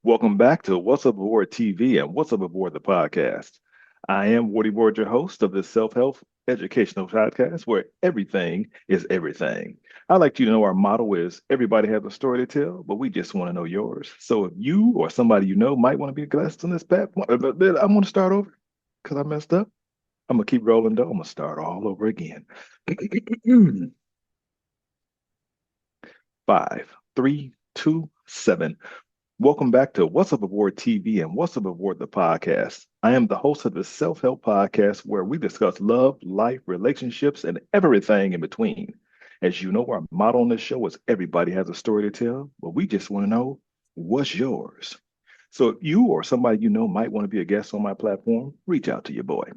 Welcome back to What's Up Aboard TV and What's Up Aboard the podcast. I am Wardy Ward, your host of this self-help educational podcast where everything is everything. I like you to know our motto is everybody has a story to tell, but we just want to know yours. So if you or somebody you know might want to be a guest on this platform, I'm going to start over because I messed up. I'm going to keep rolling though. I'm going to start all over again. Five, three, two, seven. Welcome back to What's Up Aboard TV and What's Up Aboard the podcast. I am the host of the self-help podcast where we discuss love, life, relationships, and everything in between. As you know, our motto on this show is everybody has a story to tell, but we just want to know what's yours. So if you or somebody you know might want to be a guest on my platform, reach out to your boy.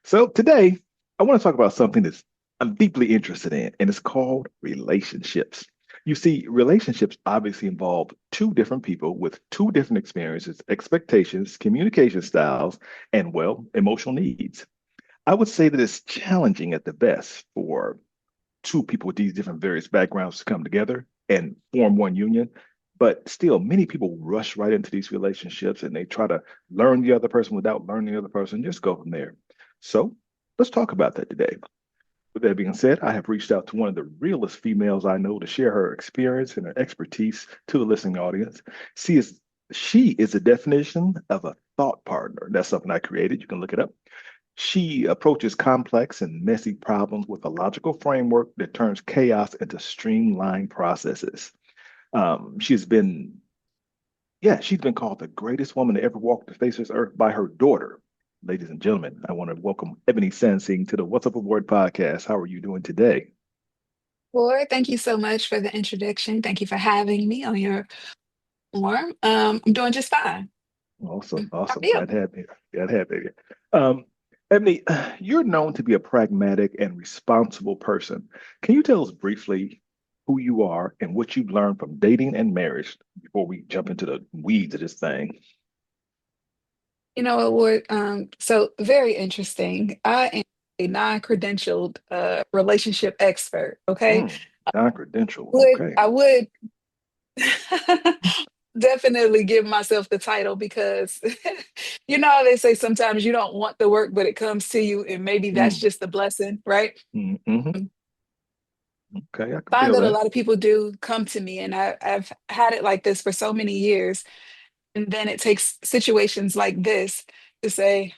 So today, I want to talk about something that's I'm deeply interested in, and it's called relationships. You see, relationships obviously involve two different people with two different experiences, expectations, communication styles, and, well, emotional needs. I would say that it's challenging at the best for two people with these different various backgrounds to come together and form one union. But still, many people rush right into these relationships and they try to learn the other person without learning the other person, just go from there. So let's talk about that today. With that being said, I have reached out to one of the realest females I know to share her experience and her expertise to the listening audience. She is the definition of a thought partner. That's something I created. You can look it up. She approaches complex and messy problems with a logical framework that turns chaos into streamlined processes. She's been, yeah, she's been called the greatest woman to ever walk the face of this earth by her daughter. Ladies and gentlemen, I want to welcome Ebony Sansing to the What's Up Award podcast. How are you doing today? Lord, thank you so much for the introduction. Thank you for having me on your forum. I'm doing just fine. Awesome, How are awesome. you? Glad to have you. Glad to have you. Um, Ebony, you're known to be a pragmatic and responsible person. Can you tell us briefly who you are and what you've learned from dating and marriage before we jump into the weeds of this thing? You know what, Ward? So very interesting. I am a non-credentialed relationship expert. Okay. Non-credential. Would Okay. I would definitely give myself the title because you know how they say sometimes you don't want the work, but it comes to you, and maybe that's Mm, just the blessing, right? hmm. Okay, I can Find feel that a that. lot of people do come to me, and I've had it like this for so many years. And then it takes situations like this to say,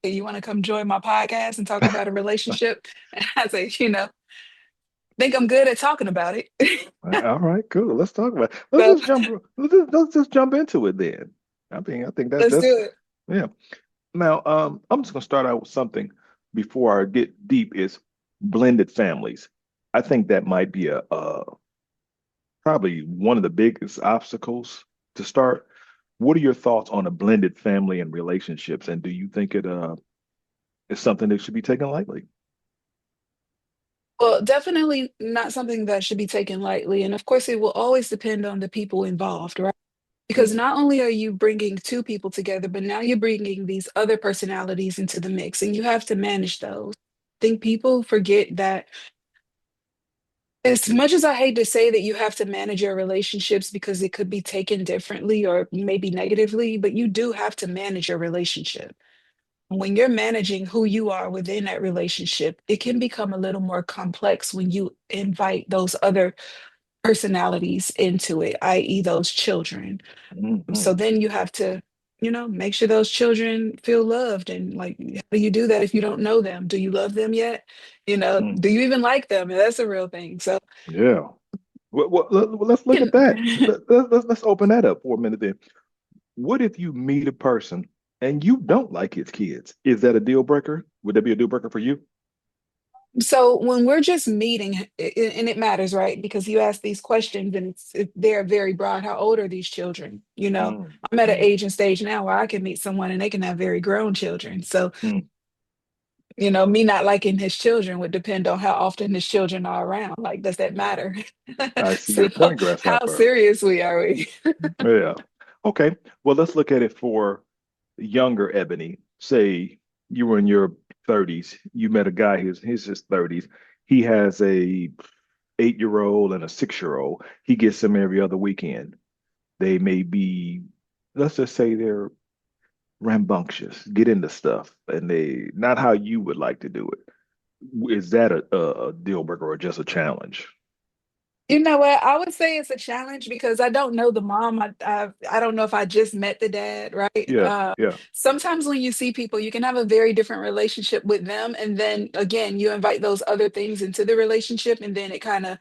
hey, you want to come join my podcast and talk about a relationship? And I say, think I'm good at talking about it. All right, cool. Let's talk about it. So Let's just jump into it then. I think let's that's do it. yeah. Now, I'm just gonna start out with something before I get deep is blended families. I think that might be a probably one of the biggest obstacles to start. What are your thoughts on a blended family and relationships? And do you think it is something that should be taken lightly? Well, definitely not something that should be taken lightly. And of course, it will always depend on the people involved, right? Because Mm, not only are you bringing two people together, but now you're bringing these other personalities into the mix, and you have to manage those. I think people forget that as much as I hate to say that you have to manage your relationships because it could be taken differently or maybe negatively, but you do have to manage your relationship. When you're managing who you are within that relationship, it can become a little more complex when you invite those other personalities into it, i.e., those children. So mhm, then you have to, make sure those children feel loved. And like, how do you do that if you don't know them? Do you love them yet? mm. Do you even like them? And that's a real thing. So, Yeah. Let's look at you that. know, Let's open that up for a minute then. What if you meet a person and you don't like his kids? Is that a deal breaker? Would that be a deal breaker for you? so when we're just meeting, and it matters, right? Because you ask these questions and they're very broad. How old are these children? Mm, I'm at an mm, age and stage now where I can meet someone and they can have very grown children. So, mm. me not liking his children would depend on how often his children are around. Like, does that matter? I see So, your point, how Grasshopper. serious we are we? Yeah. Okay. Well, let's look at it for younger Ebony. Say you were in your 30s. You met a guy he's his 30s. He has a 8-year-old and a 6-year-old. He gets them every other weekend. They may be let's just say they're rambunctious, get into stuff, and they not how you would like to do it. Is that a deal breaker or just a challenge? You know what? I would say it's a challenge because I don't know the mom. I don't know if I just met the dad, right? Yeah, yeah. Sometimes when you see people, you can have a very different relationship with them, and then again, you invite those other things into the relationship, and then it kind of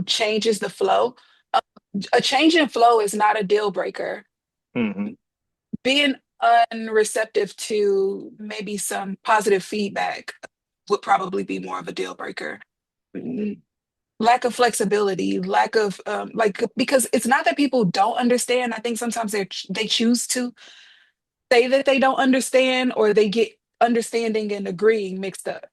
changes the flow. Uh, a change in flow is not a deal breaker. Hmm. Being unreceptive to maybe some positive feedback would probably be more of a deal breaker. Mm, lack of flexibility, lack of like because it's not that people don't understand. I think sometimes they choose to say that they don't understand or they get understanding and agreeing mixed up.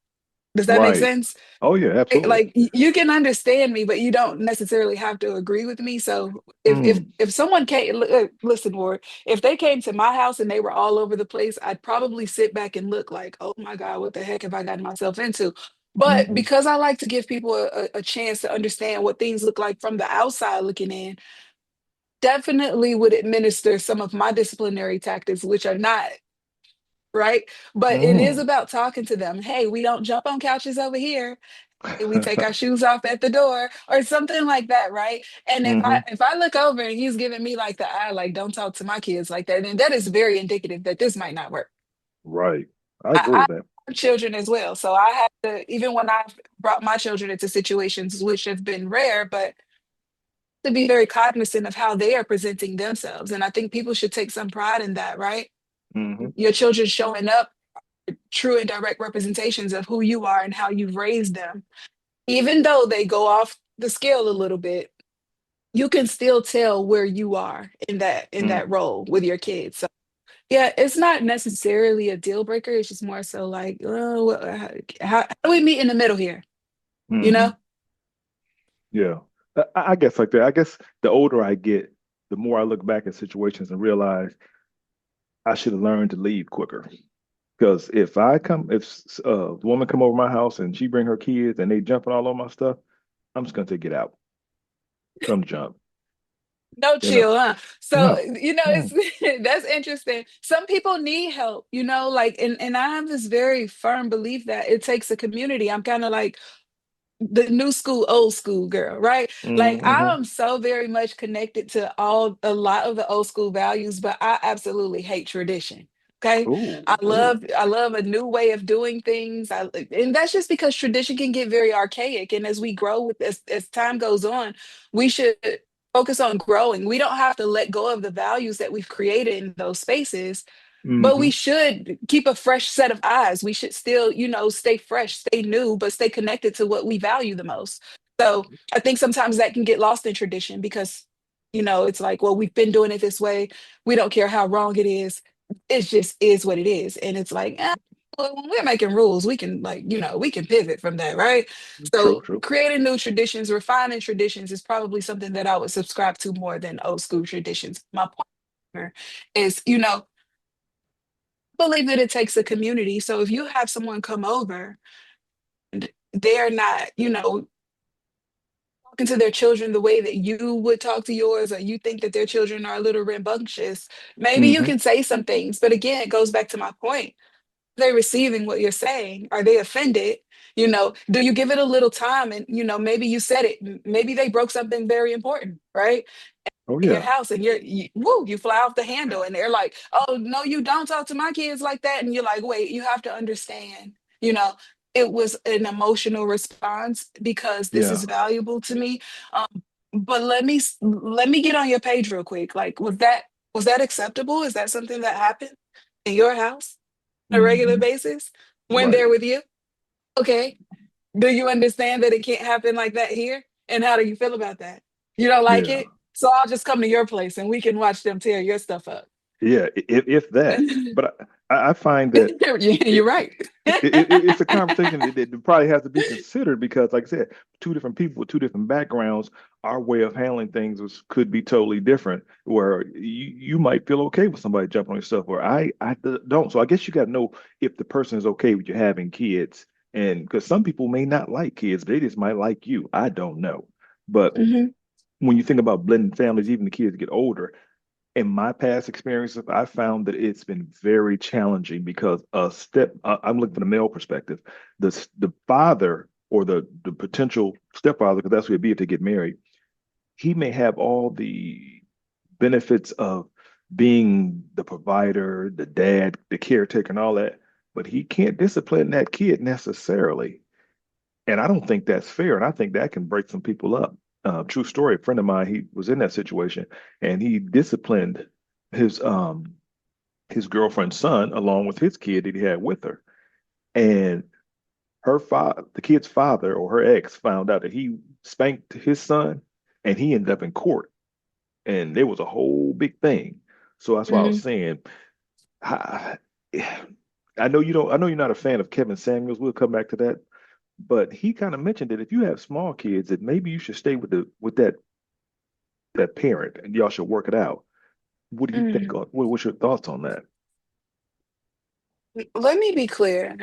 Does that make Right. sense? Oh yeah, absolutely. Like you can understand me, but you don't necessarily have to agree with me. So Mm, if someone came, listen, Ward, if they came to my house and they were all over the place, I'd probably sit back and look like, oh my God, what the heck have I gotten myself into? But hmm. because I like to give people a chance to understand what things look like from the outside looking in, definitely would administer some of my disciplinary tactics, which are not right. But it is Mm. about talking to them. Hey, we don't jump on couches over here, we take our shoes off at the door or something like that, right? And Hmm. if I look over and he's giving me like the eye, like don't talk to my kids like that, then that is very indicative that this might not work. Right. I agree I with that. have children as well, so I have to, even when I've brought my children into situations which have been rare, but to be very cognizant of how they are presenting themselves, and I think people should take some pride in that, right? Hmm. Your children showing up true and direct representations of who you are and how you've raised them, even though they go off the scale a little bit, you can still tell where you are in Mm. that role with your kids. So yeah, it's not necessarily a deal breaker. It's just more so like, oh, how do we meet in the middle here? You know? Hmm. Yeah. I guess like that. I guess the older I get, the more I look back at situations and realize I should have learned to leave quicker. Because if a woman come over my house and she bring her kids and they jumping all over my stuff, I'm just gonna take it out from the jump. No You know? chill, huh? So, No. it's Mm. that's interesting. Some people need help, like and I have this very firm belief that it takes a community. I'm kind of like the new school, old school girl, right? Like I Hmm. am so very much connected to a lot of the old school values, but I absolutely hate tradition. Okay. Ooh, ooh. I love a new way of doing things. And that's just because tradition can get very archaic. And as we grow as time goes on, we should focus on growing. We don't have to let go of the values that we've created in those spaces, but we Hmm. should keep a fresh set of eyes. We should still, stay fresh, stay new, but stay connected to what we value the most. So I think sometimes that can get lost in tradition because, it's like, well, we've been doing it this way. We don't care how wrong it is. It just is what it is. And it's like, well, when we're making rules, we can like, we can pivot from that, right? True, So true. creating new traditions, refining traditions is probably something that I would subscribe to more than old school traditions. My point here is, believe that it takes a community. So if you have someone come over and they're not, talking to their children the way that you would talk to yours, or you think that their children are a little rambunctious, maybe you Hmm. can say some things. But again, it goes back to my point. Are they receiving what you're saying? Are they offended? Do you give it a little time? And, maybe you said it. Maybe they broke something very important, right? Oh In your yeah. house and you fly off the handle and they're like, oh no, you don't talk to my kids like that. And you're like, wait, you have to understand, you know, it was an emotional response because this Yeah. is valuable to me. But let me get on your page real quick. Like, was that acceptable? Is that something that happened in your house on a regular Hmm. basis when Right. they're with you? Okay. Do you understand that it can't happen like that here? And how do you feel about that? You don't like Yeah. it? So I'll just come to your place and we can watch them tear your stuff up. Yeah. If that, but I find that You're it, right. it's a conversation that probably has to be considered because, like I said, two different people with two different backgrounds, our way of handling things could be totally different. Where you might feel okay with somebody jumping on your stuff, where don't. So I guess you got to know if the person is okay with you having kids, and because some people may not like kids, they just might like you. I don't know, but Hmm. when you think about blending families, even the kids get older. in my past experiences, I found that it's been very challenging because I'm looking from the male perspective. The father or the potential stepfather, because that's what it'd be if they get married, he may have all the benefits of being the provider, the dad, the caretaker, and all that, but he can't discipline that kid necessarily. And I don't think that's fair. And I think that can break some people up. True story. A friend of mine, he was in that situation and he disciplined his his girlfriend's son along with his kid that he had with her. And her father, the kid's father or her ex, found out that he spanked his son, and he ended up in court. And there was a whole big thing. So that's why I was Mhm. saying, I, I know you don't. I know you're not a fan of Kevin Samuels. We'll come back to that. But he kind of mentioned that if you have small kids, that maybe you should stay with the with that parent, and y'all should work it out. What do you think? Mm. What's your thoughts on that? Let me be clear.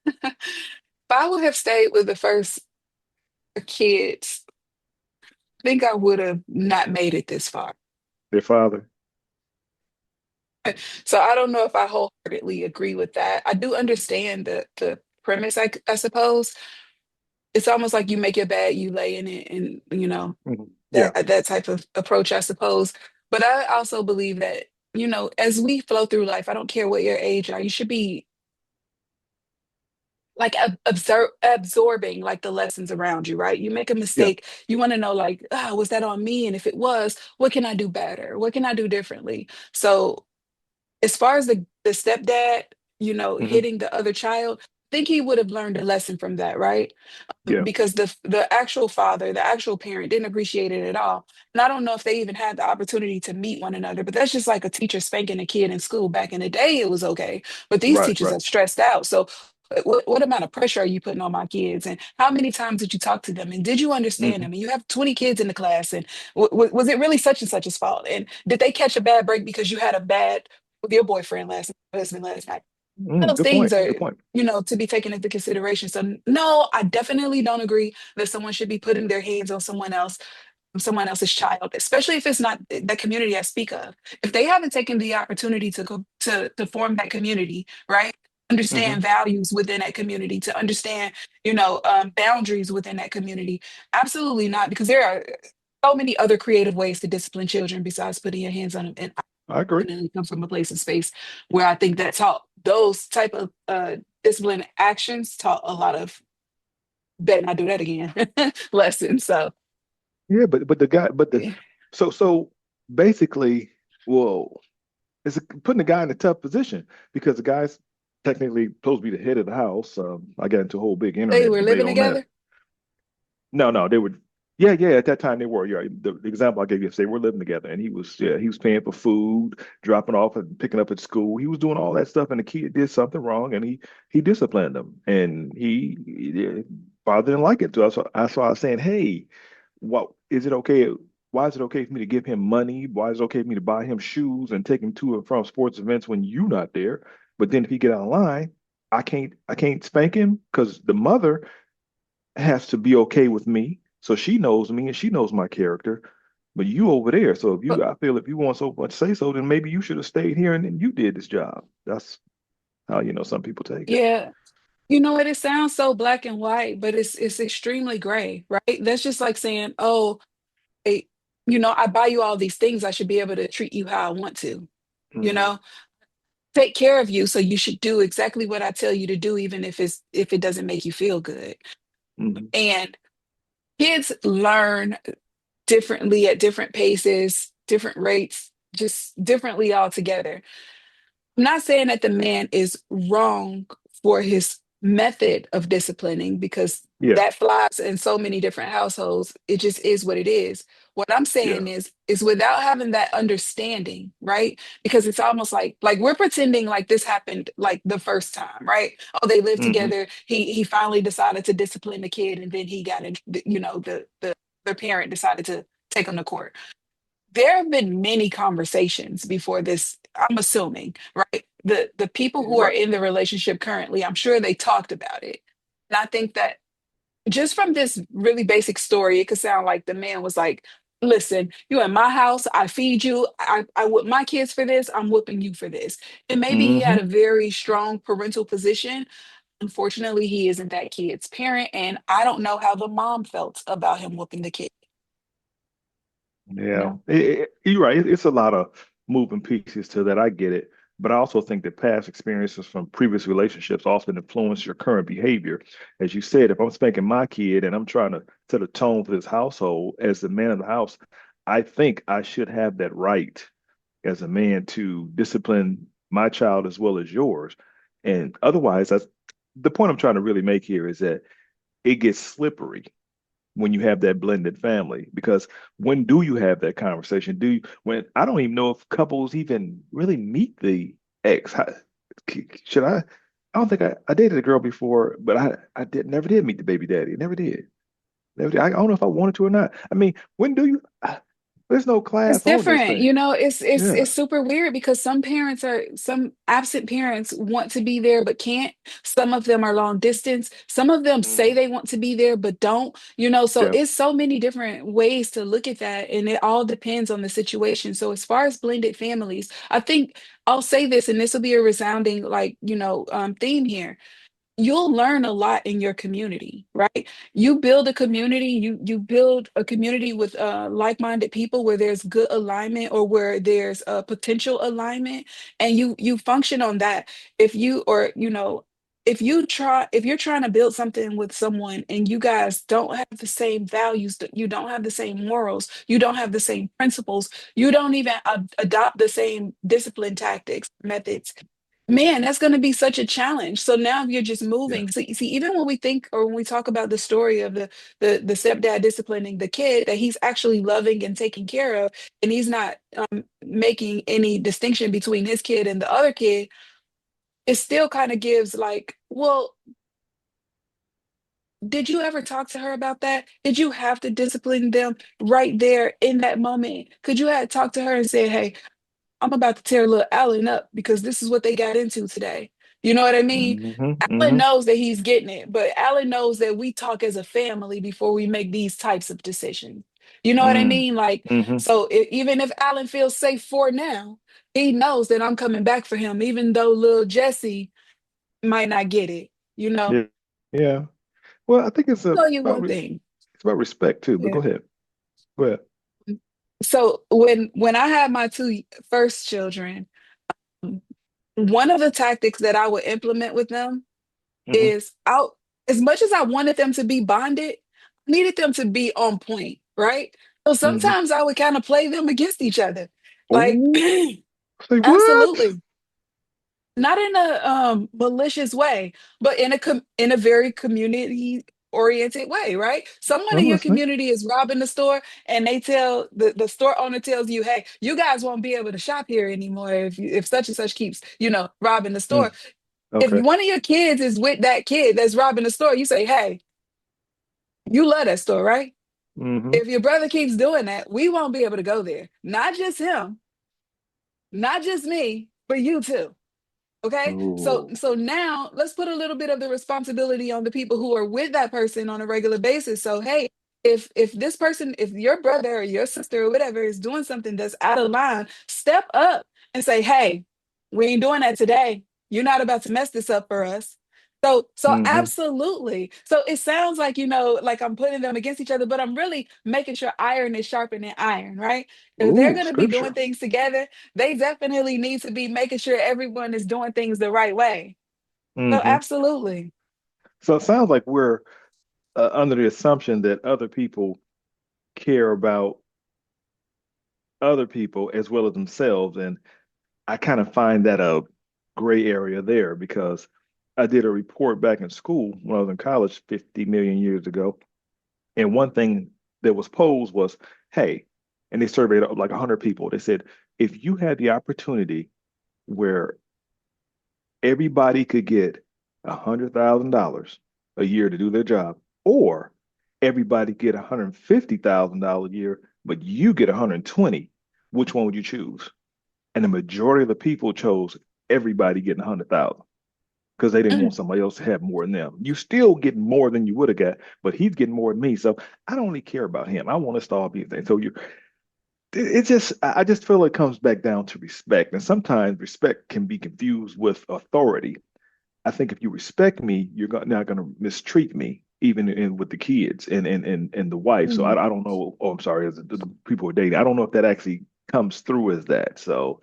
If I would have stayed with the first kids, I think I would have not made it this far. Their father? So I don't know if I wholeheartedly agree with that. I do understand the premise, I suppose. It's almost like you make your bed, you lay in it, and Yeah. that type of approach, I suppose. But I also believe that, as we flow through life, I don't care what your age are, you should be like absorbing like the lessons around you, right? You make a Yeah. mistake, you want to know like, was that on me? And if it was, what can I do better? What can I do differently? So as far as the stepdad, Hmm. hitting the other child, I think he would have learned a lesson from that, right? Yeah. Because the actual father, the actual parent didn't appreciate it at all. And I don't know if they even had the opportunity to meet one another, but that's just like a teacher spanking a kid in school. Back in the day, it was okay. But these Right. teachers Right. are stressed out. So what amount of pressure are you putting on my kids? And how many times did you talk to them? And did you understand Hmm. them? And you have 20 kids in the class. And was it really such and such's fault? And did they catch a bad break because you had a bad with your boyfriend last husband last night? Those Good things point. are, Good point. to be taken into consideration. So no, I definitely don't agree that someone should be putting their hands on someone else's child, especially if it's not the community I speak of. If they haven't taken the opportunity to go to form that community, right? Understand Hmm. values within that community, to understand, boundaries within that community. Absolutely not, because there are so many other creative ways to discipline children besides putting your hands on them. And I agree. definitely come from a place of space where I think that taught those type of discipline actions taught a lot of better not do that again lessons. So Yeah, but the guy, but the yeah. so basically, well, it's putting the guy in a tough position because the guy's technically supposed to be the head of the house. I got into a whole big They internet were debate living on that. together. No, no, they were. Yeah, yeah. At that time, they were. Yeah, the example I gave you, they were living together, and he was paying for food, dropping off and picking up at school. He was doing all that stuff, and the kid did something wrong, and he disciplined him, and father didn't like it. So that's why I was saying, hey, what is it okay? Why is it okay for me to give him money? Why is it okay for me to buy him shoes and take him to and from sports events when you're not there? But then if he get out of line, I can't spank him because the mother has to be okay with me. So she knows me and she knows my character. But you over there. So But I feel if you want so much say so, then maybe you should have stayed here and then you did this job. That's how some people take it. yeah, you know what? It sounds so black and white, but it's extremely gray, right? That's just like saying, oh, hey, I buy you all these things. I should be able to treat you how I want to, you Hmm. know, take care of you. So you should do exactly what I tell you to do, even if it doesn't make you feel good. Hmm. And kids learn differently at different paces, different rates, just differently altogether. I'm not saying that the man is wrong for his method of disciplining because Yeah, that flies in so many different households. It just is what it is. What I'm yeah. saying is without having that understanding, right? Because it's almost like we're pretending like this happened like the first time, right? Oh, they lived Hmm. together. He finally decided to discipline the kid, and then he got in. The parent decided to take him to court. There have been many conversations before this, I'm assuming, right? The people who are Right. in the relationship currently, I'm sure they talked about it. And I think that just from this really basic story, it could sound like the man was like listen, you in my house, I feed you, I whip my kids for this, I'm whooping you for this. And maybe he had Hmm. a very strong parental position. Unfortunately, he isn't that kid's parent, and I don't know how the mom felt about him whooping the kid. You Yeah, know, you're right. It's a lot of moving pieces to that. I get it. But I also think that past experiences from previous relationships often influence your current behavior. As you said, if I'm spanking my kid and I'm trying to set a tone for this household as the man of the house, I think I should have that right as a man to discipline my child as well as yours. And otherwise, that's the point I'm trying to really make here is that it gets slippery when you have that blended family because when do you have that conversation? Do you, when I don't even know if couples even really meet the ex. Should I? I don't think I dated a girl before, but I did never did meet the baby daddy. Never did. Never did. I don't know if I wanted to or not. I mean, when do you? There's no it's class on this different, thing. you know, Yeah. it's super weird because some absent parents want to be there but can't. Some of them are long distance. Some of them say Mhm. they want to be there but don't, you know, so Yeah. it's so many different ways to look at that and it all depends on the situation. So as far as blended families, I think I'll say this and this will be a resounding like, theme here. You'll learn a lot in your community, right? You build a community, you build a community with like-minded people where there's good alignment or where there's a potential alignment, and you function on that. If you or you know if you're trying to build something with someone and you guys don't have the same values, you don't have the same morals, you don't have the same principles, you don't even adopt the same discipline tactics methods, man, that's going to be such a challenge. So now you're just Yeah. moving. So you see, even when we think or when we talk about the story of the stepdad disciplining the kid, that he's actually loving and taking care of, and he's not making any distinction between his kid and the other kid, it still kind of gives like, well, did you ever talk to her about that? Did you have to discipline them right there in that moment? Could you have talked to her and said, "Hey, I'm about to tear little Alan up because this is what they got into today." You know what I mean? Hmm. Alan Hmm. knows that he's getting it, but Alan knows that we talk as a family before we make these types of decisions. You know what I Hmm. mean? Like, Hmm. so even if Alan feels safe for now, he knows that I'm coming back for him, even though little Jesse might not get it. You know, Yeah. Yeah. Well, I think I'll tell you one thing. it's about respect too. But go Yeah. ahead. Go ahead. So when I had my two first children, one of the tactics that I would implement with them Hmm. is out as much as I wanted them to be bonded, I needed them to be on point, right? So Hmm. sometimes I would kind of play them against each other. Like Oh, say what? absolutely. Not in a malicious way, but in a very community oriented way, right? Someone in I'm your listening. community is robbing the store and they tell the store owner tells you, "Hey, you guys won't be able to shop here anymore if such and such keeps, robbing the store." Mm, If okay. one of your kids is with that kid that's robbing the store, you say, "Hey, you love that store, right? Hmm. If your brother keeps doing that, we won't be able to go there. Not just him, not just me, but you too." Okay. So Oh. so now let's put a little bit of the responsibility on the people who are with that person on a regular basis. So hey, if this person, if your brother or your sister or whatever is doing something that's out of line, step up and say, "Hey, we ain't doing that today. You're not about to mess this up for us." So Hmm. absolutely. So it sounds like, like I'm putting them against each other, but I'm really making sure iron is sharpening iron, right? If they're Ooh, going to be doing scripture. things together, they definitely need to be making sure everyone is doing things the right way. So Hmm. absolutely. So it sounds like we're under the assumption that other people care about other people as well as themselves, and I kind of find that a gray area there because I did a report back in school when I was in college 50 million years ago. And one thing that was posed was, hey, and they surveyed like 100 people. They said, if you had the opportunity where everybody could get $100,000 a year to do their job, or everybody get $150,000 a year, but you get 120, which one would you choose? And the majority of the people chose everybody getting 100,000. because they didn't want Mm. somebody else to have more than them. You still get more than you would have got, but he's getting more than me. So I don't really care about him. I want us to all be the same. So it just, I just feel it comes back down to respect. And sometimes respect can be confused with authority. I think if you respect me, you're not going to mistreat me, even with the kids and the wife. So Mm. I don't know. Oh, I'm sorry, as the people are dating. I don't know if that actually comes through as that. So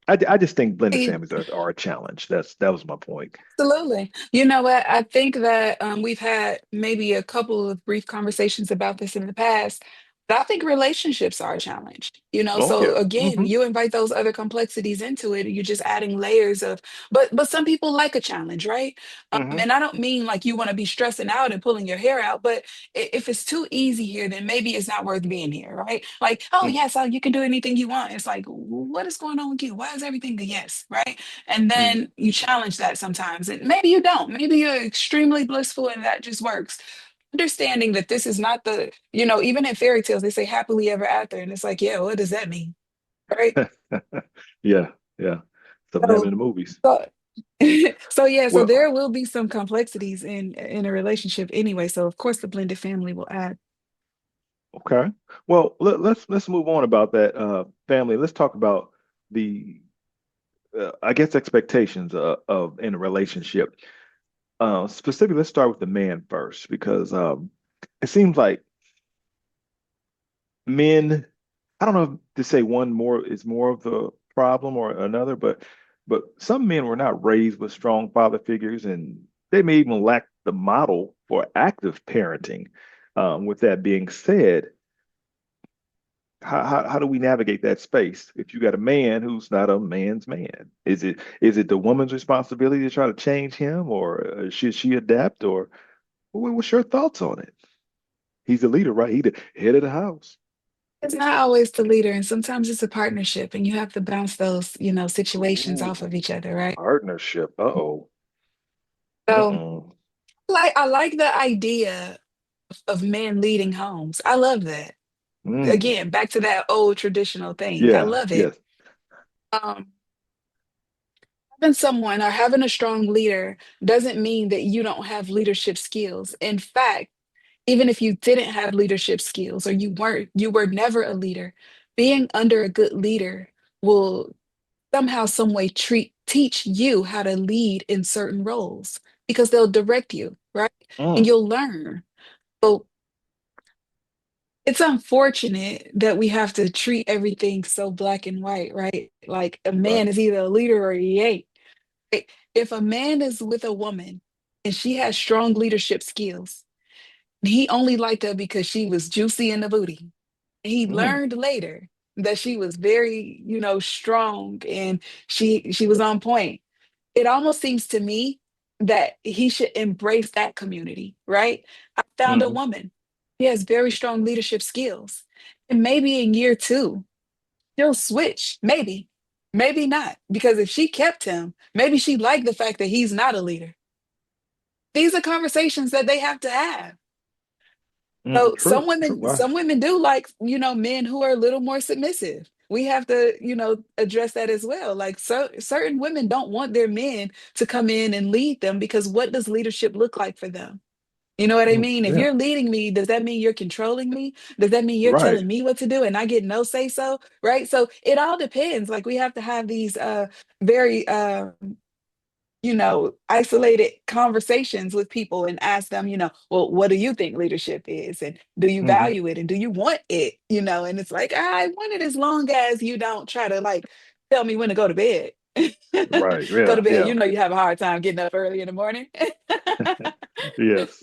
I just think blended families are a challenge. That was my point. Absolutely. You know what? I think that we've had maybe a couple of brief conversations about this in the past, but I think relationships are a challenge. Oh So yeah. again, you invite those other complexities into it, and you're just adding layers of, but some people like a challenge, right? Hmm. And I don't mean like you want to be stressing out and pulling your hair out, but if it's too easy here, then maybe it's not worth being here, right? Like, oh Hmm. yes, you can do anything you want. It's like, what is going on with you? Why is everything a yes, right? And Hmm. then you challenge that sometimes. And maybe you don't. Maybe you're extremely blissful and that just works. Understanding that this is not even in fairy tales, they say happily ever after. And it's like, yeah, what does that mean? Right. Yeah, yeah. Something happened So, in the movies. so, so Well, there will be some complexities in a relationship anyway. So of course the blended family will add. okay. Well, let's move on about that family. Let's talk about the I guess expectations of in a relationship. Specifically, let's start with the man first because it seems like men, I don't know if to say one more is more of the problem or another, but some men were not raised with strong father figures, and they may even lack the model for active parenting. With that being said, how do we navigate that space if you got a man who's not a man's man? Is it the woman's responsibility to try to change him, or should she adapt, or what's your thoughts on it? He's the leader, right? He the head of the house. It's not always the leader, and sometimes it's a partnership, and you have to bounce those situations off Ooh, of each other, right? partnership. Uh-oh. So, Mm-mm. I like the idea of men leading homes. I love that. Mm. Again, back to that old traditional thing. I Yeah, love it. yes. Um, Having someone or having a strong leader doesn't mean that you don't have leadership skills. In fact, even if you didn't have leadership skills or you were never a leader, being under a good leader will somehow, some way teach you how to lead in certain roles because they'll direct you, right? And Mm. you'll learn. So it's unfortunate that we have to treat everything so black and white, right? Like a Right. man is either a leader or he ain't. If a man is with a woman and she has strong leadership skills, and he only liked her because she was juicy in the booty, and he Mm. learned later that she was very, strong and she was on point. It almost seems to me that he should embrace that community, right? I found a Mm. woman. She has very strong leadership skills. And maybe in year two, she'll switch. Maybe, maybe not. Because if she kept him, maybe she liked the fact that he's not a leader. These are conversations that they have to have. Mm. So True. True. Wow. some women do like, men who are a little more submissive. We have to, address that as well. Like certain women don't want their men to come in and lead them because what does leadership look like for them? You know what I Mm. mean? If Yeah. you're leading me, does that mean you're controlling me? Does that mean you're Right. telling me what to do and I get no say so? Right? So it all depends. Like we have to have these very isolated conversations with people and ask them, well, what do you think leadership is? And do you Hmm. value it? And do you want it? And it's like, I want it as long as you don't try to like tell me when to go to bed. Right. Go Yeah. to bed. Yeah. You have a hard time getting up early in the morning. Yes.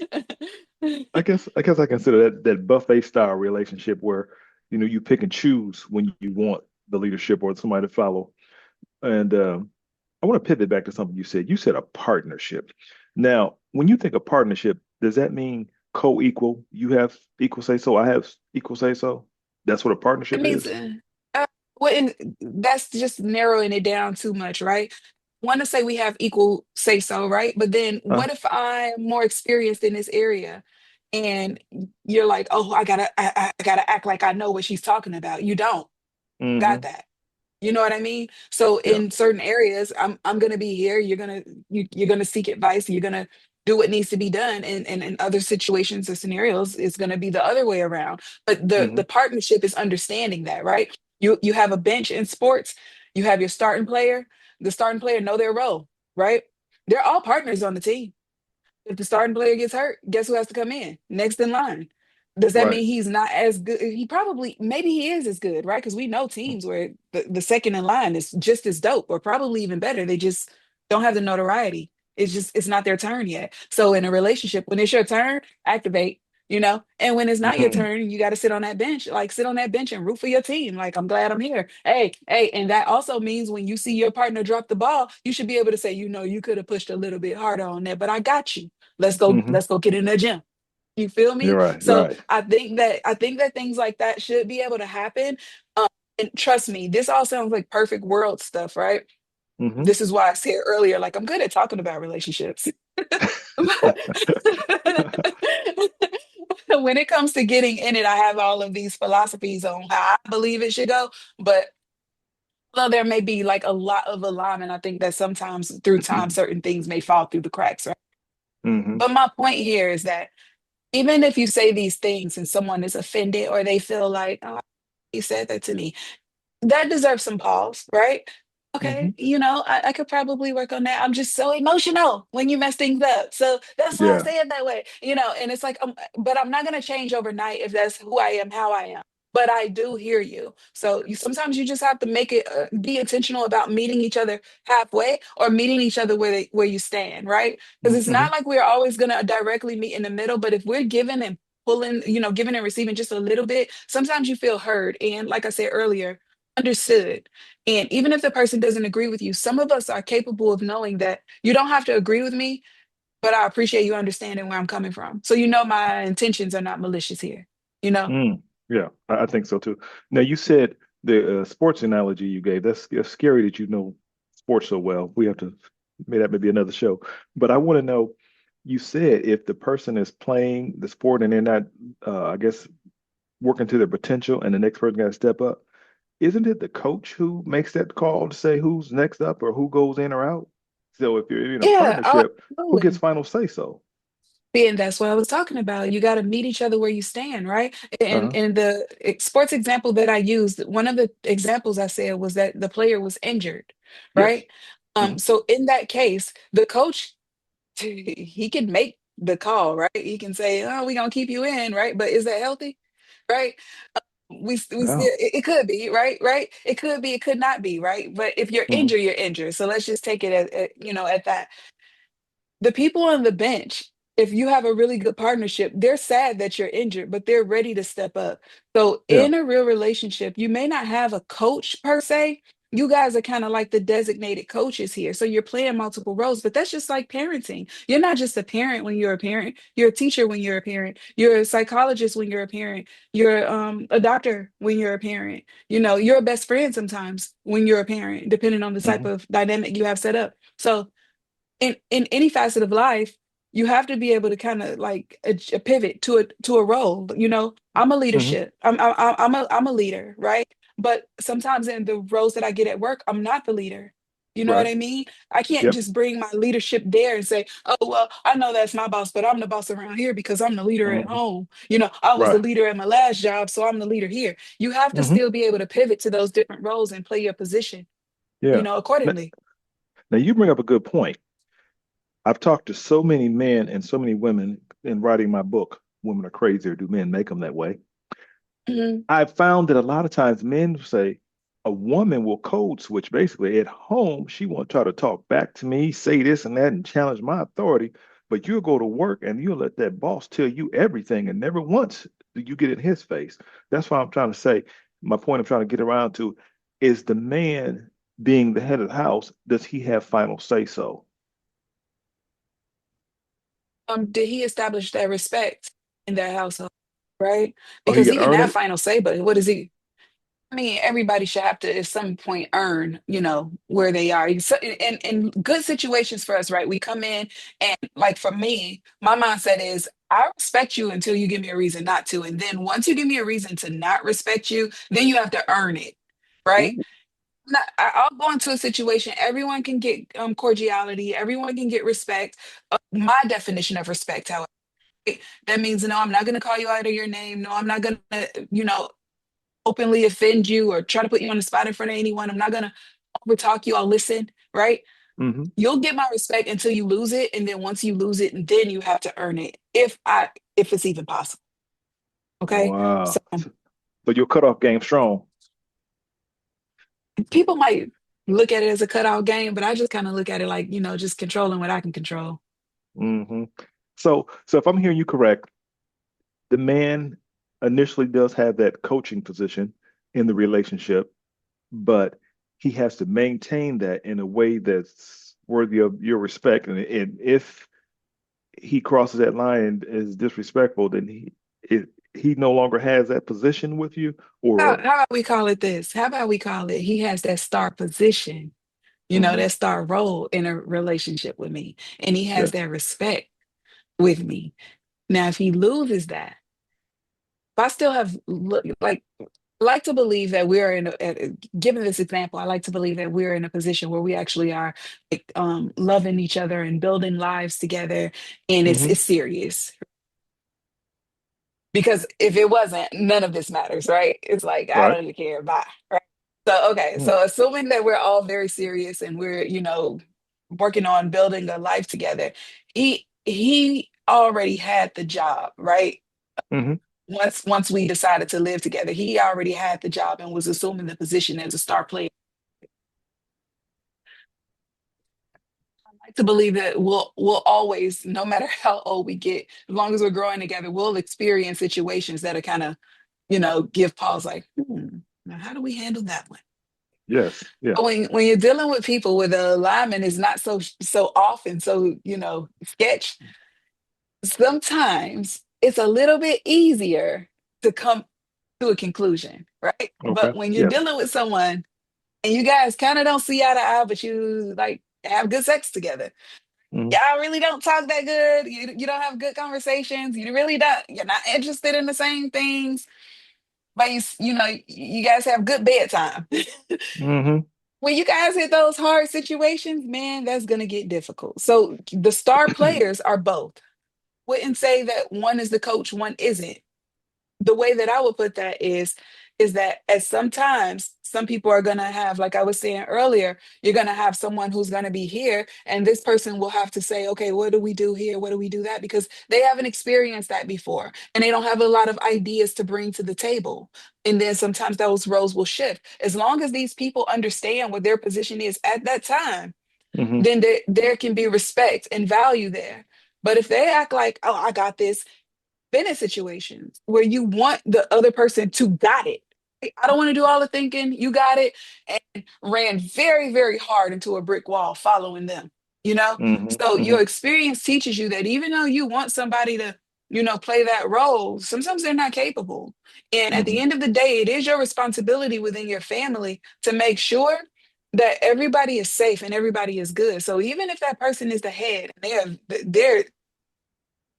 I guess I consider that buffet style relationship where you pick and choose when you want the leadership or somebody to follow. And I want to pivot back to something you said. You said a partnership. Now, when you think of partnership, does that mean co-equal? You have equal say so. I have equal say so. That's what a It partnership means, is. that's just narrowing it down too much, right? Want to say we have equal say so, right? But then Huh? what if I'm more experienced in this area and you're like, oh, I gotta act like I know what she's talking about. You don't got Hmm. that. You know what I mean? So Yeah. in certain areas, I'm gonna be here. You're gonna seek advice. You're gonna do what needs to be done. And in other situations or scenarios, it's gonna be the other way around. But the Hmm. partnership is understanding that, right? You have a bench in sports. You have your starting player. The starting player know their role, right? They're all partners on the team. If the starting player gets hurt, guess who has to come in? Next in line. Does that Right. mean he's not as good? He probably, maybe he is as good, right? Because we know teams where the second in line is just as dope or probably even better. They just don't have the notoriety. It's not their turn yet. So in a relationship, when it's your turn, activate, and when it's not your Hmm. turn, you got to sit on that bench, like sit on that bench and root for your team. Like, I'm glad I'm here. Hey, hey. And that also means when you see your partner drop the ball, you should be able to say, you could have pushed a little bit harder on that, but I got you. Hmm. Let's go get in the gym. You feel You're me? right. So Right. I think that things like that should be able to happen. Um, and trust me, this all sounds like perfect world stuff, right? Hmm. This is why I said earlier, like I'm good at talking about relationships. When it comes to getting in it, I have all of these philosophies on how I believe it should go. But although there may be like a lot of alignment, I think that sometimes through time, certain things may fall through the cracks, right? Hmm. But my point here is that even if you say these things and someone is offended or they feel like, oh, he said that to me, that deserves some pause, right? Okay, Hmm. I could probably work on that. I'm just so emotional when you mess things up. So that's why I Yeah. say it that way, and it's like, but I'm not going to change overnight if that's who I am, how I am. But I do hear you. So sometimes you just have to make it be intentional about meeting each other halfway or meeting each other where you stand, right? Because it's Hmm. not like we're always going to directly meet in the middle. But if we're giving and pulling, giving and receiving just a little bit, sometimes you feel heard. And like I said earlier, understood. And even if the person doesn't agree with you, some of us are capable of knowing that you don't have to agree with me, but I appreciate you understanding where I'm coming from. So my intentions are not malicious here, you know? Mm. Yeah, I think so too. Now, you said the sports analogy you gave. That's scary that you know sports so well. We have to, maybe that may be another show. But I want to know, you said if the person is playing the sport and they're not, I guess, working to their potential and the next person got to step up, isn't it the coach who makes that call to say who's next up or who goes in or out? So if you're in a Yeah, partnership, who gets absolutely. final say so? And that's what I was talking about. You got to meet each other where you stand, right? And Uh-huh. and the sports example that I used, one of the examples I said was that the player was injured, Yes. right? Hmm. So in that case, the coach, he can make the call, right? He can say, "Oh, we're gonna keep you in," right? But is that healthy, right? We still, Oh. it could be, right, it could be, it could not be, right? But if you're Hmm. injured, you're injured. So let's just take it at that. The people on the bench, if you have a really good partnership, they're sad that you're injured, but they're ready to step up. So Yeah. in a real relationship, you may not have a coach per se. You guys are kind of like the designated coaches here. So you're playing multiple roles, but that's just like parenting. You're not just a parent when you're a parent. You're a teacher when you're a parent. You're a psychologist when you're a parent. You're a doctor when you're a parent. You're a best friend sometimes when you're a parent, depending on the type Hmm. of dynamic you have set up. So in any facet of life, you have to be able to kind of like a pivot to a role. I'm a Hmm. leadership. I'm a leader, right? But sometimes in the roles that I get at work, I'm not the leader. You know what Right. I mean? I can't Yep. just bring my leadership there and say, "Oh, well, I know that's my boss, but I'm the boss around here because I'm the leader at Hmm. home." I was the Right. leader at my last job, so I'm the leader here. You have to Hmm. still be able to pivot to those different roles and play your position, Yeah. Now, accordingly. now you bring up a good point. I've talked to so many men and so many women in writing my book, Women Are Crazy or Do Men Make Them That Way? Mhm. I've found that a lot of times men say a woman will code switch basically at home. She won't try to talk back to me, say this and that, and challenge my authority. But you'll go to work and you'll let that boss tell you everything, and never once do you get in his face. That's why I'm trying to say, my point I'm trying to get around to is the man being the head of the house, does he have final say so? Did he establish that respect in that household, right? Oh, he Because can he can earn have it? final say, but what is he? I mean, everybody should have to at some point earn, where they are. So, in good situations for us, right? We come in and like for me, my mindset is I respect you until you give me a reason not to. And then once you give me a reason to not respect you, then you have to earn it, right? Ooh. I'll go into a situation. Everyone can get cordiality. Everyone can get respect. My definition of respect, however, that means no, I'm not going to call you out of your name. No, I'm not going to, openly offend you or try to put you on the spot in front of anyone. I'm not going to overtalk you. I'll listen, right? Hmm. You'll get my respect until you lose it, and then once you lose it, then you have to earn it. If it's even possible. Okay. So Wow. So your cutoff game strong. people might look at it as a cutout game, but I just kind of look at it like, just controlling what I can control. Hmm. So if I'm hearing you correct, the man initially does have that coaching position in the relationship, but he has to maintain that in a way that's worthy of your respect. And if he crosses that line and is disrespectful, then he no longer has that position with you, or How about we call it this? How about we call it he has that star position, hmm that star role in a relationship with me, and he has yes, that respect with me. Now, if he loses that, if I still have like to believe that we're given this example, I like to believe that we're in a position where we actually are like, loving each other and building lives together, and hmm it's serious. Because if it wasn't, none of this matters, right? It's like I right, don't even care. Bye. Right. So okay, mm, so assuming that we're all very serious and we're, working on building a life together, he already had the job, right? hmm Once we decided to live together, he already had the job and was assuming the position as a star player. I like to believe that we'll always, no matter how old we get, as long as we're growing together, we'll experience situations that are kind of, give pause like, now how do we handle that one? yes, yeah, But when you're dealing with people where the alignment is not so often, so sketch, sometimes it's a little bit easier to come to a conclusion, right? okay, But when you're yes, dealing with someone and you guys kind of don't see eye to eye, but you like have good sex together. hmm Y'all really don't talk that good. You don't have good conversations. You really don't. You're not interested in the same things, but you guys have good bedtime. hmm When you guys hit those hard situations, man, that's gonna get difficult. So the star players are both. Wouldn't say that one is the coach, one isn't. The way that I would put that is that at sometimes some people are going to have, like I was saying earlier, you're going to have someone who's going to be here and this person will have to say, okay, what do we do here, what do we do that, because they haven't experienced that before and they don't have a lot of ideas to bring to the table. And then sometimes those roles will shift. As long as these people understand what their position is at that time, hmm then there can be respect and value there. But if they act like, oh, I got this, been in situations where you want the other person to got it. I don't want to do all the thinking. You got it. And ran very, very hard into a brick wall following them, you know? So hmm your experience teaches you that even though you want somebody to, play that role, sometimes they're not capable. And at the hmm end of the day, it is your responsibility within your family to make sure that everybody is safe and everybody is good. So even if that person is the head, they're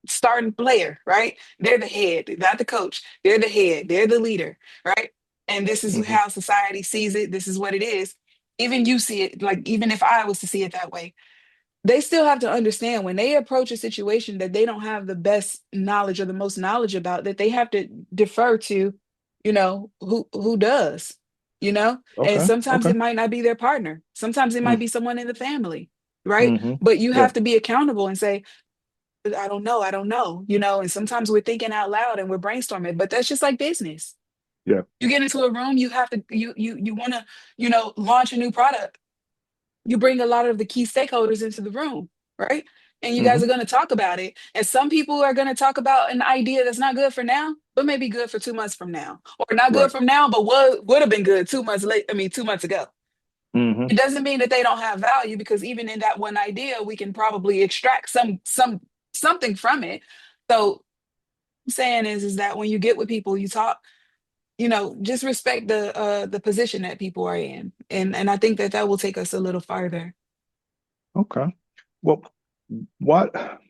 starting player, right? They're the head, not the coach. They're the head, they're the leader, right? And this is hmm how society sees it. This is what it is. Even you see it, like, even if I was to see it that way, they still have to understand when they approach a situation that they don't have the best knowledge or the most knowledge about, that they have to defer to, who does, and okay, sometimes okay, it might not be their partner. Sometimes it might mm be someone in the family, right? hmm But you yeah, have to be accountable and say, I don't know, and sometimes we're thinking out loud and we're brainstorming, but that's just like business. yeah, You get into a room, you have to, you want to, launch a new product. You bring a lot of the key stakeholders into the room, right? And you guys hmm are going to talk about it. And some people are going to talk about an idea that's not good for now, but maybe good for 2 months from now, or not good right, from now, but would have been good 2 months late. I mean, 2 months ago. hmm It doesn't mean that they don't have value, because even in that one idea, we can probably extract something from it. So what I'm saying is that when you get with people, you talk, just respect the position that people are in, and I think that that will take us a little farther. okay. Well, what?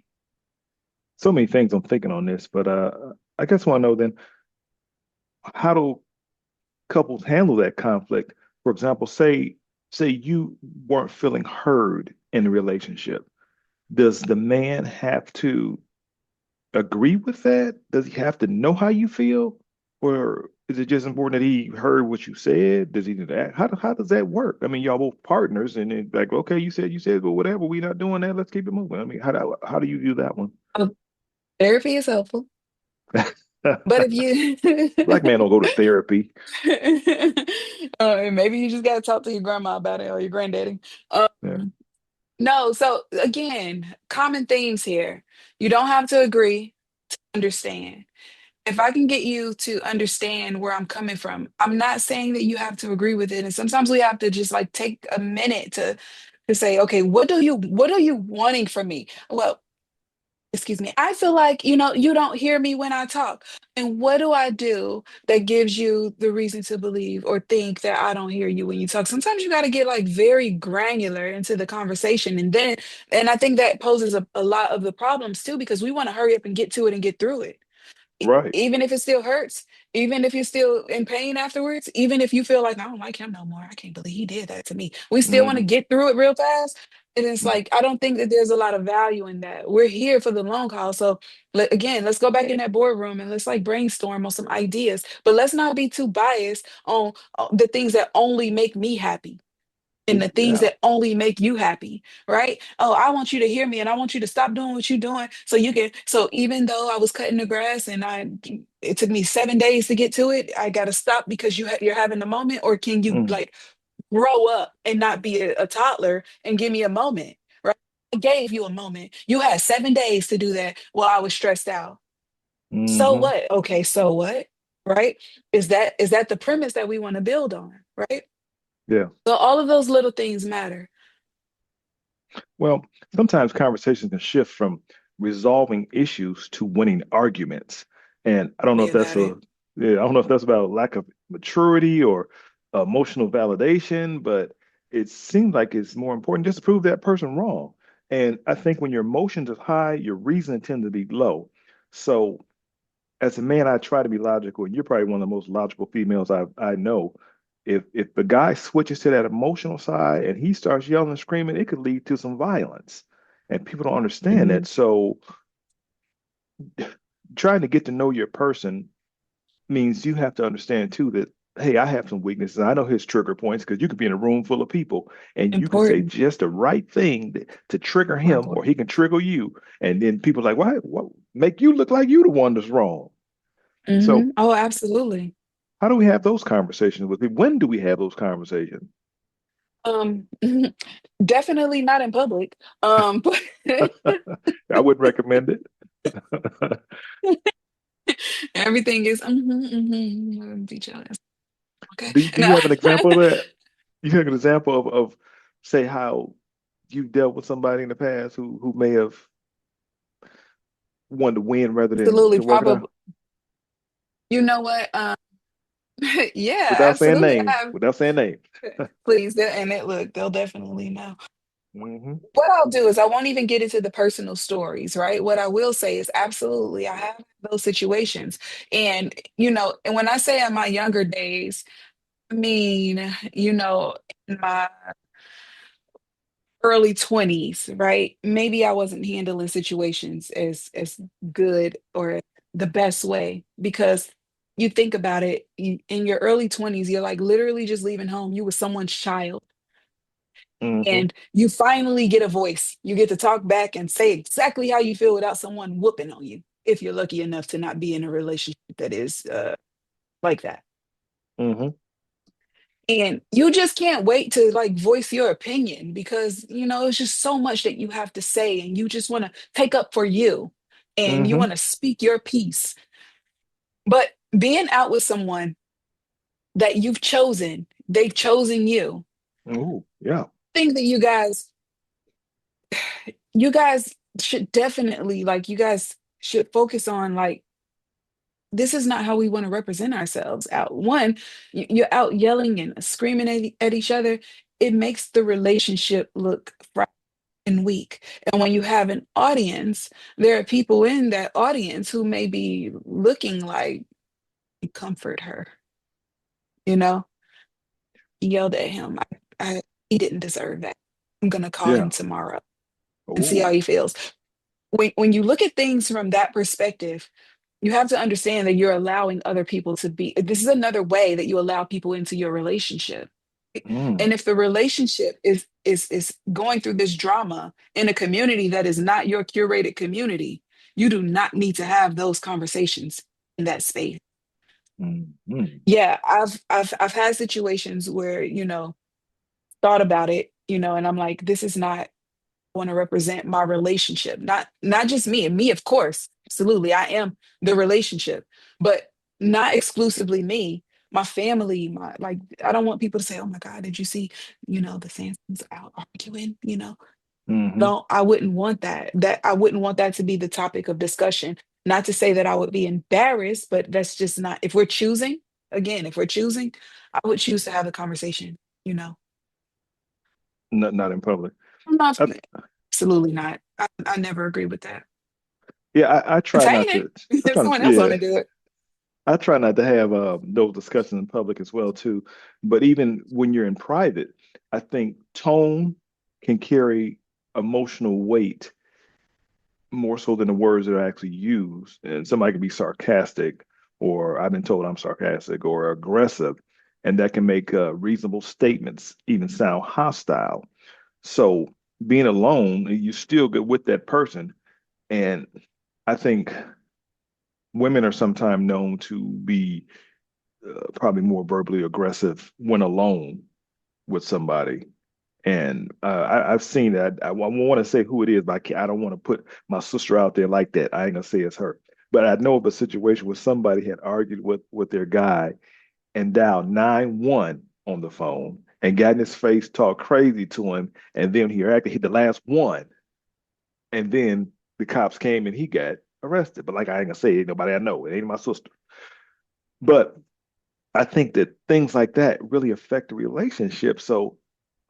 So many things I'm thinking on this, but I guess I want to know then, how do couples handle that conflict? For example, say you weren't feeling heard in a relationship. Does the man have to agree with that? Does he have to know how you feel? Or is it just important that he heard what you said? Does he need to act? How does that work? I mean, y'all both partners, and then like, okay, you said, but whatever, we not doing that. Let's keep it moving. I mean, how do you view that one? Uh, Therapy is helpful, but if you Black man don't go to therapy. and maybe you just gotta talk to your grandma about it or your granddaddy. Yeah. No, so again, common themes here. You don't have to agree to understand. If I can get you to understand where I'm coming from, I'm not saying that you have to agree with it. And sometimes we have to just like take a minute to say, okay, what are you wanting from me? Well, excuse me. I feel like, you don't hear me when I talk. And what do I do that gives you the reason to believe or think that I don't hear you when you talk? Sometimes you got to get like very granular into the conversation. And I think that poses a lot of the problems too, because we want to hurry up and get to it and get through it, Right. even if it still hurts, even if you're still in pain afterwards, even if you feel like I don't like him no more, I can't believe he did that to me. We still want to Hmm. get through it real fast. And it's like, I don't think that there's a lot of value in that. We're here for the long haul. So again, let's go back in that boardroom and let's like brainstorm on some ideas, but let's not be too biased on the things that only make me happy and the things Yeah. that only make you happy, right? Oh, I want you to hear me and I want you to stop doing what you're doing so you can. So even though I was cutting the grass and it took me 7 days to get to it, I got to stop because you're having a moment, or can you Mm-hmm. like grow up and not be a toddler and give me a moment, right? I gave you a moment. You had 7 days to do that while I was stressed out. So Hmm. what? Okay, so what? Right? Is that the premise that we want to build on, right? Yeah. So all of those little things matter. Well, sometimes conversations can shift from resolving issues to winning arguments. And I don't know Me if that's about it. yeah, I don't know if that's about lack of maturity or emotional validation, but it seems like it's more important just to prove that person wrong. And I think when your emotions are high, your reason tend to be low. So as a man, I try to be logical, and you're probably one of the most logical females I know. If the guy switches to that emotional side and he starts yelling and screaming, it could lead to some violence, and people don't understand Mhm. that. So trying to get to know your person means you have to understand too that hey, I have some weaknesses. I know his trigger points because you could be in a room full of people and you could say Important. just the right thing to trigger More him, or he important. can trigger you, and then people are like, why? What make you look like you the one that's wrong? So Oh, absolutely. how do we have those conversations with people? When do we have those conversations? Definitely not in public. But I would recommend it. everything is be jealous. Okay. Do No. you have an example of that? You have an example of say how you dealt with somebody in the past who may have wanted to win rather than Absolutely. to work it out Probably. You know what? Yeah, without saying absolutely. I names. have. Without saying names. Please, and it look, they'll definitely know. Hmm. What I'll do is I won't even get into the personal stories, right? What I will say is absolutely I have those situations. And when I say in my younger days, I mean, in my early 20s, right? Maybe I wasn't handling situations as good or the best way, because you think about it, in your early 20s, you're like literally just leaving home. You were someone's child Hmm. and you finally get a voice. You get to talk back and say exactly how you feel without someone whooping on you, if you're lucky enough to not be in a relationship that is like that. Hmm. And you just can't wait to like voice your opinion because, it's just so much that you have to say and you just want to take up for you and you Hmm. want to speak your piece. But being out with someone that you've chosen, they've chosen you. Ooh, yeah. I think that you guys should definitely like, you guys should focus on like, this is not how we want to represent ourselves out. One, you're out yelling and screaming at each other. It makes the relationship look and weak. And when you have an audience, there are people in that audience who may be looking like, comfort her, you know? yelled at him. He didn't deserve that. I'm gonna call him Yeah. tomorrow and see how Oh. he feels. When you look at things from that perspective, you have to understand that you're allowing other people to be. This is another way that you allow people into your relationship. Mm, And if the relationship is going through this drama in a community that is not your curated community, you do not need to have those conversations in that space. mm. Yeah, I've had situations where, thought about it, and I'm like, this is not want to represent my relationship. Not just me, and me, of course. Absolutely. I am the relationship, but not exclusively me. My family, my like I don't want people to say, oh my God, did you see, the Sansons out arguing, Hmm. don't I wouldn't want that. I wouldn't want that to be the topic of discussion. Not to say that I would be embarrassed, but that's just not if we're choosing, again, if we're choosing, I would choose to have the conversation, you know. Not in public. I'm not I, absolutely not. I never agree with that. yeah, I try not Entertaining. to. I try not. Someone else want Yeah, to do it. I try not to have those discussions in public as well too. But even when you're in private, I think tone can carry emotional weight more so than the words that are actually used. And somebody can be sarcastic, or I've been told I'm sarcastic or aggressive, and that can make reasonable statements even sound hostile. So being alone, you still get with that person. And I think women are sometimes known to be probably more verbally aggressive when alone with somebody. And I've seen that. I want to say who it is, but I don't want to put my sister out there like that. I ain't gonna say it's her. But I know of a situation where somebody had argued with their guy and dialed 911 on the phone and got in his face, talked crazy to him, and then he actually hit the last one. And then the cops came and he got arrested. But like I ain't gonna say it, ain't nobody I know. It ain't my sister. But I think that things like that really affect the relationship. So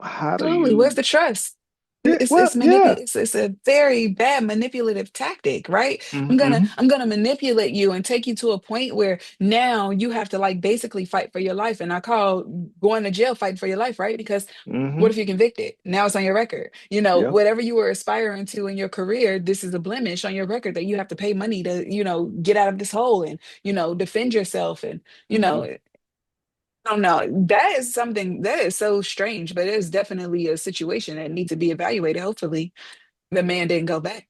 how do Absolutely. Where's you? the trust? Yeah, well, yeah. It's a very bad manipulative tactic, right? Mm-hmm. I'm gonna manipulate you and take you to a point where now you have to like basically fight for your life. And I call going to jail fighting for your life, right? Because what Mm-hmm. if you're convicted? Now it's on your record. Yep. Whatever you were aspiring to in your career, this is a blemish on your record that you have to pay money to, get out of this hole and, defend yourself. And, you Mm-hmm. know, I don't know. That is something that is so strange, but it is definitely a situation that needs to be evaluated. Hopefully, the man didn't go back.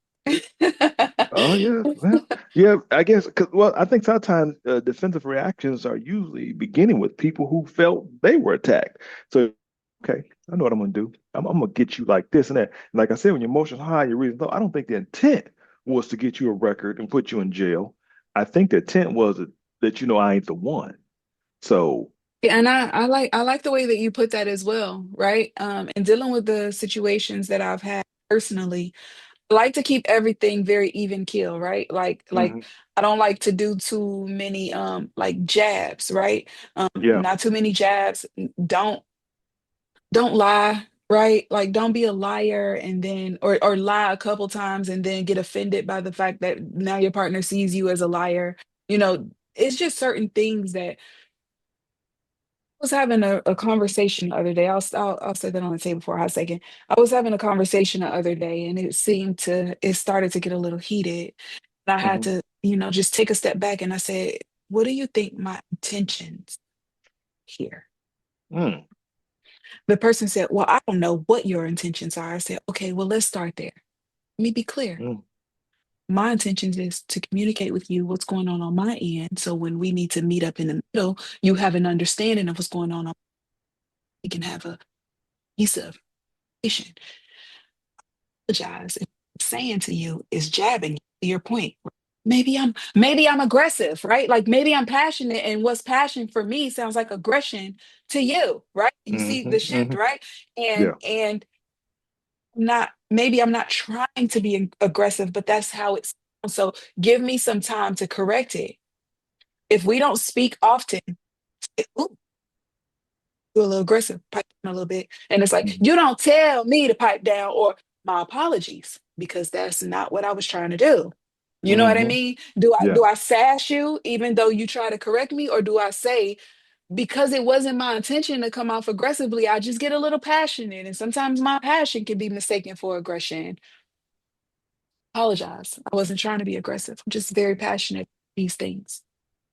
Oh yeah. Well, yeah. I guess. Well, I think sometimes defensive reactions are usually beginning with people who felt they were attacked. So, okay, I know what I'm gonna do. I'm gonna get you like this and that. Like I said, when your emotions high, your reason low. I don't think the intent was to get you a record and put you in jail. I think the intent was that I ain't the one. So. Yeah, and I like the way that you put that as well, right? And dealing with the situations that I've had personally, I like to keep everything very even keel, right? Like Hmm. I don't like to do too many like jabs, right? Yeah. Not too many jabs. Don't lie, right? Like don't be a liar and then or lie a couple times and then get offended by the fact that now your partner sees you as a liar. It's just certain things that I was having a conversation the other day. I'll set that on the table for a hot second. I was having a conversation the other day and it started to get a little heated. And I had Hmm. to, just take a step back and I said, what do you think my intentions here? Mm. The person said, well, I don't know what your intentions are. I said, okay, well, let's start there. Let me be clear. Mm. My intentions is to communicate with you what's going on my end. So when we need to meet up in the middle, you have an understanding of what's going on. We can have a piece of information. Apologize if what I'm saying to you is jabbing you to your point. Maybe I'm aggressive, right? Like maybe I'm passionate, and what's passion for me sounds like aggression to you, right? You Hmm. see the shift, Hmm. right? And Yeah. and not maybe I'm not trying to be aggressive, but that's how it's. So give me some time to correct it. If we don't speak often, ooh, you're a little aggressive, pipe down a little bit. And it's like, Hmm. you don't tell me to pipe down or my apologies, because that's not what I was trying to do. You know what I Hmm. mean? Do I Yeah. do I sass you even though you try to correct me, or do I say because it wasn't my intention to come off aggressively, I just get a little passionate. And sometimes my passion can be mistaken for aggression. Apologize. I wasn't trying to be aggressive. I'm just very passionate about these things.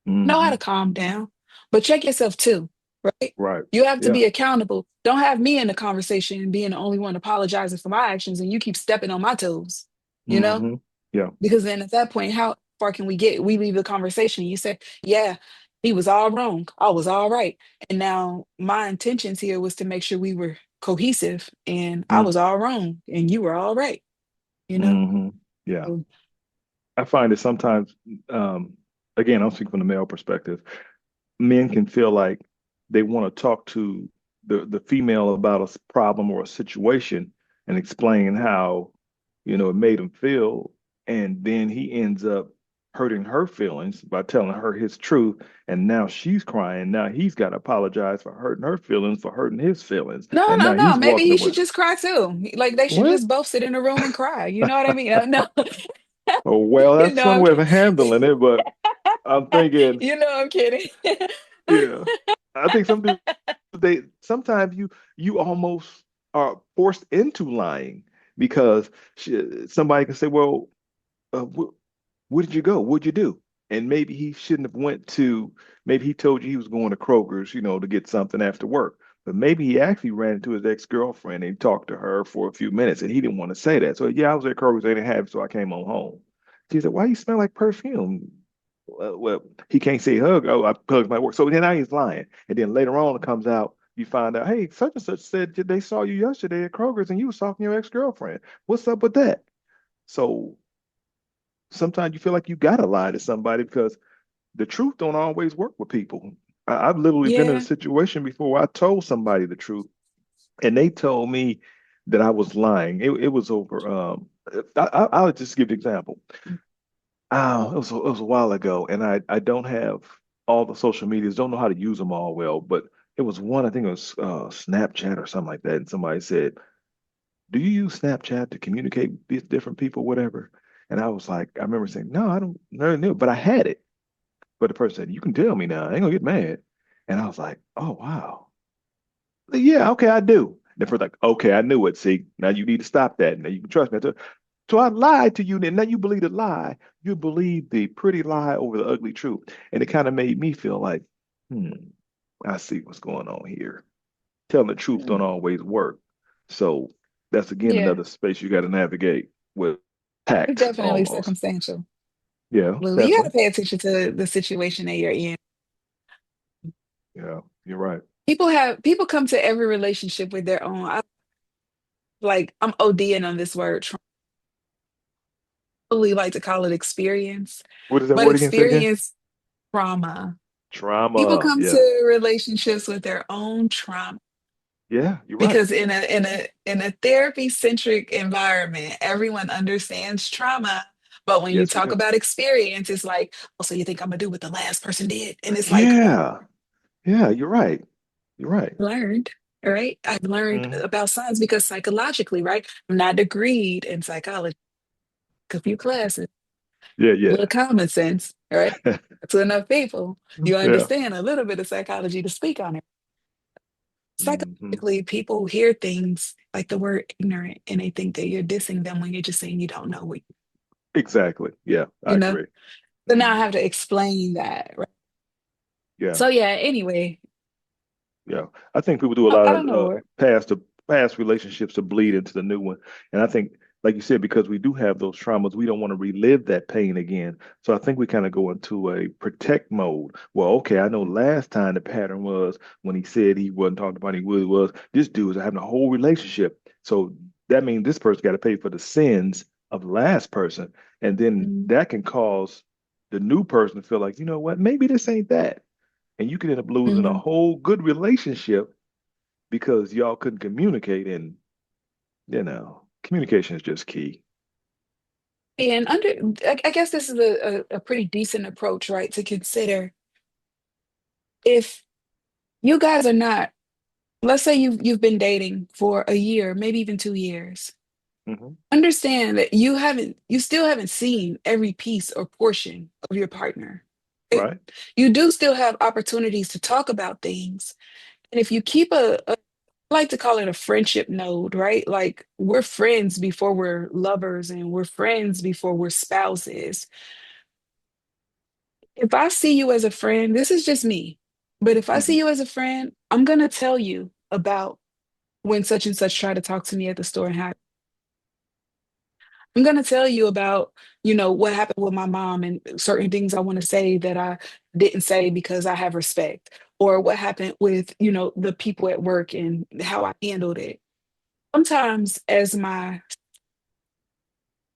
Know how to Hmm. calm down, but check yourself too, right? Right. You have to Yeah. be accountable. Don't have me in the conversation and being the only one apologizing for my actions and you keep stepping on my toes, you know? Hmm. Yeah. Because then at that point, how far can we get? We leave the conversation. You say, yeah, he was all wrong. I was all right. And now my intentions here was to make sure we were cohesive and I was all wrong and you were all right, you know? Mm-hmm. Yeah. So, I find that sometimes, um, again, I'm speaking from the male perspective, men can feel like they want to talk to the female about a problem or a situation and explain how, it made him feel, and then he ends up hurting her feelings by telling her his truth, and now she's crying. Now he's got to apologize for hurting her feelings, for hurting his feelings, no, and no, now no. he's Maybe walking he away. should just cry too. Like they should What? just both sit in a room and cry. You know what I mean? No, Oh, well, you that's know, one I'm, way of handling it, but I'm thinking, you know, I'm kidding. yeah, I think sometimes you almost are forced into lying because somebody can say, well, where did you go? What'd you do? And maybe he shouldn't have went to, maybe he told you he was going to Kroger's, to get something after work. But maybe he actually ran into his ex-girlfriend and talked to her for a few minutes and he didn't want to say that. So yeah, I was at Kroger's, they didn't have it, so I came on home. She said, why you smell like perfume? Well, he can't say hug. Oh, I hugged my work. So then now he's lying. And then later on it comes out, you find out, hey, such and such said they saw you yesterday at Kroger's and you was talking to your ex-girlfriend. What's up with that? So sometimes you feel like you gotta lie to somebody because the truth don't always work with people. I've literally been in a Yeah. situation before where I told somebody the truth and they told me that I was lying. It was over. I'll just give you an example. It was a while ago, and I don't have all the social medias, don't know how to use them all well, but it was one, I think it was Snapchat or something like that. And somebody said, do you use Snapchat to communicate with different people, whatever? And I was like, I remember saying, no, I don't, never knew, but I had it. But the person said, you can tell me now. I ain't gonna get mad. And I was like, oh, wow. Yeah, okay, I do. The first like, okay, I knew it. See, now you need to stop that. Now you can trust me. So I lied to you, and now you believe the lie. You believe the pretty lie over the ugly truth. And it kind of made me feel like, hmm, I see what's going on here. Telling the truth don't always work. So that's again Yeah. another space you got to navigate with It's tact definitely almost. circumstantial. Yeah, Lily, you got to definitely. pay attention to the situation that you're in. Yeah, you're right. People come to every relationship with their own. I'm ODing on this word. Really like to call it experience, What is that but word again? Say again. experience trauma. People Trauma. come Yeah. to relationships with their own trauma Yeah, you're right. because in a therapy centric environment, everyone understands trauma. But when you Yes, we talk do. about experience, it's like, oh, so you think I'm gonna do what the last person did? And it's like, Yeah. Yeah, you're right. You're right. learned, right? I've learned Hmm. about science because psychologically, right? I'm not degreed in psychology, a few classes, Yeah, a little yeah. common sense, right? To enough people, you Yeah. understand a little bit of psychology to speak on it. Hmm. Psychologically, people hear things like the word ignorant and they think that you're dissing them when you're just saying you don't know what Exactly. Yeah, I you know. agree. So now I Hmm. have to explain that, right? Yeah. So yeah, anyway, Yeah, I think people do a I lot don't of know where. past relationships to bleed into the new one, and I think, like you said, because we do have those traumas, we don't want to relive that pain again. So I think we kind of go into a protect mode. Well, okay, I know last time the pattern was when he said he wasn't talking about he really was. This dude is having a whole relationship, so that means this person got to pay for the sins of the last person, and then Mm, that can cause the new person to feel like, you know what, maybe this ain't that, and you could end up losing a mhm. whole good relationship because y'all couldn't communicate. And communication is just key. And I guess this is a pretty decent approach, right? To consider if you guys are not, let's say you've been dating for a year, maybe even 2 years. Hmm. Understand that you still haven't seen every piece or portion of your partner. Right. You do still have opportunities to talk about things. And if you keep I like to call it a friendship node, right? Like we're friends before we're lovers and we're friends before we're spouses. If I see you as a friend, this is just me, but if I see Hmm. you as a friend, I'm going to tell you about when such and such tried to talk to me at the store and how I'm going to tell you about, what happened with my mom and certain things I want to say that I didn't say because I have respect, or what happened with, the people at work and how I handled it. Sometimes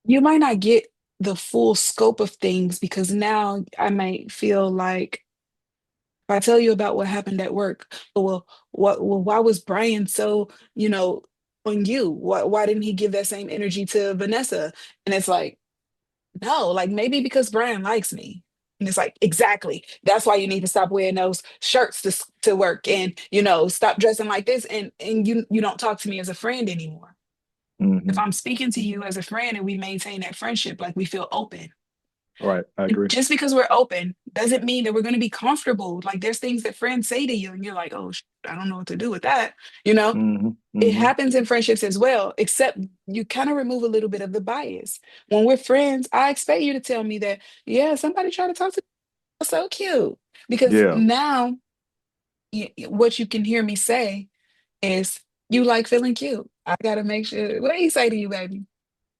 you might not get the full scope of things because now I might feel like if I tell you about what happened at work, "Oh, why was Brian so, on you? Why didn't he give that same energy to Vanessa?" And it's like, no, like maybe because Brian likes me. And it's like, exactly. That's why you need to stop wearing those shirts to work and, stop dressing like this. And you don't talk to me as a friend anymore. If Hmm. I'm speaking to you as a friend and we maintain that friendship, like we feel open. Right. I And agree. just because we're open doesn't mean that we're going to be comfortable. Like there's things that friends say to you and you're like, oh, I don't know what to do with that. You know, Hmm. it Hmm. happens in friendships as well, except you kind of remove a little bit of the bias. When we're friends, I expect you to tell me that, yeah, somebody tried to talk to me. So cute. Because Yeah. now what you can hear me say is, you like feeling cute. I got to make sure. What did he say to you, baby?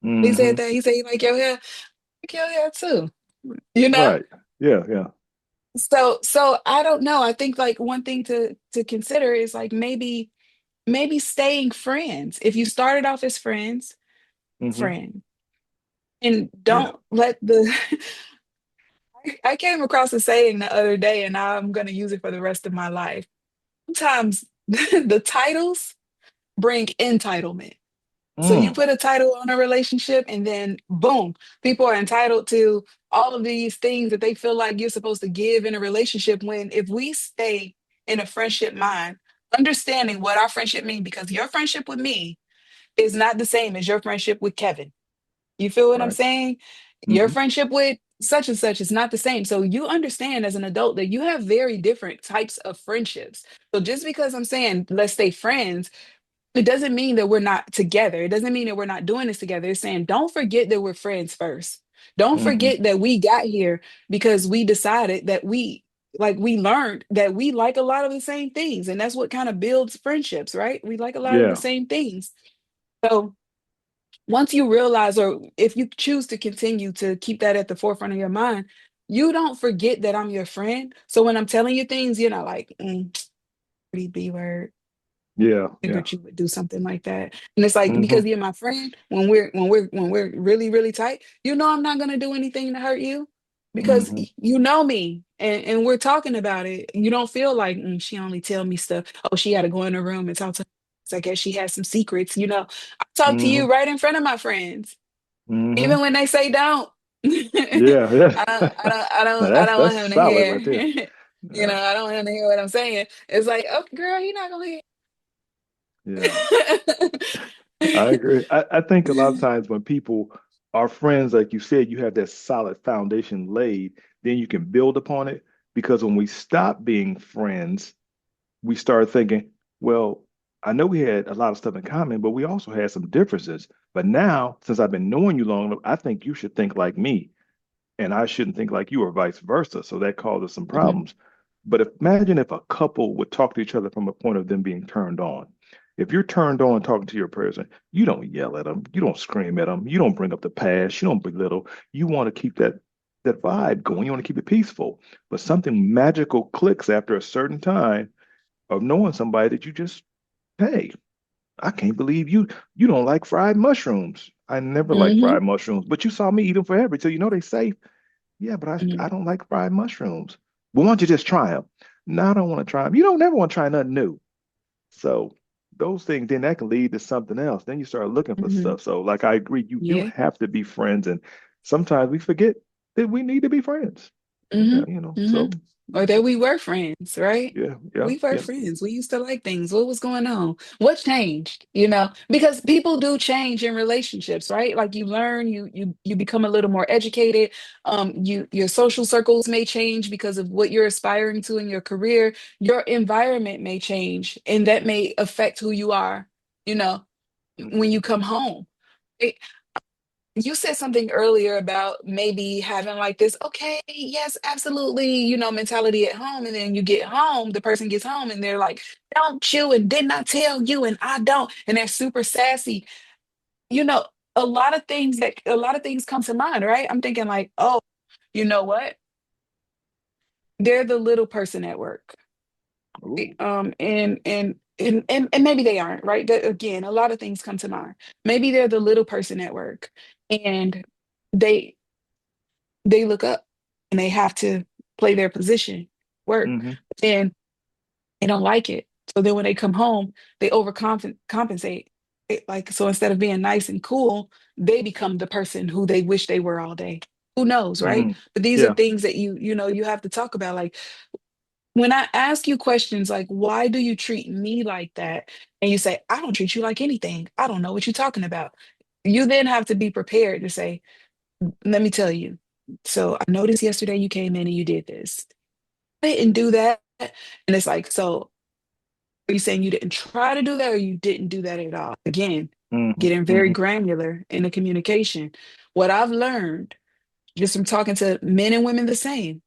He said Hmm. that. He said, you like your hair? Like your hair too. You know? Right. Yeah. Yeah. So I don't know. I think like one thing to consider is like maybe staying friends. If you started off as friends, Hmm. friend. And Yeah. don't let the I came across a saying the other day and now I'm gonna use it for the rest of my life. Sometimes the titles bring entitlement. So you Mm. put a title on a relationship and then boom, people are entitled to all of these things that they feel like you're supposed to give in a relationship when if we stay in a friendship mind, understanding what our friendship means because your friendship with me is not the same as your friendship with Kevin. You feel what I'm Right. saying? Your Hmm. friendship with such and such is not the same. So you understand as an adult that you have very different types of friendships. So just because I'm saying let's stay friends, it doesn't mean that we're not together. It doesn't mean that we're not doing this together. It's saying don't forget that we're friends first. Don't Hmm. forget that we got here because we decided that we learned that we like a lot of the same things. And that's what kind of builds friendships, right? We like a lot of the Yeah. same things. So once you realize, or if you choose to continue to keep that at the forefront of your mind, you don't forget that I'm your friend. So when I'm telling you things, you're not like, pretty B word. Yeah. Yeah. Figured you would do something like that. And it's like Hmm. because you're my friend, when we're really, really tight, I'm not gonna do anything to hurt you because Hmm. you know me and we're talking about it. You don't feel like she only tell me stuff. Oh, she had to go in her room and talk to. So I guess she has some secrets. I talk to Hmm. you right in front of my friends, Hmm. even when they say don't. Yeah. Yeah. Now I that's don't want him to solid hear. right there. Yeah. I don't want him to hear what I'm saying. It's like, oh, girl, he not gonna hear. Yeah. I agree. I think a lot of times when people are friends, like you said, you have that solid foundation laid, then you can build upon it. Because when we stop being friends, we start thinking, well, I know we had a lot of stuff in common, but we also had some differences. But now, since I've been knowing you long enough, I think you should think like me, and I shouldn't think like you, or vice versa. So that causes some Mhm, problems. But imagine if a couple would talk to each other from a point of them being turned on. If you're turned on talking to your person, you don't yell at them, you don't scream at them, you don't bring up the past, you don't belittle. You want to keep that vibe going. You want to keep it peaceful. But something magical clicks after a certain time of knowing somebody that you just, hey, I can't believe you don't like fried mushrooms. I never like mhm, fried mushrooms, but you saw me eat them forever, so you know they safe. Yeah, but I mhm, don't like fried mushrooms. Well, why don't you just try them? No, I don't want to try them. You don't never want to try nothing new. So those things, then that can lead to something else. Then you start looking for mhm. stuff. So like I agree, you do Yeah. have to be friends. And sometimes we forget that we need to be friends. Hmm. Hmm. So Or that we were friends, right? yeah, yeah, We were yeah. friends. We used to like things. What was going on? What changed? Because people do change in relationships, right? Like you learn, you become a little more educated. Your social circles may change because of what you're aspiring to in your career. Your environment may change, and that may affect who you are, you know, when Hmm. you come home. You said something earlier about maybe having like this, okay, yes, absolutely, mentality at home. And then you get home, the person gets home and they're like, don't you, and didn't I tell you, and I don't, and they're super sassy. You know, a lot of things come to mind, right? I'm thinking like, oh, you know what? They're the little person at work. Ooh. And maybe they aren't, right? That, again, a lot of things come to mind. Maybe they're the little person at work and they they look up and they have to play their position, work, Hmm. and they don't like it. So then when they come home, they compensate. Like, so instead of being nice and cool, they become the person who they wish they were all day. Who knows, right? Hmm. But these are Yeah. things that you have to talk about. Like when I ask you questions like, why do you treat me like that? And you say, I don't treat you like anything. I don't know what you're talking about. You then have to be prepared to say, let me tell you. So I noticed yesterday you came in and you did this. I didn't do that. And it's like, so are you saying you didn't try to do that or you didn't do that at all? Again, Hmm. getting very Hmm. granular in the communication. What I've learned just from talking to men and women the same,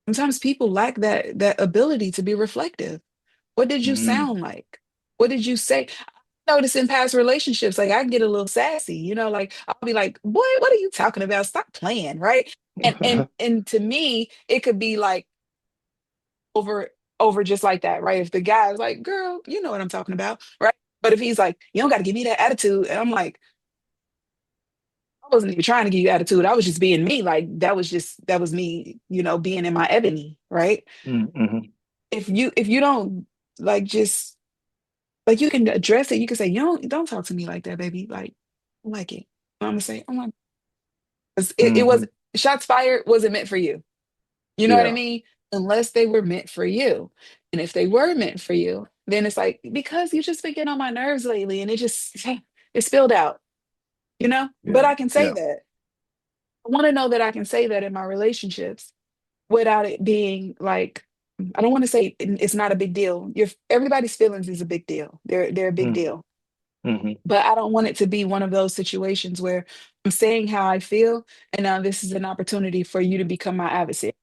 sometimes people lack that ability to be reflective. What did you Hmm. sound like? What did you say? Notice in past relationships, like I get a little sassy, like I'll be like, boy, what are you talking about? Stop playing, right? And to me, it could be like over over just like that, right? If the guy is like, girl, you know what I'm talking about, right? But if he's like, you don't got to give me that attitude, and I'm like, I wasn't even trying to give you attitude. I was just being me. Like that was me, being in my ebony, right? Hmm. If you don't like just like you can address it, you can say, you don't talk to me like that, baby. Like, I like it. I'm gonna say, oh my, 'cause it was Hmm. shots fired wasn't meant for you. You know what I Yeah. mean? Unless they were meant for you. And if they were meant for you, then it's like, because you just been getting on my nerves lately and it just it spilled out, But Yeah. I can say Yeah. that. I want to know that I can say that in my relationships without it being like, I don't want to say it's not a big deal. Everybody's feelings is a big deal. They're a big deal. Hmm. But I don't want it to be one of those situations where I'm saying how I feel, and now this is an opportunity for you to become my adversary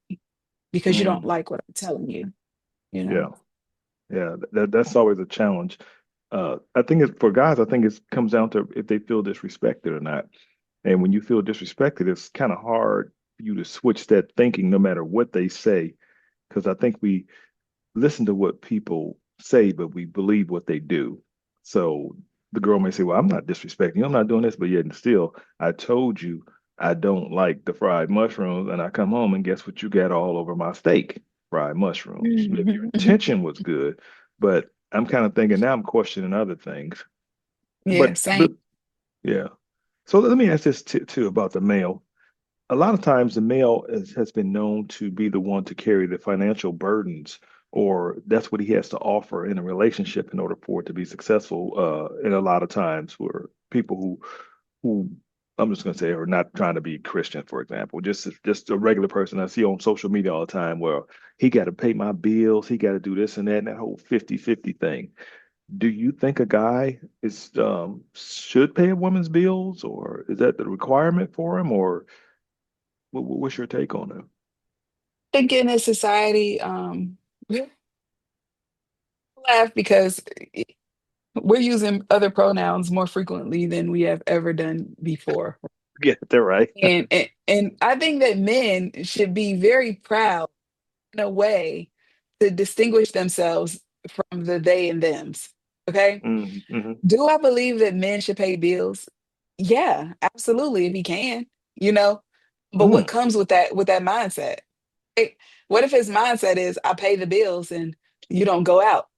because you don't Hmm. like what I'm telling you, you Yeah. know? Yeah. That's always a challenge. I think it's for guys, I think it comes down to if they feel disrespected or not. And when you feel disrespected, it's kind of hard for you to switch that thinking no matter what they say. Because I think we listen to what people say, but we believe what they do. So the girl may say, well, I'm not disrespecting you. I'm not doing this, but yet and still, I told you I don't like the fried mushrooms. And I come home and guess what you got all over my steak? Fried mushrooms. Maybe your intention was good, but I'm kind of thinking now I'm questioning other things. Yeah, But, same. but yeah. So let me ask this too about the male. A lot of times the male has been known to be the one to carry the financial burdens, or that's what he has to offer in a relationship in order for it to be successful. And a lot of times where people who I'm just going to say are not trying to be Christian, for example, just a regular person I see on social media all the time where he got to pay my bills, he got to do this and that whole 50-50 thing. Do you think a guy is should pay a woman's bills, or is that the requirement for him, or what's your take on it? Think in this society, we laugh because we're using other pronouns more frequently than we have ever done before. Yeah, they're right. And I think that men should be very proud in a way to distinguish themselves from the they and thems. Okay. Mm-hmm. Do I believe that men should pay bills? Yeah, absolutely, if he can, you know. But what Mm. comes with that mindset? Right? What if his mindset is I pay the bills and you don't go out?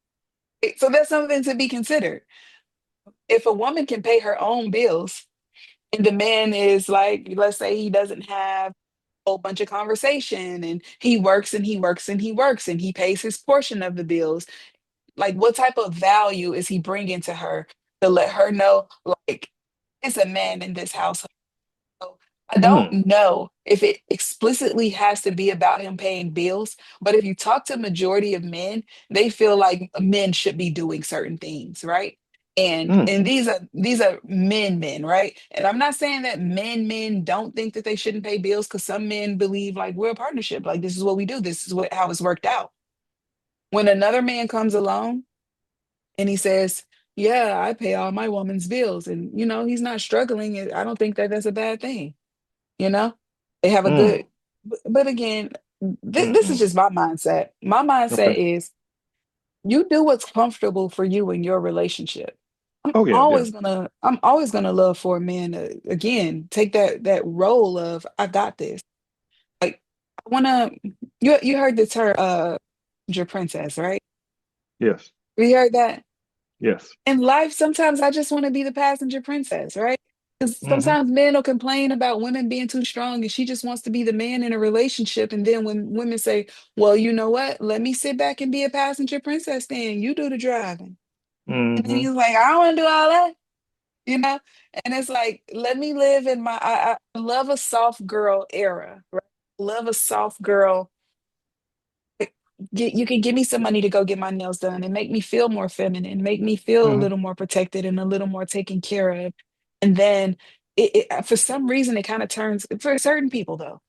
So that's something to be considered. If a woman can pay her own bills and the man is like, let's say he doesn't have whole bunch of conversation, and he works and he works and he works and he pays his portion of the bills. Like, what type of value is he bringing to her to let her know, like, it's a man in this household? So, I don't Mm, know if it explicitly has to be about him paying bills, but if you talk to majority of men, they feel like men should be doing certain things, right? mm, And these are men, right? And I'm not saying that men don't think that they shouldn't pay bills, because some men believe like we're a partnership, like this is what we do, this is what how it's worked out. When another man comes along and he says, "Yeah, I pay all my woman's bills," and he's not struggling, I don't think that that's a bad thing. You know, they have a mm, good, but again, this is mm. just my mindset. My mindset Okay. is you do what's comfortable for you in your relationship. Oh yeah, yeah. I'm always gonna love for a man to, again, take that role of, I got this. Like, I wanna, you heard the term, your princess, right? Yes. You heard that? Yes. In life, sometimes I just want to be the passenger princess, right? Because Mm-hmm. sometimes men will complain about women being too strong, and she just wants to be the man in a relationship. And then when women say, "Well, you know what? Let me sit back and be a passenger princess, then you do the driving." And then Mm-hmm. he's like, "I don't want to do all that," you know? And it's like, let me live in I love a soft girl era, right? Love a soft girl. You can give me some money to go get my nails done and make me feel more feminine, make me feel a Mm-hmm. little more protected and a little more taken care of. And then for some reason, it kind of turns, for certain people though,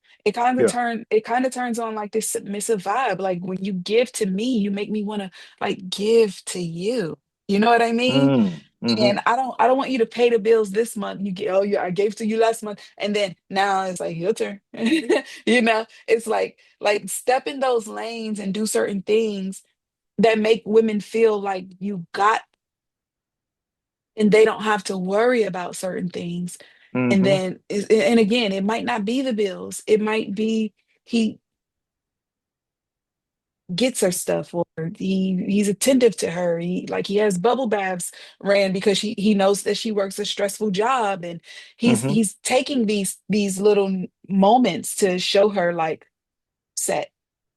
Yeah. it kind of turns on like this submissive vibe. Like, when you give to me, you make me want to like give to you. You know what I mean? Mm, mm-hmm. And I don't want you to pay the bills this month. You get, oh yeah, I gave to you last month. And then now it's like your turn. It's like step in those lanes and do certain things that make women feel like you got, and they don't have to worry about certain things. And Mm-hmm. then and again, it might not be the bills. It might be he gets her stuff, or he's attentive to her. He has bubble baths ran because he knows that she works a stressful job, and Mm-hmm. he's taking these little moments to show her, like, set.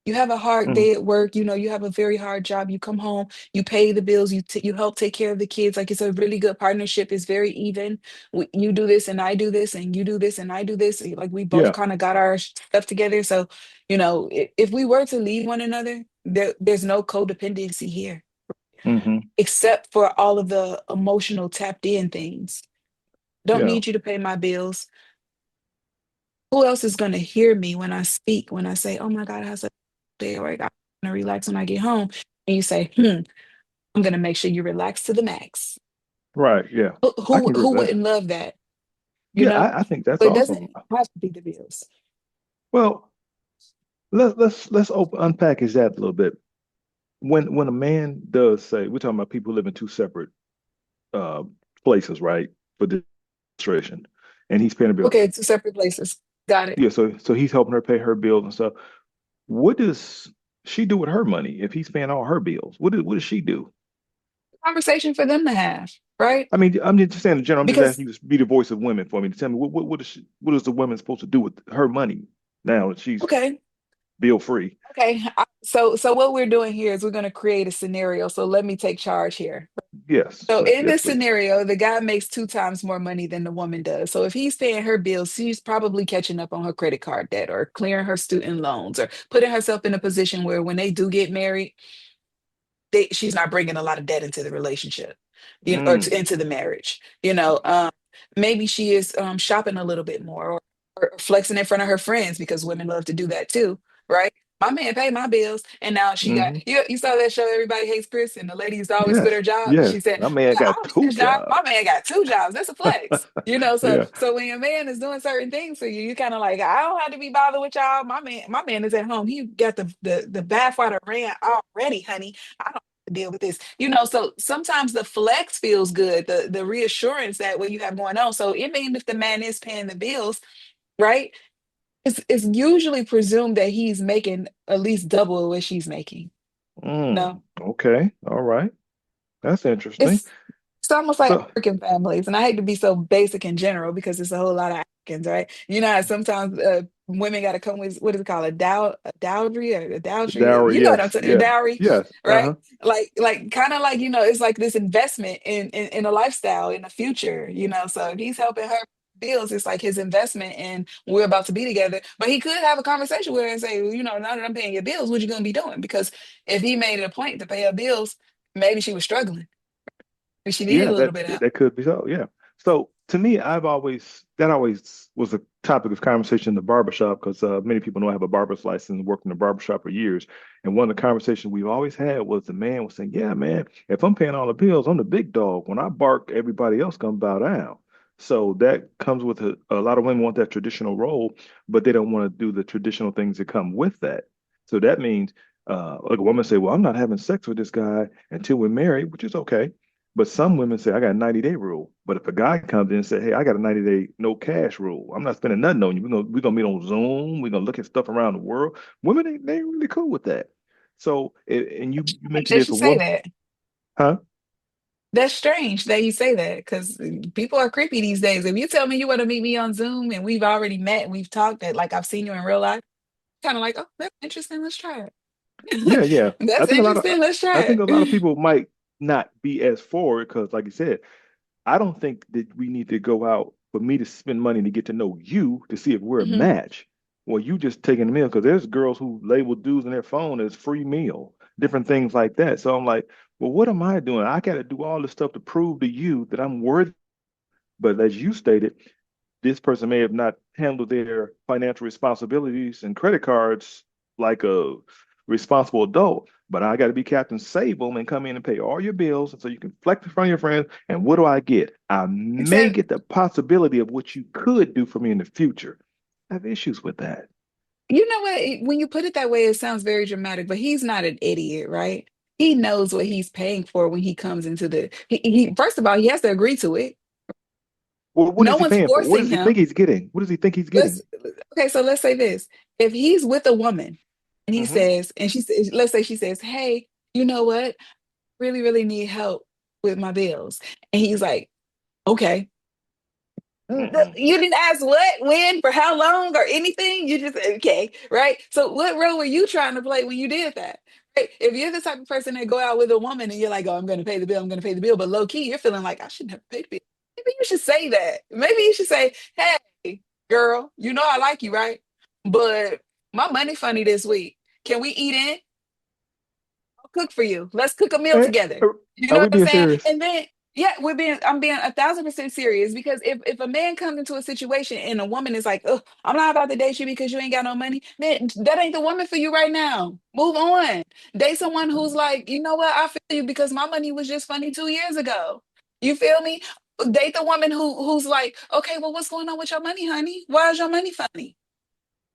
You have a hard Mm-hmm. day at work, you have a very hard job. You come home, you pay the bills, you help take care of the kids. Like, it's a really good partnership. It's very even. You do this and I do this, and you do this and I do this. Like, we both Yeah. kind of got our stuff together. So, if we were to leave one another, there's no codependency here, Mm-hmm. except for all of the emotional tapped in things. Don't Yeah. need you to pay my bills. Who else is going to hear me when I speak, when I say, "Oh my God, how's a day?" Or, "I'm going to relax when I get home." And you say, "I'm going to make sure you relax to the max." Right. Yeah. I can agree Who with that. wouldn't love that? You Yeah, know? I think that's But it doesn't awesome. have to be the bills. Well, let's unpackage that a little bit. When a man does say, we're talking about people living two separate uh places, right? For demonstration, and he's paying a bill. Okay, two separate places. Got it. Yeah, so he's helping her pay her bills and stuff. What does she do with her money if he's paying all her bills? What does she do? Conversation for them to have, right? I mean, I'm just saying in general. I'm just Because, asking you to be the voice of women for me to tell me what is the woman supposed to do with her money now that she's okay, bill free? okay. So what we're doing here is we're going to create a scenario. So let me take charge here. Yes, So in yes, this please. scenario, the guy makes two times more money than the woman does. So if he's paying her bills, she's probably catching up on her credit card debt, or clearing her student loans, or putting herself in a position where when they do get married, she's not bringing a lot of debt into the relationship, or Mm, into the marriage. Maybe she is shopping a little bit more, or flexing in front of her friends, because women love to do that too, right? My man pay my bills, and now she got, hmm. you saw that show Everybody Hates Chris, and the lady used to always quit Yes, her job, and yes. she said, My man "I got don't need two this job. My jobs. man got two jobs. That's a flex." So Yeah. when your man is doing certain things for you, you kind of like, "I don't have to be bothered with y'all. My man is at home. He got the bathwater ran already, honey. I don't have to deal with this." So sometimes the flex feels good, the reassurance that what you have going on. So even if the man is paying the bills, right? It's usually presumed that he's making at least double what she's making. No, Okay. All right. That's interesting. it's It's almost like So African families, and I hate to be so basic in general because it's a whole lot of Africans, right? You know how sometimes women got to come with what is it called, a dowry or a dowry? dowry, You know what I'm yes, saying? A yeah, dowry, yes, right? Like kind of like it's like this investment in a lifestyle in the future, So if he's helping her bills, it's like his investment, and we're about to be together. But he could have a conversation with her and say, well, now that I'm paying your bills, what you gonna be doing? Because if he made it a point to pay her bills, maybe she was struggling. She needed yeah, a little that bit of help. that could be so. Yeah. So to me, that always was a topic of conversation in the barbershop because many people know I have a barber's license and worked in the barbershop for years. And one of the conversations we've always had was the man was saying, "Yeah, man, if I'm paying all the bills, I'm the big dog. When I bark, everybody else gonna bow down." So that comes with a lot of women want that traditional role, but they don't want to do the traditional things that come with that. So that means, like a woman say, "Well, I'm not having sex with this guy until we're married," which is okay. But some women say, I got a 90-day rule. But if a guy comes in and say, hey, I got a 90-day no cash rule, I'm not spending nothing on you. We're gonna meet on Zoom. We're gonna look at stuff around the world. Women they ain't really cool with that. So and you mentioned That if you a say woman, that. huh? That's strange that you say that because people are creepy these days. If you tell me you want to meet me on Zoom and we've already met and we've talked, that like I've seen you in real life, kind of like, oh, that's interesting. Let's try Yeah, it. yeah. I That's think a lot of interesting. Let's I try think a lot of it. people might not be as forward because, like you said, I don't think that we need to go out for me to spend money to get to know you to see if we're a Hmm. match. Well, you just taking a meal because there's girls who label dudes in their phone as free meal, different things like that. So I'm like, well, what am I doing? I got to do all this stuff to prove to you that I'm worthy. But as you stated, this person may have not handled their financial responsibilities and credit cards like a responsible adult. But I got to be Captain Save them and come in and pay all your bills so you can flex in front of your friends. And what do I get? I may Except, get the possibility of what you could do for me in the future. I have issues with that. you know what? When you put it that way, it sounds very dramatic, but he's not an idiot, right? He knows what he's paying for when he comes into first of all, he has to agree to it. Well, what No is he one's paying for? What forcing does he think him. he's getting? What does he think he's Let's getting? Okay, so let's say this. If he's with a woman and he Hmm. says, and she says, let's say she says, hey, you know what? Really, really need help with my bills. And he's like, okay. Mm-mm. You didn't ask what, when, for how long, or anything. You just okay, right? So, what role were you trying to play when you did that? Right? If you're the type of person that go out with a woman and you're like, "Oh, I'm going to pay the bill. I'm going to pay the bill," but low key, you're feeling like I shouldn't have paid the bill. Maybe you should say that. Maybe you should say, "Hey, girl, you know I like you, right? But my money funny this week. Can we eat in? Cook for you. Let's cook a meal Eh, together." Are You are know we what I'm being saying? serious? And then, yeah, I'm being 1,000% serious because if a man comes into a situation and a woman is like, "Oh, I'm not about to date you because you ain't got no money," then that ain't the woman for you right now. Move on. Date someone who's like, you know what? I feel you because my money was just funny 2 years ago. You feel me? Date the woman who's like, okay, well, what's going on with your money, honey? Why is your money funny?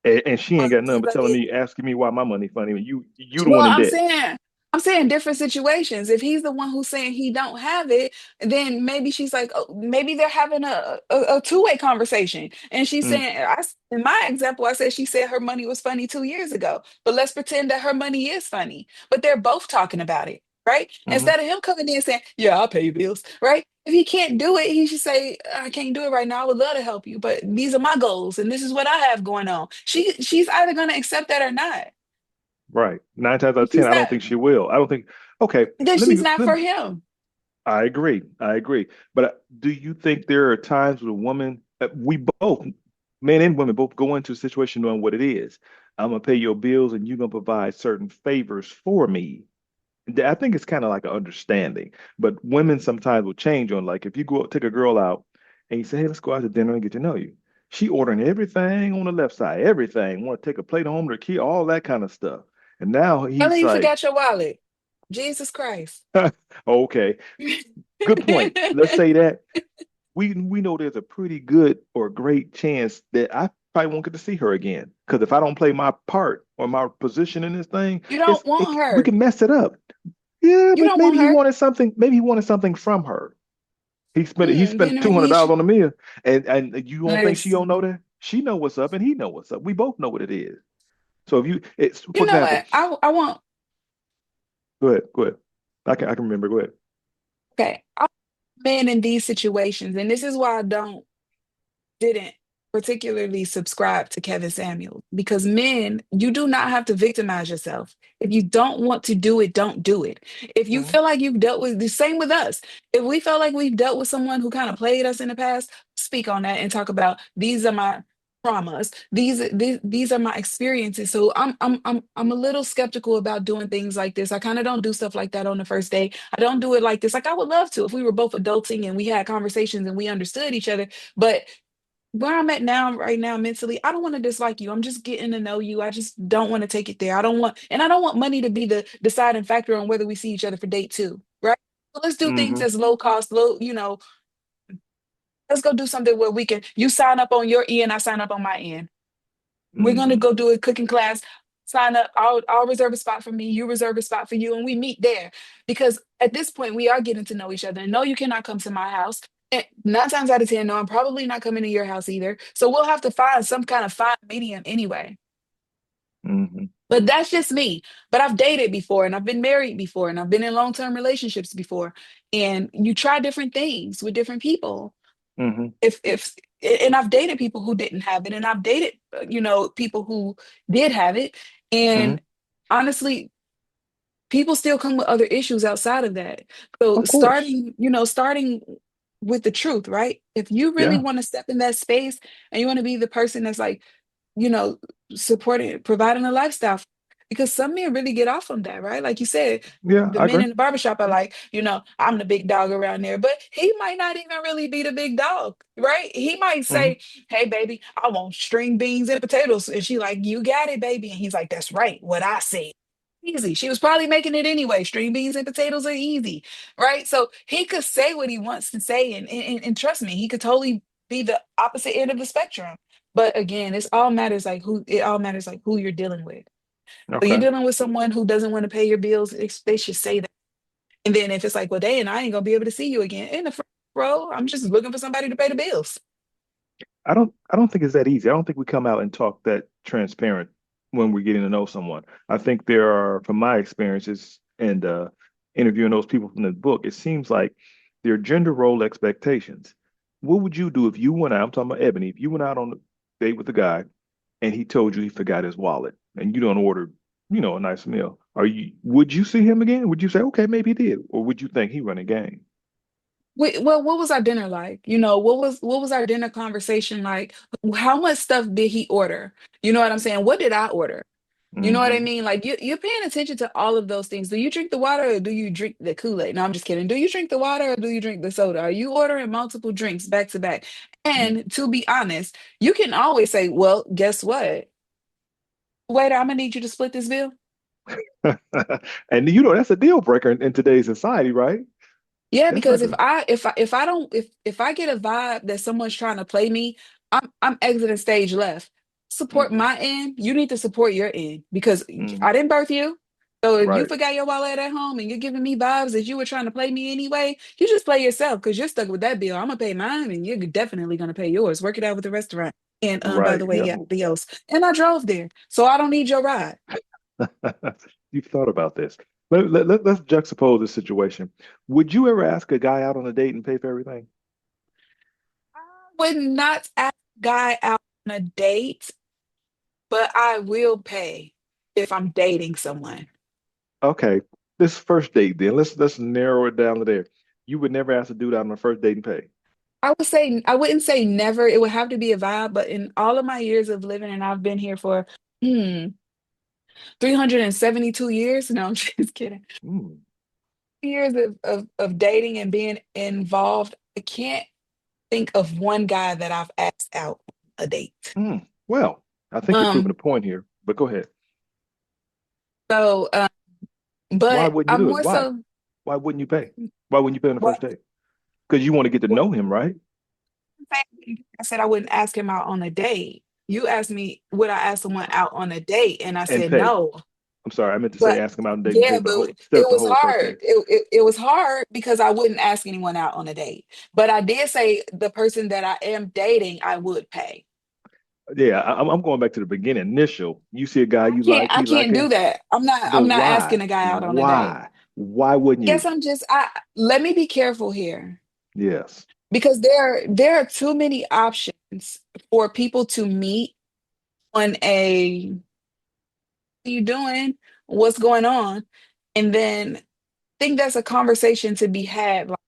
And she ain't got nothing Seems but like telling me, asking me why my money funny. You the Well, one in debt. I'm saying different situations. If he's the one who's saying he don't have it, then maybe she's like, oh, maybe they're having a two-way conversation. And she's Mm, saying, in my example, I said she said her money was funny 2 years ago. But let's pretend that her money is funny. But they're both talking about it, right? hmm. Instead of him coming in and saying, yeah, I'll pay your bills, right? If he can't do it, he should say, I can't do it right now. I would love to help you, but these are my goals and this is what I have going on. She's either gonna accept that or not. Right. Nine times out of If ten, she's I don't not, think she will. I don't think. Okay. then Let me. she's not Let for me him. I agree. I agree. But do you think there are times when a woman, we both, men and women, both go into a situation knowing what it is? I'm gonna pay your bills, and you're gonna provide certain favors for me. I think it's kind of like an understanding. But women sometimes will change on like if you go take a girl out and you say, "Hey, let's go out to dinner and get to know you." She ordering everything on the left side, everything. Want to take a plate home, their key, all that kind of stuff. And now Tell her he's you like, forgot your wallet. Jesus Christ. "Okay, good point. Let's say that." We know there's a pretty good or great chance that I probably won't get to see her again. Because if I don't play my part or my position in this thing, You don't want we her. can mess it up. Yeah, You but don't want her. maybe he wanted something from her. He Then spent two maybe hundred you dollars should on the meal, and you don't think she don't know listen. that? She know what's up, and he know what's up. We both know what it is. So if you, it's for You know example, what? I want go ahead. I can remember. Go ahead. okay. men in these situations, and this is why I didn't particularly subscribe to Kevin Samuels, because men, you do not have to victimize yourself. If you don't want to do it, don't do it. If you Mhm. feel like you've dealt with the same with us, if we felt like we've dealt with someone who kind of played us in the past, speak on that and talk about these are my traumas. These are my experiences. So I'm a little skeptical about doing things like this. I kind of don't do stuff like that on the first day. I don't do it like this. Like I would love to if we were both adulting and we had conversations and we understood each other. But where I'm at now, right now, mentally, I don't want to dislike you. I'm just getting to know you. I just don't want to take it there. I don't want money to be the deciding factor on whether we see each other for date two, right? So let's do things Mhm. as low cost, let's go do something where you sign up on your end, I sign up on my end. We're gonna Mhm. go do a cooking class. Sign up. I'll reserve a spot for me. You reserve a spot for you, and we meet there. Because at this point, we are getting to know each other. And no, you cannot come to my house. And 9 times out of 10, no, I'm probably not coming to your house either. So we'll have to find some kind of fine medium anyway. Mhm. But that's just me. But I've dated before, and I've been married before, and I've been in long-term relationships before. And you try different things with different people. Mhm. If And I've dated people who didn't have it, and I've dated people who did have it, Mhm. and honestly, people still come with other issues outside of that. So Of course. starting with the truth, right? If you really Yeah. want to step in that space and you want to be the person that's like, you know, supporting, providing a lifestyle. Because some men really get off on that, right? Like you said, Yeah, the I men agree. in the barbershop are like, I'm the big dog around there, but he might not even really be the big dog, right? He might Mhm. say, hey, baby, I want string beans and potatoes. And she like, you got it, baby. And he's like, that's right, what I said. Easy. She was probably making it anyway. String beans and potatoes are easy, right? So he could say what he wants to say, and trust me, he could totally be the opposite end of the spectrum. But again, it all matters like who you're dealing with. So you're Okay. dealing with someone who doesn't want to pay your bills, they should say that. And then if it's like, well, dang, I ain't gonna be able to see you again. In the front row, I'm just looking for somebody to pay the bills. I don't think it's that easy. I don't think we come out and talk that transparent when we're getting to know someone. I think there are, from my experiences and interviewing those people from the book, it seems like there are gender role expectations. What would you do if you went out? I'm talking about Ebony. If you went out on a date with a guy and he told you he forgot his wallet and you don't order, a nice meal, would you see him again? Would you say, okay, maybe he did, or would you think he running game? Well, what was our dinner like? What was our dinner conversation like? How much stuff did he order? You know what I'm saying? What did I order? You know what I Hmm. mean? Like you're paying attention to all of those things. Do you drink the water or do you drink the Kool-Aid? No, I'm just kidding. Do you drink the water or do you drink the soda? Are you ordering multiple drinks back to back? And to be honest, you can always say, well, guess what? Waiter, I'm gonna need you to split this bill. And that's a deal breaker in today's society, right? Yeah, That's because like a if I don't if I get a vibe that someone's trying to play me, I'm exiting stage left. Support hmm my end. You need to support your end because hmm I didn't birth you. So if you right, forgot your wallet at home and you're giving me vibes that you were trying to play me anyway, you just play yourself because you're stuck with that bill. I'm gonna pay mine and you're definitely gonna pay yours. Work it out with the restaurant. And by right. the way, Yeah. yeah, adios. And I drove there, so I don't need your ride. You've thought about this. Let's juxtapose this situation. Would you ever ask a guy out on a date and pay for everything? I would not ask a guy out on a date, but I will pay if I'm dating someone. Okay, this first date then. Let's narrow it down to there. You would never ask a dude out on a first date and pay. I wouldn't say never. It would have to be a vibe, but in all of my years of living, and I've been here for hmm, 372 years. No, I'm just kidding. Mm, Years of dating and being involved, I can't think of one guy that I've asked out on a date. Well, I think you're proving a Um, point here, but go ahead. so, Why but wouldn't you I'm do it? more Why? so, Why wouldn't you pay? Why wouldn't you pay on the what, first date? Because you want to get to what, know him, right? I said I wouldn't ask him out on a date. You asked me, would I ask someone out on a date? And I And said pay. no. I'm sorry, I meant to say But ask him out on a date and pay yeah, for the but whole set it up the was whole first hard. date. It was hard because I wouldn't ask anyone out on a date. But I did say the person that I am dating, I would pay. Yeah, I'm going back to the beginning. Initial. You see a guy you like, I he like can't him, do that. but I'm not asking why? a guy out on a date. Why? Why wouldn't Guess you? I'm just I let me be careful here. Yes. because there are too many options for people to meet on a "What you doing? What's going on?" And then I think that's a conversation to be had like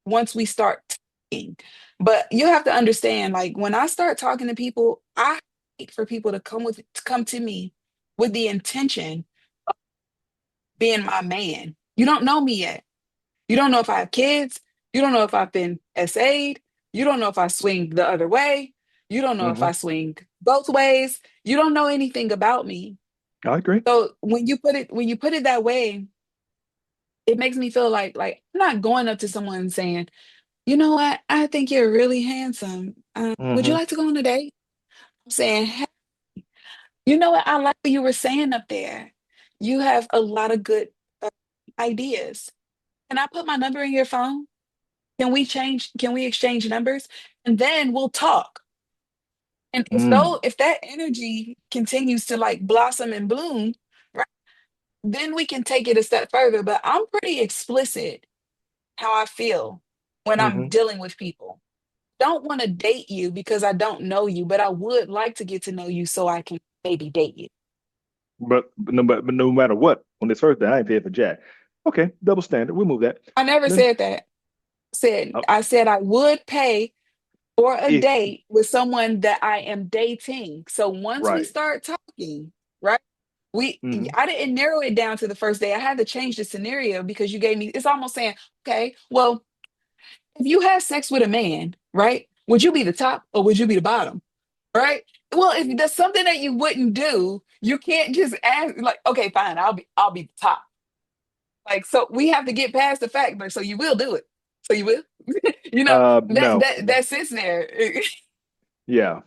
once we start talking. But you have to understand, like when I start talking to people, I hate for people to come to me with the intention being my man. You don't know me yet. You don't know if I have kids. You don't know if I've been SA'd. You don't know if I swing the other way. You don't know if Hmm. I swing both ways. You don't know anything about me. I agree. So when you put it that way, it makes me feel like I'm not going up to someone and saying, you know what, I think you're really handsome. Would you Hmm. like to go on a date? I'm saying, hey, you know what, I like what you were saying up there. You have a lot of good uh, ideas. Can I put my number in your phone? Can we exchange numbers? And then we'll talk. And Mm. if that energy continues to like blossom and bloom, right, then we can take it a step further. But I'm pretty explicit how I feel when I'm Hmm. dealing with people. Don't want to date you because I don't know you, but I would like to get to know you so I can maybe date you. But no matter what, on this first day, I ain't paying for Jack. Okay, double standard. We'll move that. I never Then, said that. uh, I said I would pay for a if date with someone that I am dating. So once we right. start talking, right? Hmm. I didn't narrow it down to the first day. I had to change the scenario because you gave me it's almost saying, okay, well, if you had sex with a man, right? Would you be the top or would you be the bottom? Right? Well, if that's something that you wouldn't do, you can't just ask like, okay, fine, I'll be the top. Like, so we have to get past the fact, but so you will do it. So you will, No. that sits there. Yeah.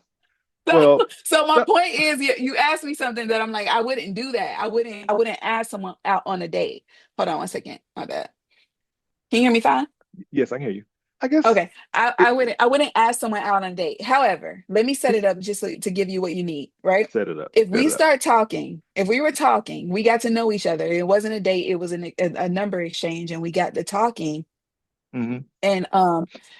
So, Well, so my that, point is, you asked me something that I'm like, I wouldn't do that. I wouldn't ask someone out on a date. Hold on one second. My bad. Can you hear me fine? yes, I can hear you. I guess Okay. it, I wouldn't ask someone out on a date. However, let me set it up just to give you what you need, right? set it up. If Set we it up. start talking, if we were talking, we got to know each other. It wasn't a date, it was a number exchange, and we got to talking. Hmm. And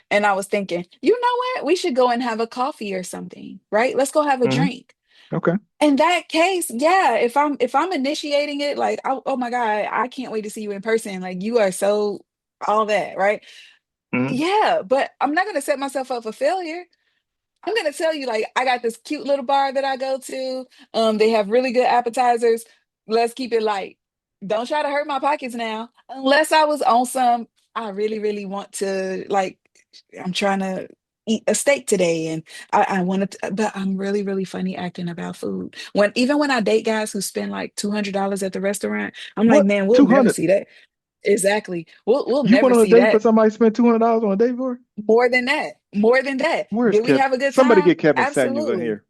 and I was thinking, you know what? We should go and have a coffee or something, right? Let's go have a Hmm. drink. Okay. In that case, yeah, if I'm initiating it, like, oh my God, I can't wait to see you in person. Like you are so all that, right? Hmm. Yeah, but I'm not gonna set myself up for failure. I'm gonna tell you, like, I got this cute little bar that I go to. They have really good appetizers. Let's keep it light. Don't try to hurt my pockets now. Unless I was on some, I really, really want to like I'm trying to eat a steak today and I want to, but I'm really, really funny acting about food. Even when I date guys who spend like $200 at the restaurant, I'm like, What? man, we'll never 200. see that. Exactly. We'll You never went on a see date for that. somebody to spend $200 on a date for? More than that. More than that. Where's Did we Kevin? have a good Somebody time? get Kevin Samuels in Absolutely. here.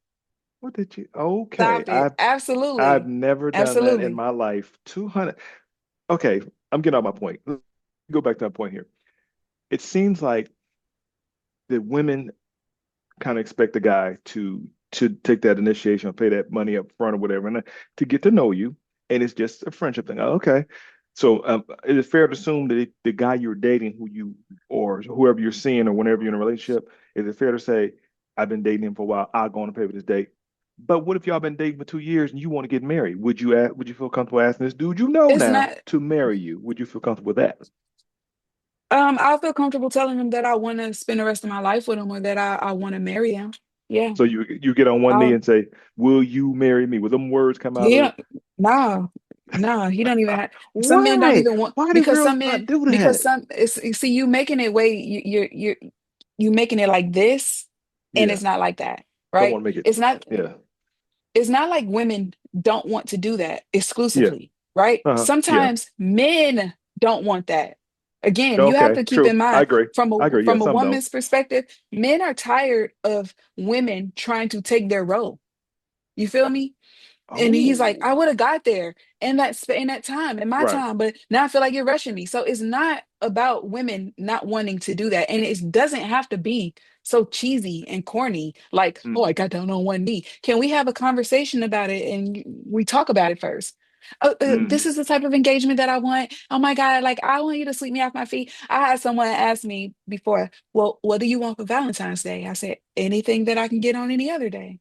What did you? Okay, Stop it. I've Absolutely. never done that in Absolutely. my life. 200. Okay, I'm getting off my point. Let's go back to my point here. It seems like that women kind of expect the guy to take that initiation or pay that money up front or whatever, and to get to know you, and it's just a friendship thing. Oh, okay, so is it fair to assume that the guy you're dating, who you or whoever you're seeing or whenever you're in a relationship, is it fair to say, I've been dating him for a while, I'll go on and pay for this date? But what if y'all been dating for 2 years and you want to get married? Would you feel comfortable asking this dude you know It's now not to marry you? Would you feel comfortable with that? I feel comfortable telling him that I want to spend the rest of my life with him or that I want to marry him. Yeah. So you get on one knee I'll and say, "Will you marry me?" Will them words come out he of don't no, no, he don't even have some men don't Why? even want Why do because girls some not men do because that? some it's, you see you making it way you making it like this and Yeah, it's not like that, don't right? want to make it. It's not Yeah, it's not like women don't want to do that yeah, exclusively, right? yeah. Sometimes men don't want that. Again, you have Okay, to keep true. in I mind agree. I agree. Yeah, from a some don't. woman's perspective, men are tired of women trying to take their role. You feel me? And he's like, Oh, I would have got there in that time, in my right. time, but now I feel like you're rushing me. So it's not about women not wanting to do that. And it doesn't have to be so cheesy and corny, like, oh, I Hmm. got down on one knee. Can we have a conversation about it and we talk about it first? Oh, this Mm, is the type of engagement that I want. Oh my God, like I want you to sweep me off my feet. I had someone ask me before, well, what do you want for Valentine's Day? I said, anything that I can get on any other day.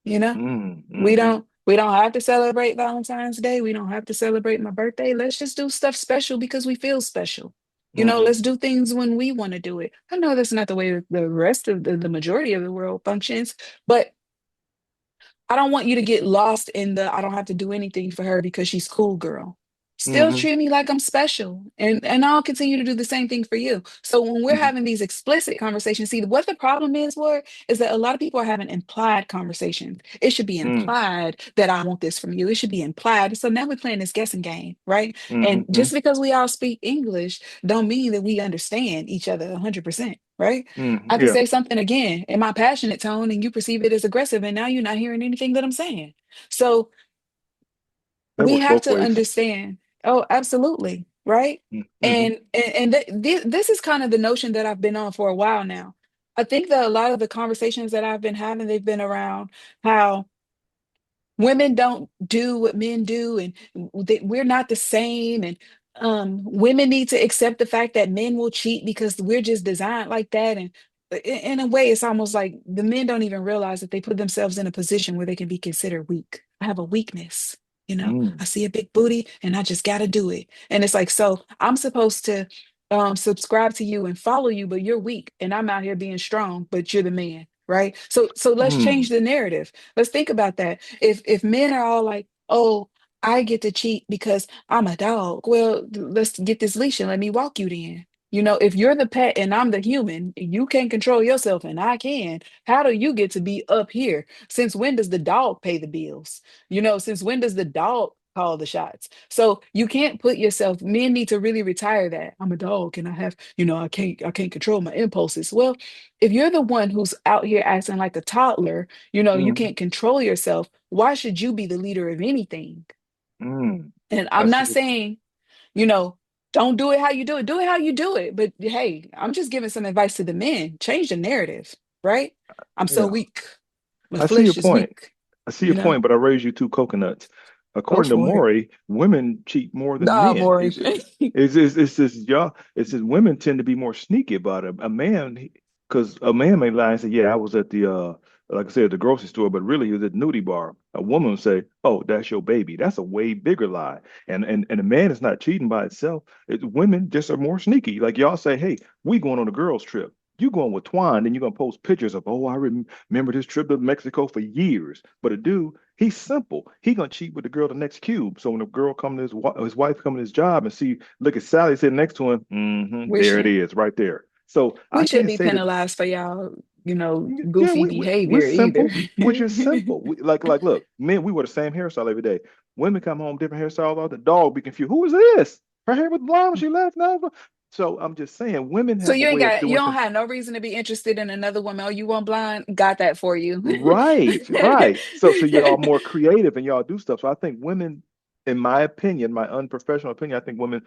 You know, mm-hmm, we don't have to celebrate Valentine's Day. We don't have to celebrate my birthday. Let's just do stuff special because we feel special. You know, mm-hmm, let's do things when we want to do it. I know that's not the way the rest of the majority of the world functions, but I don't want you to get lost in the I don't have to do anything for her because she's cool, girl. Still mm-hmm, treat me like I'm special. And I'll continue to do the same thing for you. So when we're mm-hmm, having these explicit conversations, see what the problem is for is that a lot of people are having implied conversations. It should be mm, implied that I want this from you. It should be implied. So now we're playing this guessing game, right? And mm-hmm, just because we all speak English don't mean that we understand each other 100%, right? mm-hmm. I could Yeah, say something again in my passionate tone and you perceive it as aggressive, and now you're not hearing anything that I'm saying. So that we works have both to ways. understand. Oh, absolutely. Right. Mm-hmm, This is kind of the notion that I've been on for a while now. I think that a lot of the conversations that I've been having, they've been around how women don't do what men do, and we're not the same, and women need to accept the fact that men will cheat because we're just designed like that. And in a way it's almost like the men don't even realize that they put themselves in a position where they can be considered weak. I have a weakness, you know, I mm, see a big booty and I just got to do it. And it's like, so I'm supposed to subscribe to you and follow you, but you're weak and I'm out here being strong, but you're the man, right? So let's change mm. the narrative. Let's think about that. If men are all like, oh, I get to cheat because I'm a dog, well, let's get this leash and let me walk you then. You know, if you're the pet and I'm the human, you can't control yourself and I can. How do you get to be up here? Since when does the dog pay the bills? You know, since when does the dog call the shots? So you can't put yourself, men need to really retire that. I'm a dog and I have, you know, I can't control my impulses. Well, if you're the one who's out here acting like a toddler, you know, you Mm, can't control yourself. Why should you be the leader of anything? mm. And I I'm see not your saying, you know, don't do it how you do it. Do it how you do it. But hey, I'm just giving some advice to the men. Change the narrative, right? I'm so yeah. weak. My I see your flesh is point. weak, I see your you know? point, but I raised you two coconuts. Go According to for it. Maury, women cheat more than Nah, men. Maury. It's just y'all. It's just women tend to be more sneaky about it. A man, because a man may lie and say, "Yeah, I was at the like I said, the grocery store," but really he was at the nudie bar. A woman would say, "Oh, that's your baby." That's a way bigger lie. And a man is not cheating by itself. Women just are more sneaky. Like y'all say, "Hey, we going on a girls trip." You going with Twine, then you're gonna post pictures of, oh, I remember this trip to Mexico for years. But a dude, he's simple. He gonna cheat with the girl the next cube. So when the girl come to his wife come to his job and see, look at Sally sitting next to him, we there it should is, right there. So I we should can't be say that. penalized for y'all, you know, Yeah, goofy we're behavior either. simple, which is simple. Like look, men, we wear the same hairstyle every day. Women come home different hairstyles. All the dog be confused. Who is this? Her hair was blonde when she left. No, so I'm just saying, women So have a way of you doing don't things. have no reason to be interested in another woman. Oh, you want blind? Got that for you. Right, right. So y'all more creative and y'all do stuff. So I think women, in my opinion, my unprofessional opinion, I think women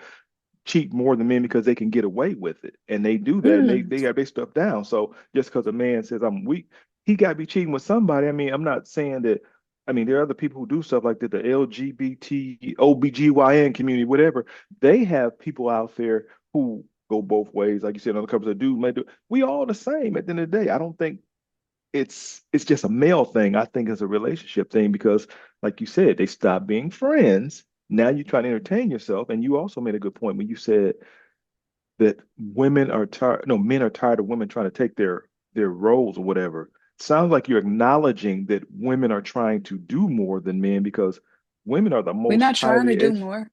cheat more than men because they can get away with it. And they do that and they Mm. they have their stuff down. So just because a man says I'm weak, he gotta be cheating with somebody. I mean, I'm not saying that. I mean, there are other people who do stuff like that, the LGBT, OBGYN community, whatever. They have people out there who go both ways. Like you said, other couples that do may do. We all the same at the end of the day. I don't think it's just a male thing. I think it's a relationship thing because, like you said, they stop being friends. Now you're trying to entertain yourself, and you also made a good point when you said that women are tired. No, men are tired of women trying to take their roles or whatever. Sounds like you're acknowledging that women are trying to do more than men because women are the We're most not trying to highly do edged. more.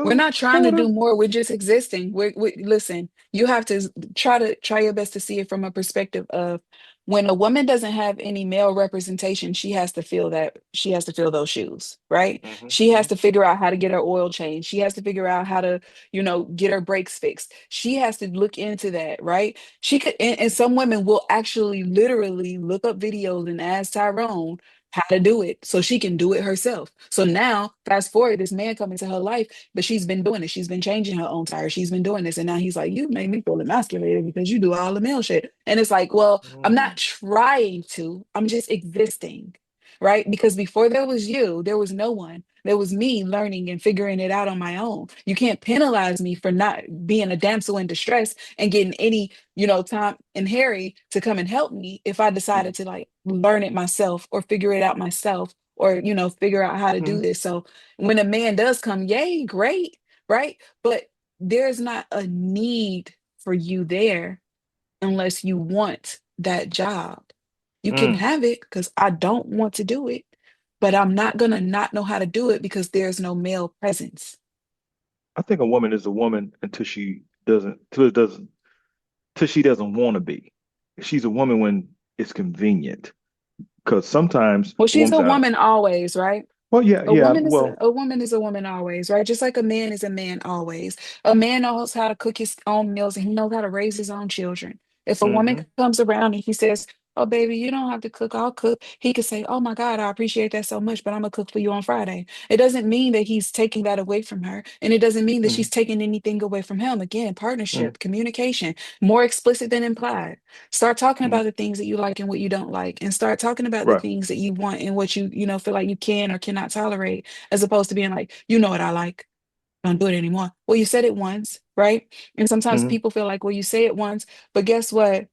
We're Well, not trying to sort do of. more. We're just existing. Listen, you have to try your best to see it from a perspective of when a woman doesn't have any male representation, she has to fill those shoes, right? Hmm, She has hmm, to figure out how to get her oil changed. She has to figure out how to, you know, get her brakes fixed. She has to look into that, right? She could, and some women will actually literally look up videos and ask Tyrone how to do it so she can do it herself. So now, fast forward, this man come into her life, but she's been doing it. She's been changing her own tires. She's been doing this. And now he's like, you made me feel emasculated because you do all the male shit. And it's like, well, I'm not hmm. trying to, I'm just existing. right? Because before there was you, there was no one. There was me learning and figuring it out on my own. You can't penalize me for not being a damsel in distress and getting any, Tom and Harry to come and help me if I decided to like learn it myself or figure it out myself or, figure out how to do Mm-hmm. this. So when a man does come, yay, great, right? But there's not a need for you there unless you want that job. You can Mm. have it because I don't want to do it, but I'm not going to not know how to do it because there's no male presence. I think a woman is a woman until she doesn't want to be. She's a woman when it's convenient. Because sometimes Well, a she's woman's a out. woman always, right? Well, yeah, A yeah. woman is Well, a woman is a woman always, right? Just like a man is a man always. A man knows how to cook his own meals and he knows how to raise his own children. If a woman mm-hmm, comes around and he says, "Oh, baby, you don't have to cook, I'll cook," he could say, "Oh my God, I appreciate that so much, but I'm gonna cook for you on Friday." It doesn't mean that he's taking that away from her, and it doesn't mean that mm-hmm, she's taking anything away from him. Again, mm-hmm, partnership, communication, more explicit than implied. Start talking mm-hmm. about the things that you like and what you don't like, and start talking about the Right. things that you want and what you feel like you can or cannot tolerate as opposed to being like, you know what I like, don't do it anymore. Well, you said it once, right? And sometimes Mm-hmm, people feel like, well, you say it once, but guess what?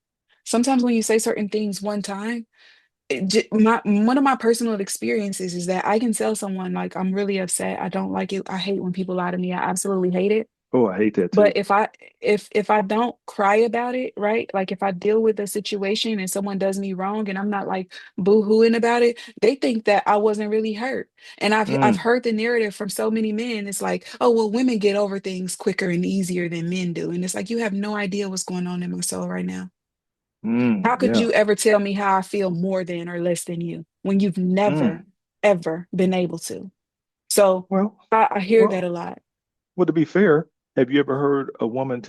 Sometimes when you say certain things one time, one of my personal experiences is that I can tell someone like I'm really upset. I don't like it. I hate when people lie to me. I absolutely hate it. Oh, I hate that But too. if I don't cry about it, right? Like if I deal with a situation and someone does me wrong and I'm not like boo-hooing about it, they think that I wasn't really hurt. And I've Mm, heard the narrative from so many men. It's like, oh well, women get over things quicker and easier than men do. And it's like you have no idea what's going on in my soul right now. How could yeah. you ever tell me how I feel more than or less than you when you've never, Mm. ever been able to? So Well, I hear that well, a lot. well, to be fair, have you ever heard a woman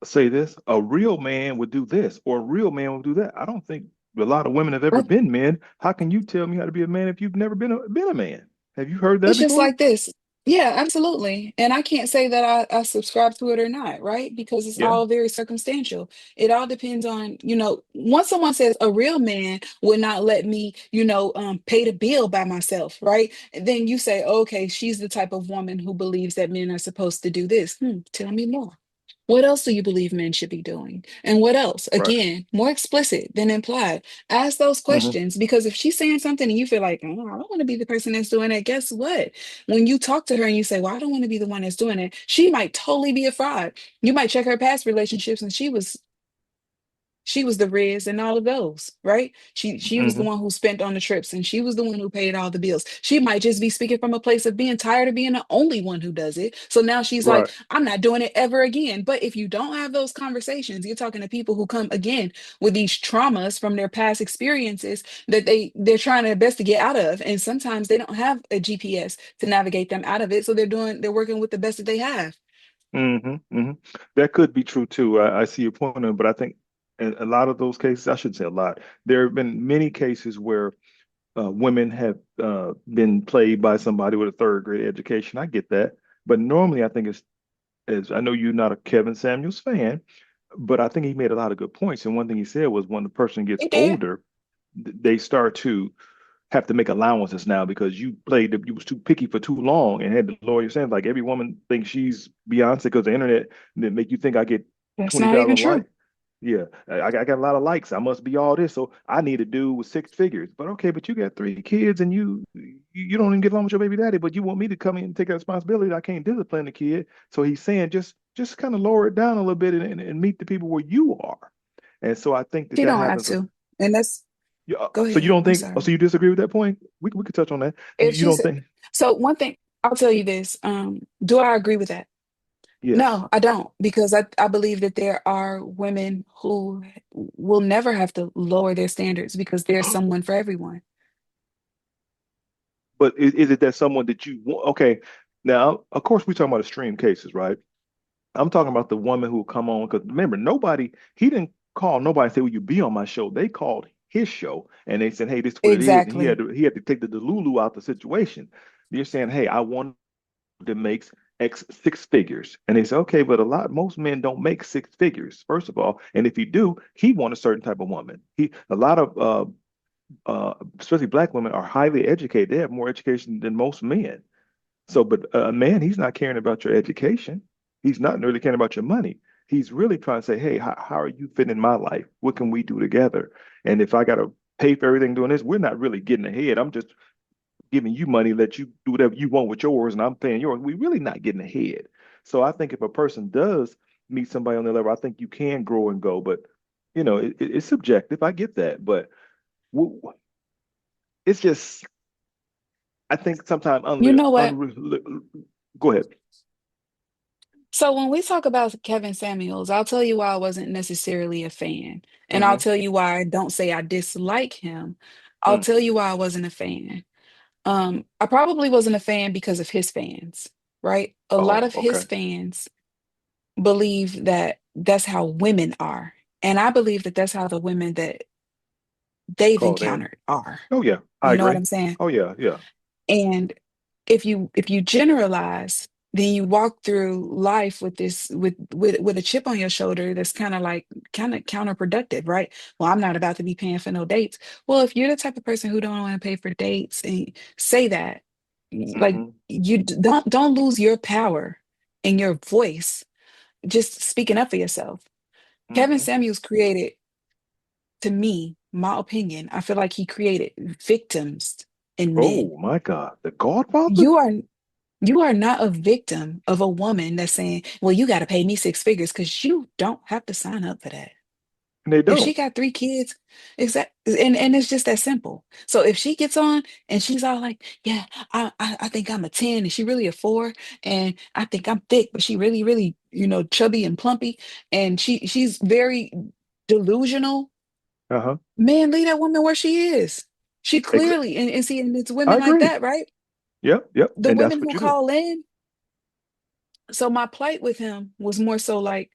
say this? A real man would do this, or a real man would do that. I don't think a lot of women have ever been men. How can you tell me how to be a man if you've never been a man? Have you heard that It's just before? like this. Yeah, absolutely. And I can't say that I subscribe to it or not, right? Because it's Yeah. all very circumstantial. It all depends on, once someone says a real man would not let me, pay the bill by myself, right? And then you say, okay, she's the type of woman who believes that men are supposed to do this. Tell me more. What else do you believe men should be doing? And what else? Right. Again, more explicit than implied. Ask those Mm-hmm. questions because if she's saying something and you feel like, oh, I don't want to be the person that's doing it, guess what? When you talk to her and you say, well, I don't want to be the one that's doing it, she might totally be a fraud. You might check her past relationships and she was the Riz and all of those, right? She was the Mm-hmm. one who spent on the trips and she was the one who paid all the bills. She might just be speaking from a place of being tired of being the only one who does it. So now she's like, Right. I'm not doing it ever again. But if you don't have those conversations, you're talking to people who come again with these traumas from their past experiences that they're trying their best to get out of. And sometimes they don't have a GPS to navigate them out of it. So they're working with the best that they have. Mm-hmm. Mm-hmm. That could be true too. I see your point on it, but I think in a lot of those cases, I shouldn't say a lot. There have been many cases where women have been played by somebody with a third grade education. I get that, but normally I think as I know you're not a Kevin Samuels fan, but I think he made a lot of good points. And one thing he said was when the person gets They did. older, they start to have to make allowances now because you was too picky for too long and had to lower your standards. Like every woman thinks she's Beyonce because the internet that make you think I get That's not even 20,000 likes. true. Yeah, I got a lot of likes. I must be all this, so I need a dude with six figures. But okay, but you got three kids and you don't even get along with your baby daddy, but you want me to come in and take that responsibility. I can't discipline the kid. So he's saying just kind of lower it down a little bit and meet the people where you are. And so I think that She that don't have happens. to. And that's Yeah, Go so you ahead. don't I'm think? Oh, sorry. so you disagree with that point? We could touch on that. If You she don't said, think? so one thing, I'll tell you this. Do I agree with that? Yes, No, I don't, because I believe that there are women who will never have to lower their standards because there's someone for everyone. but is it that someone that you want? Okay, now of course we're talking about extreme cases, right? I'm talking about the woman who come on because remember he didn't call nobody and say, "Will you be on my show?" They called his show and they said, "Hey, this is what it is," and Exactly. he had to take the Delulu out the situation. You're saying, "Hey, I want that makes X six figures," and they say, "Okay, but most men don't make six figures, first of all, and if you do, he want a certain type of woman. A lot of especially black women, are highly educated. They have more education than most men. So, but a man, he's not caring about your education. He's not really caring about your money. He's really trying to say, hey, how are you fitting in my life? What can we do together? And if I got to pay for everything doing this, we're not really getting ahead. I'm just giving you money, let you do whatever you want with yours, and I'm paying yours. We're really not getting ahead. So I think if a person does meet somebody on their level, I think you can grow and go. But it's subjective. I get that, but w- it's just I think sometimes You know what? go ahead. So when we talk about Kevin Samuels, I'll tell you why I wasn't necessarily a fan. And I'll Hmm. tell you why I don't say I dislike him. I'll Mm. tell you why I wasn't a fan. I probably wasn't a fan because of his fans, right? A lot Oh, of his okay. fans believe that that's how women are. And I believe that that's how the women that they've Call them. encountered are. Oh yeah, I You know what agree. I'm saying? Oh yeah, yeah. And if you generalize, then you walk through life with this with a chip on your shoulder that's kind of counterproductive, right? Well, I'm not about to be paying for no dates. Well, if you're the type of person who don't want to pay for dates and say that, like Hmm. don't lose your power and your voice just speaking up for yourself. Kevin Hmm. Samuels created, to me, my opinion, I feel like he created victims in men. Oh my God, The Godfather? You are You are not a victim of a woman that's saying, well, you got to pay me six figures because you don't have to sign up for that. And they If she don't. got three kids, and it's just that simple. So if she gets on and she's all like, yeah, I think I'm a 10 and she really a 4, and I think I'm thick, but she really, really, chubby and plumpy, and she's very delusional, Uh-huh. man, leave that woman where she is. She Ex clearly, and see, and it's I women like agree. that, right? Yep, yep. The And that's women what who you do. call in. So my plight with him was more so like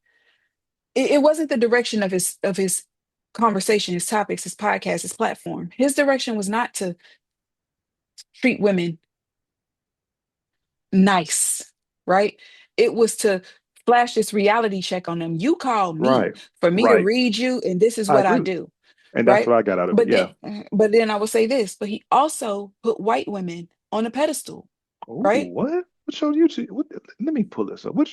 it wasn't the direction of his conversation, his topics, his podcast, his platform. His direction was not to treat women nice, right? It was to flash this reality check on them. You call me Right. for me to Right. read you, and this is I what I agree. do, And that's right? what I got out of it. But Yeah. then I will say this, but he also put white women on a pedestal, Oh, right? what? What showed you to let me pull this up. What?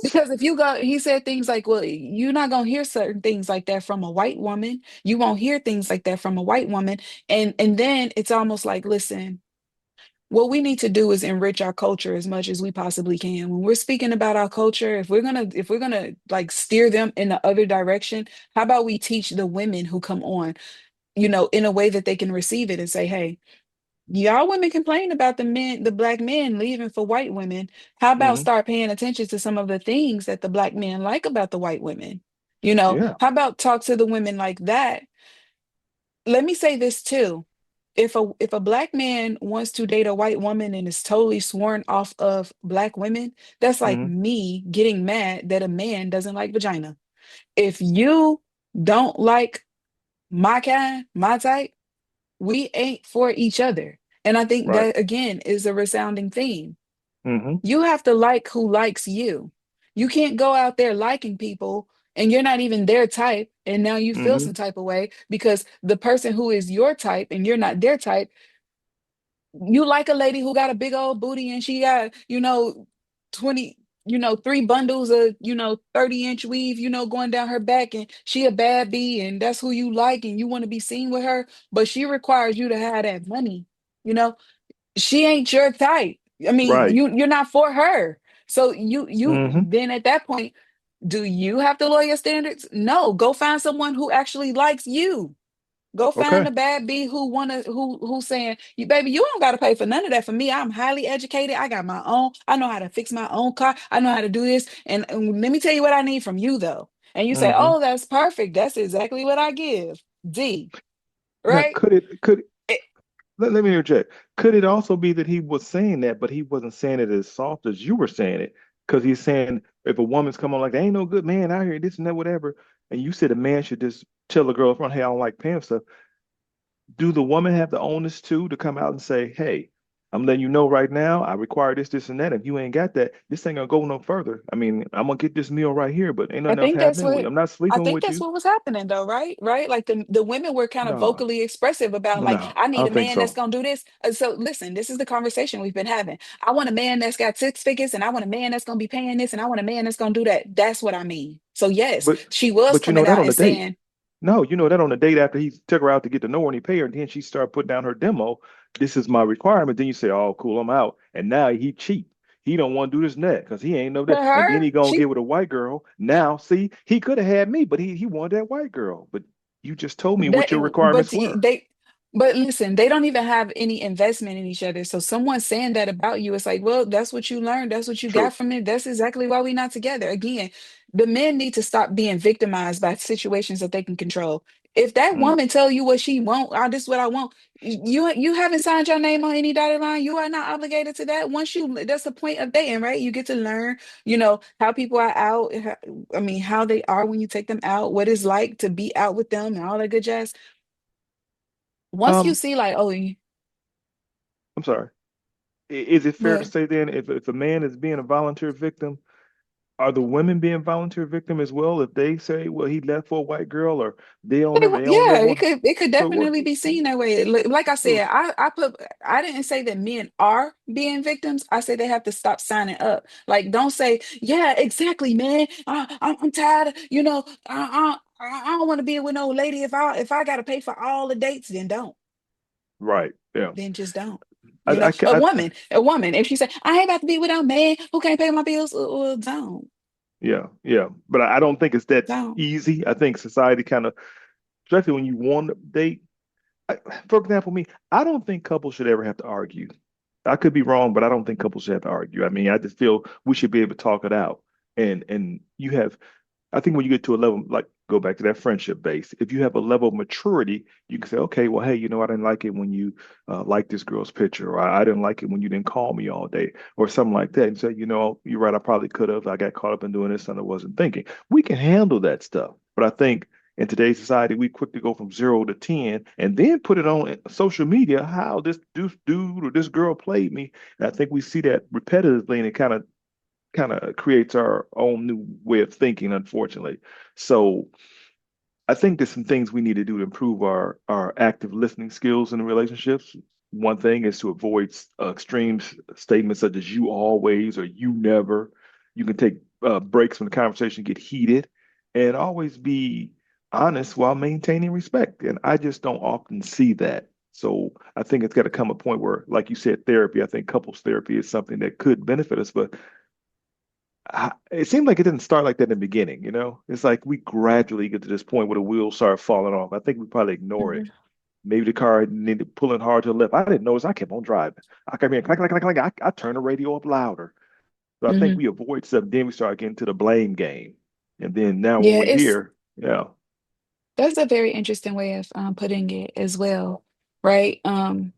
Because if you go, he said things like, well, you're not going to hear certain things like that from a white woman. You won't hear things like that from a white woman. And then it's almost like, listen, what we need to do is enrich our culture as much as we possibly can. When we're speaking about our culture, if we're gonna like steer them in the other direction, how about we teach the women who come on, in a way that they can receive it and say, hey, y'all women complain about the black men leaving for white women. How about Hmm. start paying attention to some of the things that the black men like about the white women? Yeah. How about talk to the women like that? Let me say this too. If a black man wants to date a white woman and is totally sworn off of black women, that's like Hmm. me getting mad that a man doesn't like vagina. If you don't like my kind, my type, we ain't for each other. And I think Right. that again is a resounding theme. Hmm. You have to like who likes you. You can't go out there liking people and you're not even their type. And now you feel Hmm. some type of way because the person who is your type and you're not their type, you like a lady who got a big old booty and she got, 20, three bundles of, 30-inch weave, going down her back, and she a bad bee and that's who you like and you want to be seen with her, but she requires you to have that money, you know, she ain't your type. I mean, Right. you're not for her. So you Hmm. then at that point, do you have to lower your standards? No, go find someone who actually likes you. Go find Okay. a bad bee who's saying, you baby, you don't gotta pay for none of that for me. I'm highly educated. I got my own, I know how to fix my own car. I know how to do this. And let me tell you what I need from you though. And you say, Hmm. oh, that's perfect. That's exactly what I give. D, Now, right? Eh, let me interject. Could it also be that he was saying that, but he wasn't saying it as soft as you were saying it? Because he's saying if a woman's come on like, there ain't no good man out here, this and that, whatever, and you said a man should just tell a girl in front, hey, I don't like paying stuff. Do the woman have the onus too to come out and say, hey, I'm letting you know right now, I require this, this, and that. If you ain't got that, this ain't gonna go no further. I mean, I'm gonna get this meal right here, but ain't I nothing else think that's happening. what I'm not I sleeping think with that's you. what was happening though, right? Right? Like the women were kind of No, vocally expressive about like, no, I I need a don't think man that's so. gonna do this. So listen, this is the conversation we've been having. I want a man that's got six figures, and I want a man that's gonna be paying this, and I want a man that's gonna do that. That's what I mean. So yes, But she was you know coming that out on and the date. saying, No, you know that on the date after he took her out to get to know her and he paid her, and then she started putting down her demo. This is my requirement. Then you say, "Oh, cool, I'm out." And now he cheap. He don't want to do this net because he ain't know to that. And then her, he gonna she get with a white girl. Now, see, he could have had me, but he wanted that white girl. But you just told me that what your but requirements were. but listen, they don't even have any investment in each other. So someone saying that about you, it's like, well, that's what you learned, that's what you got True. from it. That's exactly why we're not together. Again, the men need to stop being victimized by situations that they can control. If that Mm. woman tell you what she want, this is what I want. You haven't signed your name on any dotted line. You are not obligated to that. Once you, that's the point of dating, right? You get to learn, how people are out. I mean, how they are when you take them out, what it's like to be out with them and all that good jazz. Once you Um, see like, oh, I'm sorry. Is it fair to but say then if a man is being a volunteer victim, are the women being volunteer victim as well? If they say, well, he left for a white girl, or they don't yeah, ever want. it could So what? definitely be seen that way. Like I said, I didn't say that men are being victims. I say they have to stop signing up. Like, don't say, yeah, exactly, man. I'm tired. I don't want to be with no lady. If I got to pay for all the dates, then don't. Right. Yeah. Then just don't. I, A I, woman, if she say, I ain't about to be with a man who can't pay my bills, well, don't, yeah, yeah. But I don't think it's that don't. easy. I think society kind of, especially when you want to date. I, for example, me, I don't think couples should ever have to argue. I could be wrong, but I don't think couples should have to argue. I mean, I just feel we should be able to talk it out. And you have I think when you get to a level, like go back to that friendship base, if you have a level of maturity, you can say, okay, well, hey, I didn't like it when you liked this girl's picture, or I didn't like it when you didn't call me all day, or something like that. And say, you're right, I probably could have. I got caught up in doing this and I wasn't thinking. We can handle that stuff. But I think in today's society, we quick to go from 0 to 10 and then put it on social media how this dude or this girl played me. And I think we see that repetitively and it kind of creates our own new way of thinking, unfortunately. So I think there's some things we need to do to improve our active listening skills in the relationships. One thing is to avoid extreme statements such as "you always" or "you never." You can take breaks when the conversation get heated, and always be honest while maintaining respect. And I just don't often see that. So I think it's got to come a point where, like you said, therapy. I think couples therapy is something that could benefit us, but it seemed like it didn't start like that in the beginning, you know? It's like we gradually get to this point where the wheels start falling off. I think we probably ignore it. Mhm, Maybe the car needed pulling hard to the left. I didn't notice. I kept on driving. I kept hearing clack, clack, clack, clack. I turned the radio up louder. So I think mhm. we avoid stuff. Then we start getting to the blame game. And then now when Yeah, we're here, yeah, that's a very interesting way of putting it as well, right? And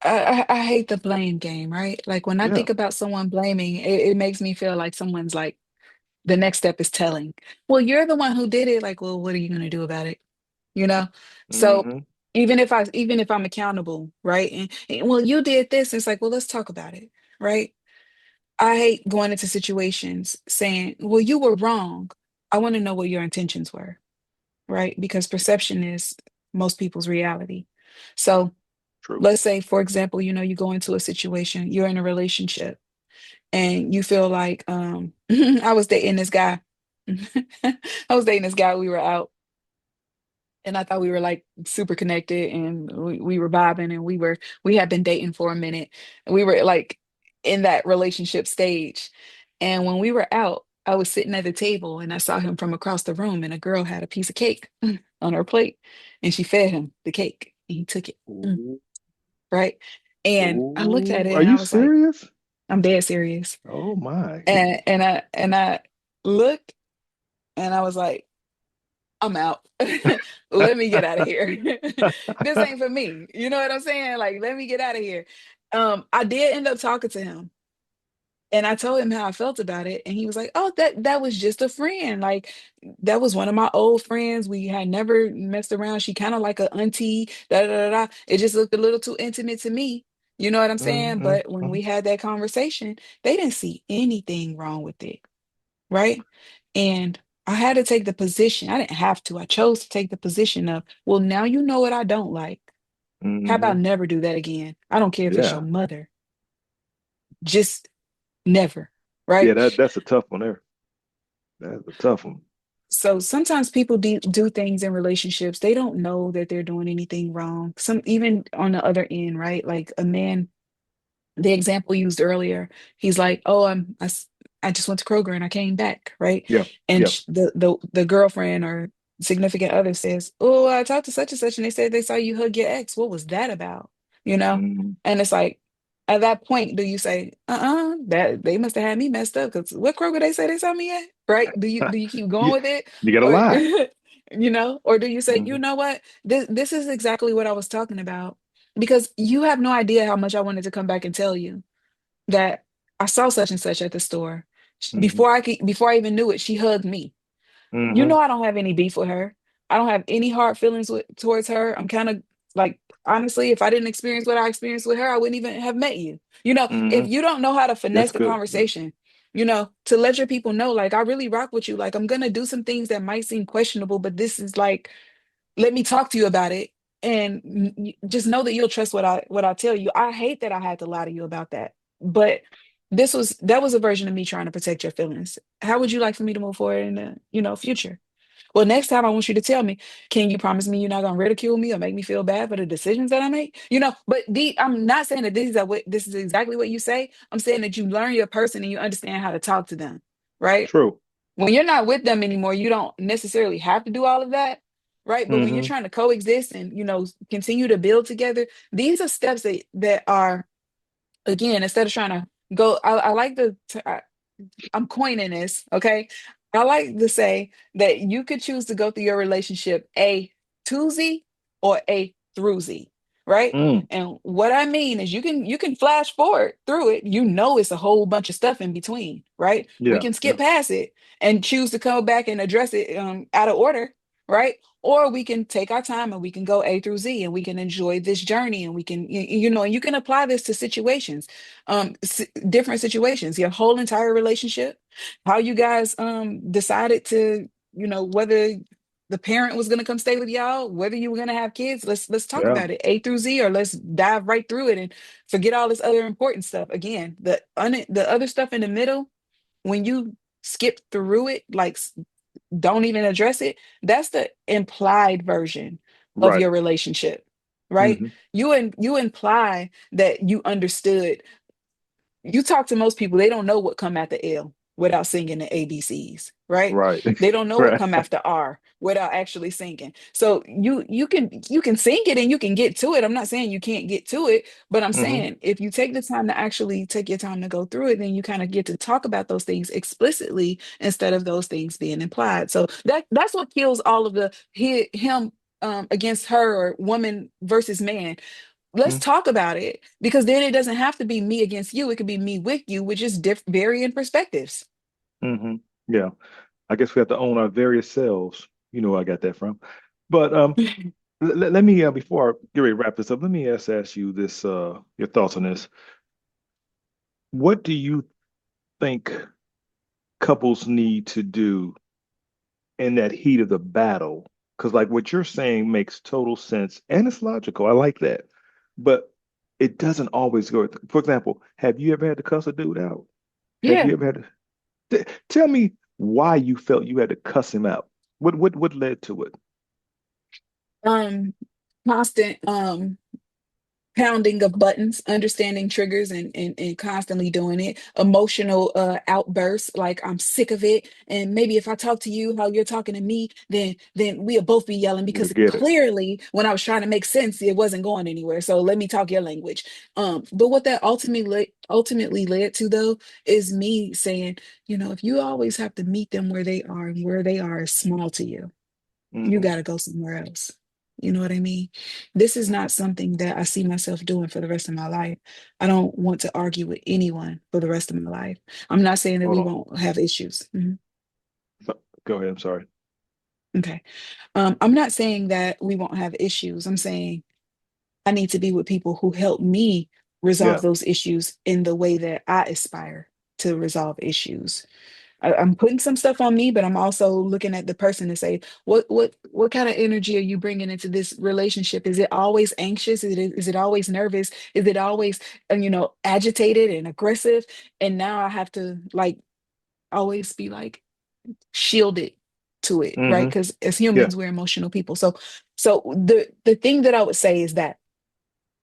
I hate the blame game, right? Like when I yeah, think about someone blaming, it makes me feel like someone's like the next step is telling. Well, you're the one who did it. Like, well, what are you going to do about it? You know? So hmm even if I'm accountable, right? And well, you did this. It's like, well, let's talk about it, right? I hate going into situations saying, well, you were wrong. I want to know what your intentions were, right? Because perception is most people's reality. So true. let's say, for example, you go into a situation, you're in a relationship, and you feel like, I was dating this guy. I was dating this guy. We were out, and I thought we were like super connected, and we were vibing, and we had been dating for a minute. And we were like in that relationship stage. And when we were out, I was sitting at the table and I saw him from across the room, and a girl had a piece of cake on her plate, and she fed him the cake and he took it. Mm, Ooh, right. And I looked at ooh, it are and I you was like, serious? I'm dead serious. Oh my. And I looked and I was like, I'm out. Let me get out of here. This ain't for me. You know what I'm saying? Like, let me get out of here. I did end up talking to him, and I told him how I felt about it, and he was like, "Oh, that was just a friend. Like, that was one of my old friends. We had never messed around. She kind of like a auntie. Da da da da. It just looked a little too intimate to me, You know what I'm saying? Mm-hmm. But when we had that conversation, they didn't see anything wrong with it, right? And I had to take the position. I didn't have to. I chose to take the position of, well, now you know what I don't like. How Mm-hmm. about never do that again? I don't care if it's your Yeah. mother. Just never, Yeah, right? that's a tough one there. That's a tough one. So sometimes people do things in relationships. They don't know that they're doing anything wrong. Some even on the other end, right? Like a man, the example used earlier, he's like, "Oh, I just went to Kroger and I came back," right? Yeah. And Yeah. the girlfriend or significant other says, "Oh, I talked to such and such, and they said they saw you hug your ex. What was that about?" You know? Mm-hmm. And it's like, at that point, do you say, that they must have had me messed up because what Kroger they say they saw me at, right? Do you keep going Yeah. with it, You gotta or lie. or do you say, you Mm-hmm. know what, this is exactly what I was talking about, because you have no idea how much I wanted to come back and tell you that I saw such and such at the store. Mm-hmm. Before I even knew it, she hugged me. You Mm-hmm. know I don't have any beef with her. I don't have any hard feelings towards her. I'm kind of like, honestly, if I didn't experience what I experienced with her, I wouldn't even have met you. Mm-hmm. If you don't know how to That's finesse the good. conversation, to let your people know, like, I really rock with you. Like, I'm gonna do some things that might seem questionable, but this is like, let me talk to you about it, and just know that you'll trust what I tell you. I hate that I had to lie to you about that, but that was a version of me trying to protect your feelings. How would you like for me to move forward in the future? Well, next time I want you to tell me, can you promise me you're not gonna ridicule me or make me feel bad for the decisions that I make? But I'm not saying that this is exactly what you say. I'm saying that you learn your person and you understand how to talk to them, right? True. When you're not with them anymore, you don't necessarily have to do all of that, right? But when you're Mm-hmm. trying to coexist and continue to build together, these are steps that are, again, instead of trying to go. I like I'm coining this, okay? I like to say that you could choose to go through your relationship A to Z or A through Z, right? Mm. And what I mean is you can flash forward through it. You know it's a whole bunch of stuff in between, right? We Yeah. can Yeah. skip past it and choose to come back and address it out of order, right? Or we can take our time and we can go A through Z and we can enjoy this journey and we can, and you can apply this to situations, different situations, your whole entire relationship, how you guys decided to, whether the parent was going to come stay with y'all, whether you were going to have kids. Let's talk Yeah. about it A through Z, or let's dive right through it and forget all this other important stuff. Again, the other stuff in the middle, when you skip through it, like, don't even address it, that's the implied version of Right. your relationship, right? Mm-hmm. You imply that you understood. You talk to most people, they don't know what come after L without singing the ABCs, right? Right. They don't know what Right. come after R without actually singing. So you can sing it and you can get to it. I'm not saying you can't get to it, but I'm Mm-hmm. saying if you take the time to actually take your time to go through it, then you kind of get to talk about those things explicitly instead of those things being implied. So that's what kills all of the him against her, or woman versus man. Let's talk about it, because then it doesn't have to be me against you. It could be me with you, which is varying perspectives. Mm-hmm. Yeah. I guess we have to own our various selves. You know where I got that from. But let me before I get ready to wrap this up, let me ask you this your thoughts on this. What do you think couples need to do in that heat of the battle? Because like what you're saying makes total sense and it's logical. I like that. But it doesn't always go. For example, have you ever had to cuss a dude out? Have Yeah. you ever had to tell me why you felt you had to cuss him out? What led to it? Um, Constant pounding of buttons, understanding triggers, and constantly doing it. Emotional outbursts, like, I'm sick of it. And maybe if I talk to you how you're talking to me, then we'll both be yelling, We because get it. clearly when I was trying to make sense, it wasn't going anywhere. So let me talk your language. But what that ultimately led to, though, is me saying, if you always have to meet them where they are, and where they are is small to you, you Hmm. got to go somewhere else. You know what I mean? This is not something that I see myself doing for the rest of my life. I don't want to argue with anyone for the rest of my life. I'm not saying that Hold we on. won't have issues. Mhm. Go ahead. I'm sorry. Okay. I'm not saying that we won't have issues. I'm saying I need to be with people who help me resolve Yeah. those issues in the way that I aspire to resolve issues. I'm putting some stuff on me, but I'm also looking at the person to say, what kind of energy are you bringing into this relationship? Is it always anxious? Is it always nervous? Is it always, agitated and aggressive? And now I have to like always be like shielded to it, right? Mm-hmm. Because as Yeah. humans, we're emotional people. So the thing that I would say is that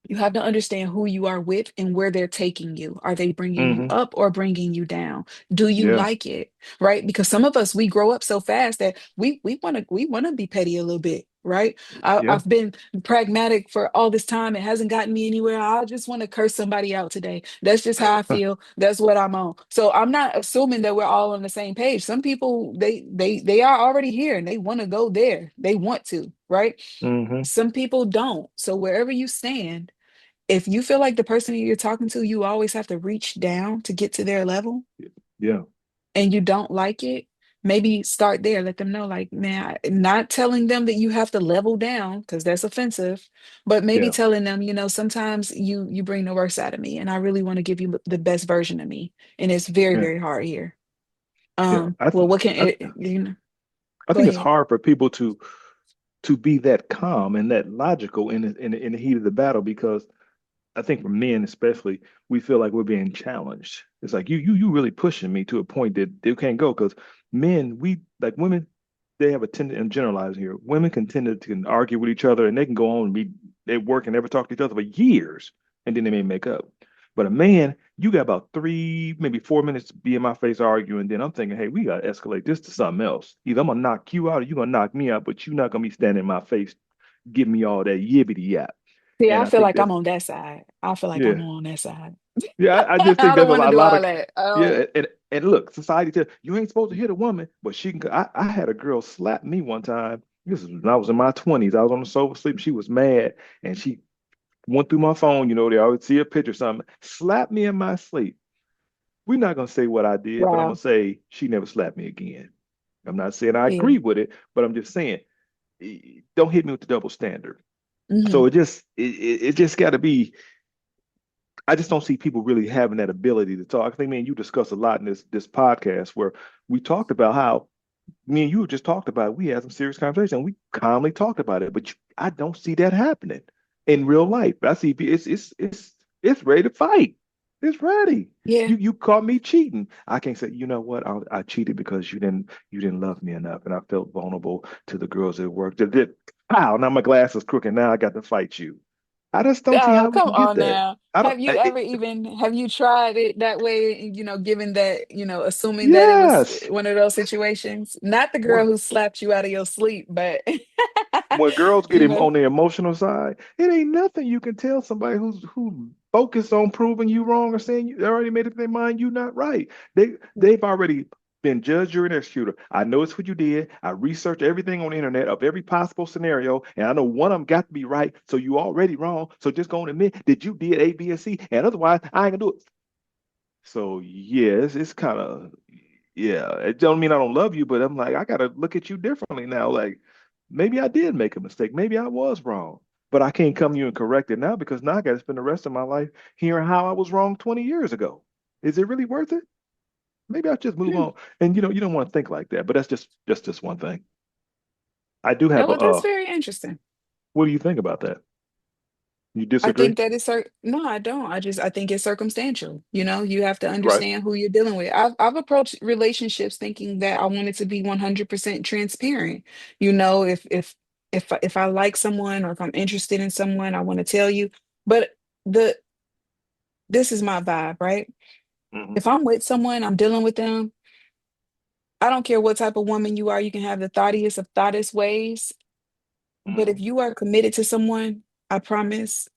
you have to understand who you are with and where they're taking you. Are they bringing you Mm-hmm. up or bringing you down? Do you Yeah. like it? Right? Because some of us we grow up so fast that we want to be petty a little bit, right? Yeah. I've been pragmatic for all this time. It hasn't gotten me anywhere. I just want to curse somebody out today. That's just how I feel. That's what I'm on. So I'm not assuming that we're all on the same page. Some people they are already here and they want to go there. They want to, right? Mm-hmm. Some people don't. So wherever you stand, if you feel like the person that you're talking to, you always have to reach down to get to their level Yeah. and you don't like it, maybe start there. Let them know, like, man, not telling them that you have to level down because that's offensive, but maybe Yeah. telling them, sometimes you bring the worst out of me and I really want to give you the best version of me. And it's very, Yeah. very hard here. Yeah. Well, what can I, I go think it's ahead. hard for people to be that calm and that logical in the heat of the battle because I think for men especially, we feel like we're being challenged. It's like you really pushing me to a point that they can't go because men, we like women, they have a tendency, and generalizing here, women can argue with each other and they can go on and be they work and never talk to each other for years and then they may make up. But a man, you got about 3, maybe 4 minutes to be in my face arguing. Then I'm thinking, hey, we gotta escalate this to something else. Either I'm gonna knock you out or you're gonna knock me out, but you're not gonna be standing in my face, giving me all that yibbity yap. See, And I I feel think like I'm that's on that side. I feel like I'm yeah. on that side. Yeah, I just think I there's don't a want to lot, a do lot all of that. I don't. yeah, and look, society tells you ain't supposed to hit a woman, but she can. I had a girl slap me one time. This is when I was in my 20s. I was on the sofa sleep. She was mad, and she went through my phone. You know, they always see a picture, or something. Slapped me in my sleep. We're not gonna say what I did, but I'm gonna Wow. say she never slapped me again. I'm not saying I Yeah. agree with it, but I'm just saying, don't hit me with the double standard. Hmm. So it just got to be. I just don't see people really having that ability to talk. I think, man, you discussed a lot in this podcast where we talked about how me and you just talked about it. We had some serious conversation. We calmly talked about it, but I don't see that happening in real life. I see it's ready to fight. It's ready. Yeah. You caught me cheating. I can't say, you know what? I cheated because you didn't love me enough, and I felt vulnerable to the girls at work. Pow! Now my glass is crooked. Now I got to fight you. I just don't see Oh, how we come can get on that. now. I don't. Have you ever even have you tried it that way, given that, assuming that it was Yes. one of those situations? Not the girl When, who slapped you out of your sleep, but when girls get you him know. on the emotional side, it ain't nothing you can tell somebody who focused on proving you wrong or saying you they already made up their mind you not right. They've already been judge, jury, and executor. I know it's what you did. I researched everything on the internet of every possible scenario, and I know one of them got to be right. So you already wrong. So just go and admit that you did A, B, and C, and otherwise I ain't gonna do it. So yeah, it's kind of yeah. It don't mean I don't love you, but I'm like I gotta look at you differently now. Like maybe I did make a mistake. Maybe I was wrong, but I can't come to you and correct it now because now I got to spend the rest of my life hearing how I was wrong 20 years ago. Is it really worth it? Maybe I'll just move Hmm. on. And you don't want to think like that, but that's just one thing. I do Yeah, have a well, that's very interesting. what do you think about that? You I disagree? think that it's no, I don't. I think it's circumstantial. You have to Right. understand who you're dealing with. I've approached relationships thinking that I wanted to be 100% transparent. If I like someone or if I'm interested in someone, I want to tell you. But the this is my vibe, right? Hmm. If I'm with someone, I'm dealing with them. I don't care what type of woman you are. You can have the thoughtiest of thoughtless ways, but if Hmm. you are committed to someone, I promise,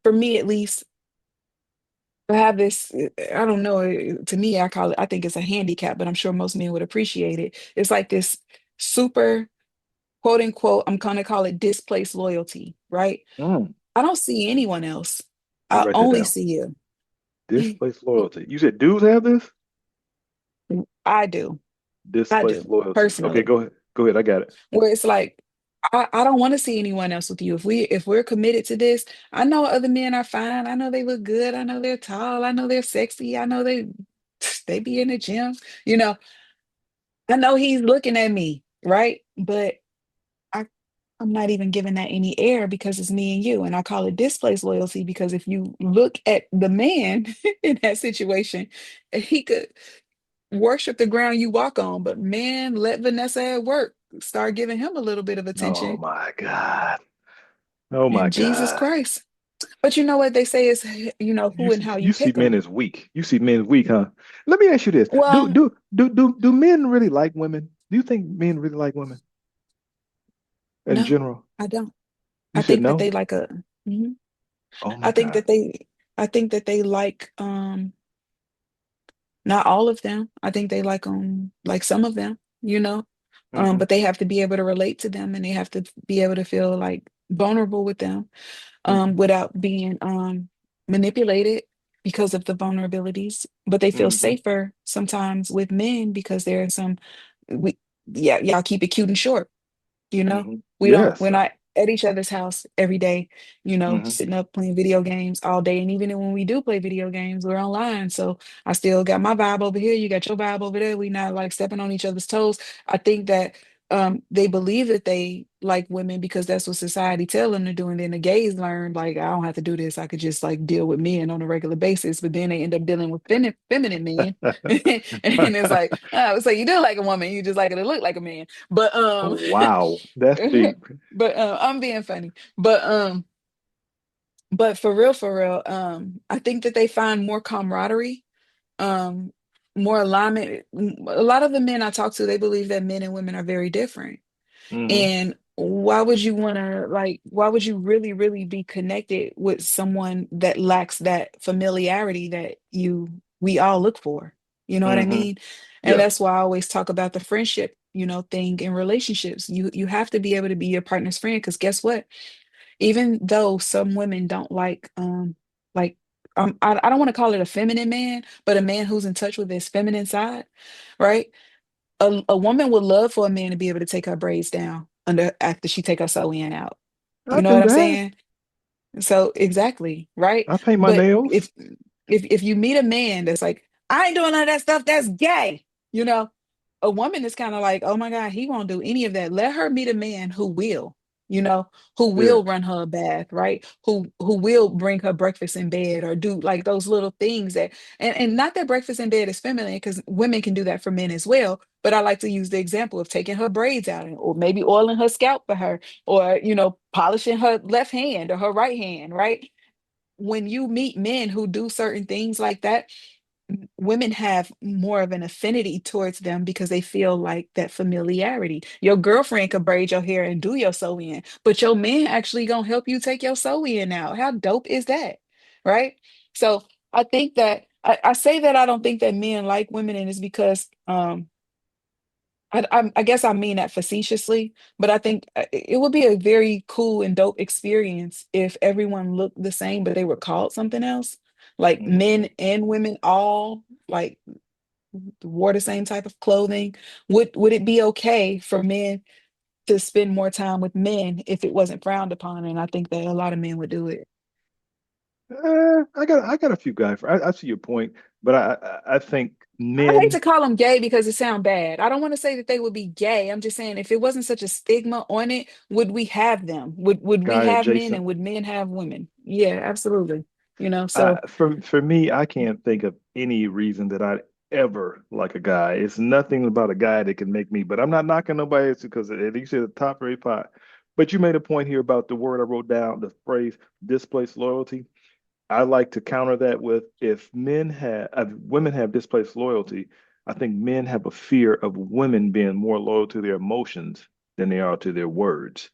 for me at least, I have this, I don't know, to me, I think it's a handicap, but I'm sure most men would appreciate it. It's like this super, quote unquote, I'm gonna call it displaced loyalty, right? Mm. I don't see anyone else. Let me I write that only down. see you. Displaced loyalty. You said dudes have this? I do. I Displaced do, loyalty. Okay, personally. go ahead. Go ahead. I got it. Where it's like, I don't want to see anyone else with you. If we're committed to this, I know other men are fine. I know they look good. I know they're tall. I know they're sexy. I know they be in the gym. You know, I know he's looking at me, right? But I I'm not even giving that any air because it's me and you. And I call it displaced loyalty because if you look at the man in that situation, he could worship the ground you walk on. But man, let Vanessa at work start giving him a little bit of Oh attention. my God. Oh my And Jesus God. Christ. But you know what they say is, who and how you You see pick men them. as weak. You see men as weak, huh? Let me ask you this. Do Well, do do do do men really like women? Do you think men really like women in no, general? I don't. You I said think that no? they like a, mhm. Oh I my think God. that they, I think that they like, not all of them. I think they like some of them, Hmm. but they have to be able to relate to them and they have to be able to feel like vulnerable with them, Hmm. without being manipulated because of the vulnerabilities. But they feel Hmm. safer sometimes with men because there are some we yeah, y'all keep it cute and short. You know, Hmm. we're Yes. not at each other's house every day, Hmm. sitting up playing video games all day. And even when we do play video games, we're online. So I still got my vibe over here. You got your vibe over there. We not like stepping on each other's toes. I think that they believe that they like women because that's what society tell them to do. And then the gays learn like, I don't have to do this. I could just like deal with men on a regular basis. But then they end up dealing with feminine men. And it's like, oh, so you do like a woman, you just like her to look like a man. But Wow. That's deep. but I'm being funny. But for real, I think that they find more camaraderie, um, more alignment. A lot of the men I talk to, they believe that men and women are very different. Hmm. And why would you want to why would you really, really be connected with someone that lacks that familiarity that we all look for? You know what I Hmm. mean? And Yeah. that's why I always talk about the friendship, thing in relationships. You have to be able to be your partner's friend because guess what? Even though some women don't like I don't want to call it a feminine man, but a man who's in touch with his feminine side, right? A woman would love for a man to be able to take her braids down under after she take her sew-in out. I You know do what I'm that. saying? So exactly, right? I paint my But nails. if you meet a man that's like, I ain't doing none of that stuff, that's gay, you know, a woman is kind of like, oh my God, he won't do any of that. Let her meet a man who will, you know, who Yeah. will run her a bath, right? Who will bring her breakfast in bed or do like those little things that and not that breakfast in bed is feminine because women can do that for men as well. But I like to use the example of taking her braids out or maybe oiling her scalp for her or polishing her left hand or her right hand, right? When you meet men who do certain things like that, women have more of an affinity towards them because they feel like that familiarity. Your girlfriend could braid your hair and do your sew in, but your man actually gonna help you take your sew in out. How dope is that? Right? So I think that I say that I don't think that men like women, and it's because I guess I mean that facetiously, but I think it would be a very cool and dope experience if everyone looked the same, but they were called something else. Like Hmm. men and women all like wore the same type of clothing. Would it be okay for men to spend more time with men if it wasn't frowned upon? And I think that a lot of men would do it. I got a few guys. I see your point, but I think I hate men to call them gay because it sounds bad. I don't want to say that they would be gay. I'm just saying if it wasn't such a stigma on it, would we have them? Would we guy have men adjacent. and would men have women? Yeah, absolutely. So For me, I can't think of any reason that I'd ever like a guy. It's nothing about a guy that can make me. But I'm not knocking nobody else because at least at the top very pot. But you made a point here about the word I wrote down, the phrase displaced loyalty. I like to counter that with if women have displaced loyalty, I think men have a fear of women being more loyal to their emotions than they are to their words.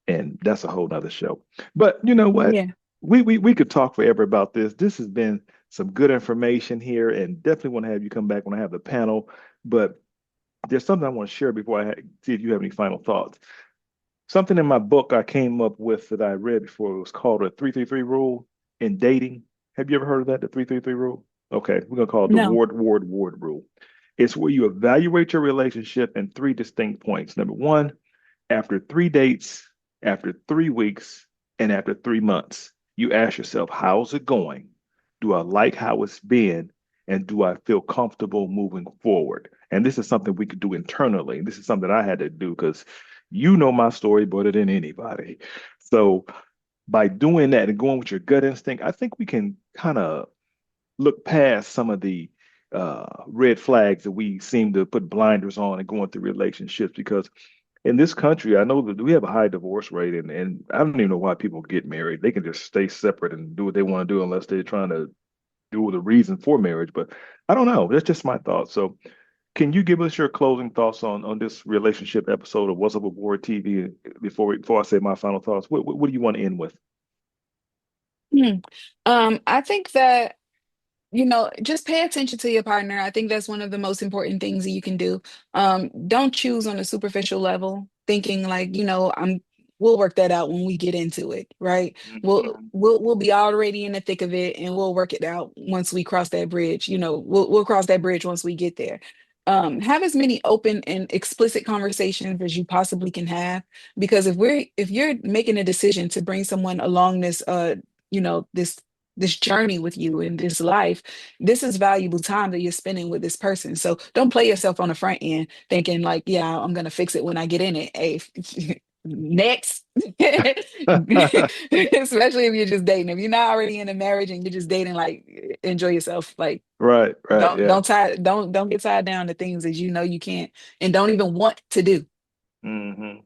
And that's a whole nother show. But you know what? yeah, We could talk forever about this. This has been some good information here, and definitely want to have you come back when I have the panel. But there's something I want to share before see if you have any final thoughts. Something in my book I came up with that I read before. It was called a 333 rule in dating. Have you ever heard of that? The 333 rule? Okay, we're gonna call it the no. Ward rule. It's where you evaluate your relationship in three distinct points. Number one, After 3 dates, after 3 weeks, and after 3 months, you ask yourself, how's it going? Do I like how it's been? And do I feel comfortable moving forward? And this is something we could do internally. This is something I had to do because you know my story better than anybody. So by doing that and going with your gut instinct, I think we can kind of look past some of the red flags that we seem to put blinders on and going through relationships because in this country, I know that we have a high divorce rate, and I don't even know why people get married. They can just stay separate and do what they want to do unless they're trying to do the reason for marriage. But I don't know. That's just my thoughts. So, can you give us your closing thoughts on this relationship episode of What's Up with Ward TV before I say my final thoughts? What do you want to end with? Hmm. I think that just pay attention to your partner. I think that's one of the most important things that you can do. Don't choose on a superficial level, thinking like, we'll work that out when we get into it, right? Mhm. We'll be already in the thick of it and we'll work it out once we cross that bridge. We'll cross that bridge once we get there. Have as many open and explicit conversations as you possibly can have, because if you're making a decision to bring someone along this journey with you in this life, this is valuable time that you're spending with this person. So don't play yourself on the front end thinking like, yeah, I'm gonna fix it when I get in it. Hey, next. Especially if you're just dating. If you're not already in a marriage and you're just dating, like enjoy yourself. Like Right, right, yeah. don't get tied down to things that you know you can't and don't even want to do. Hmm.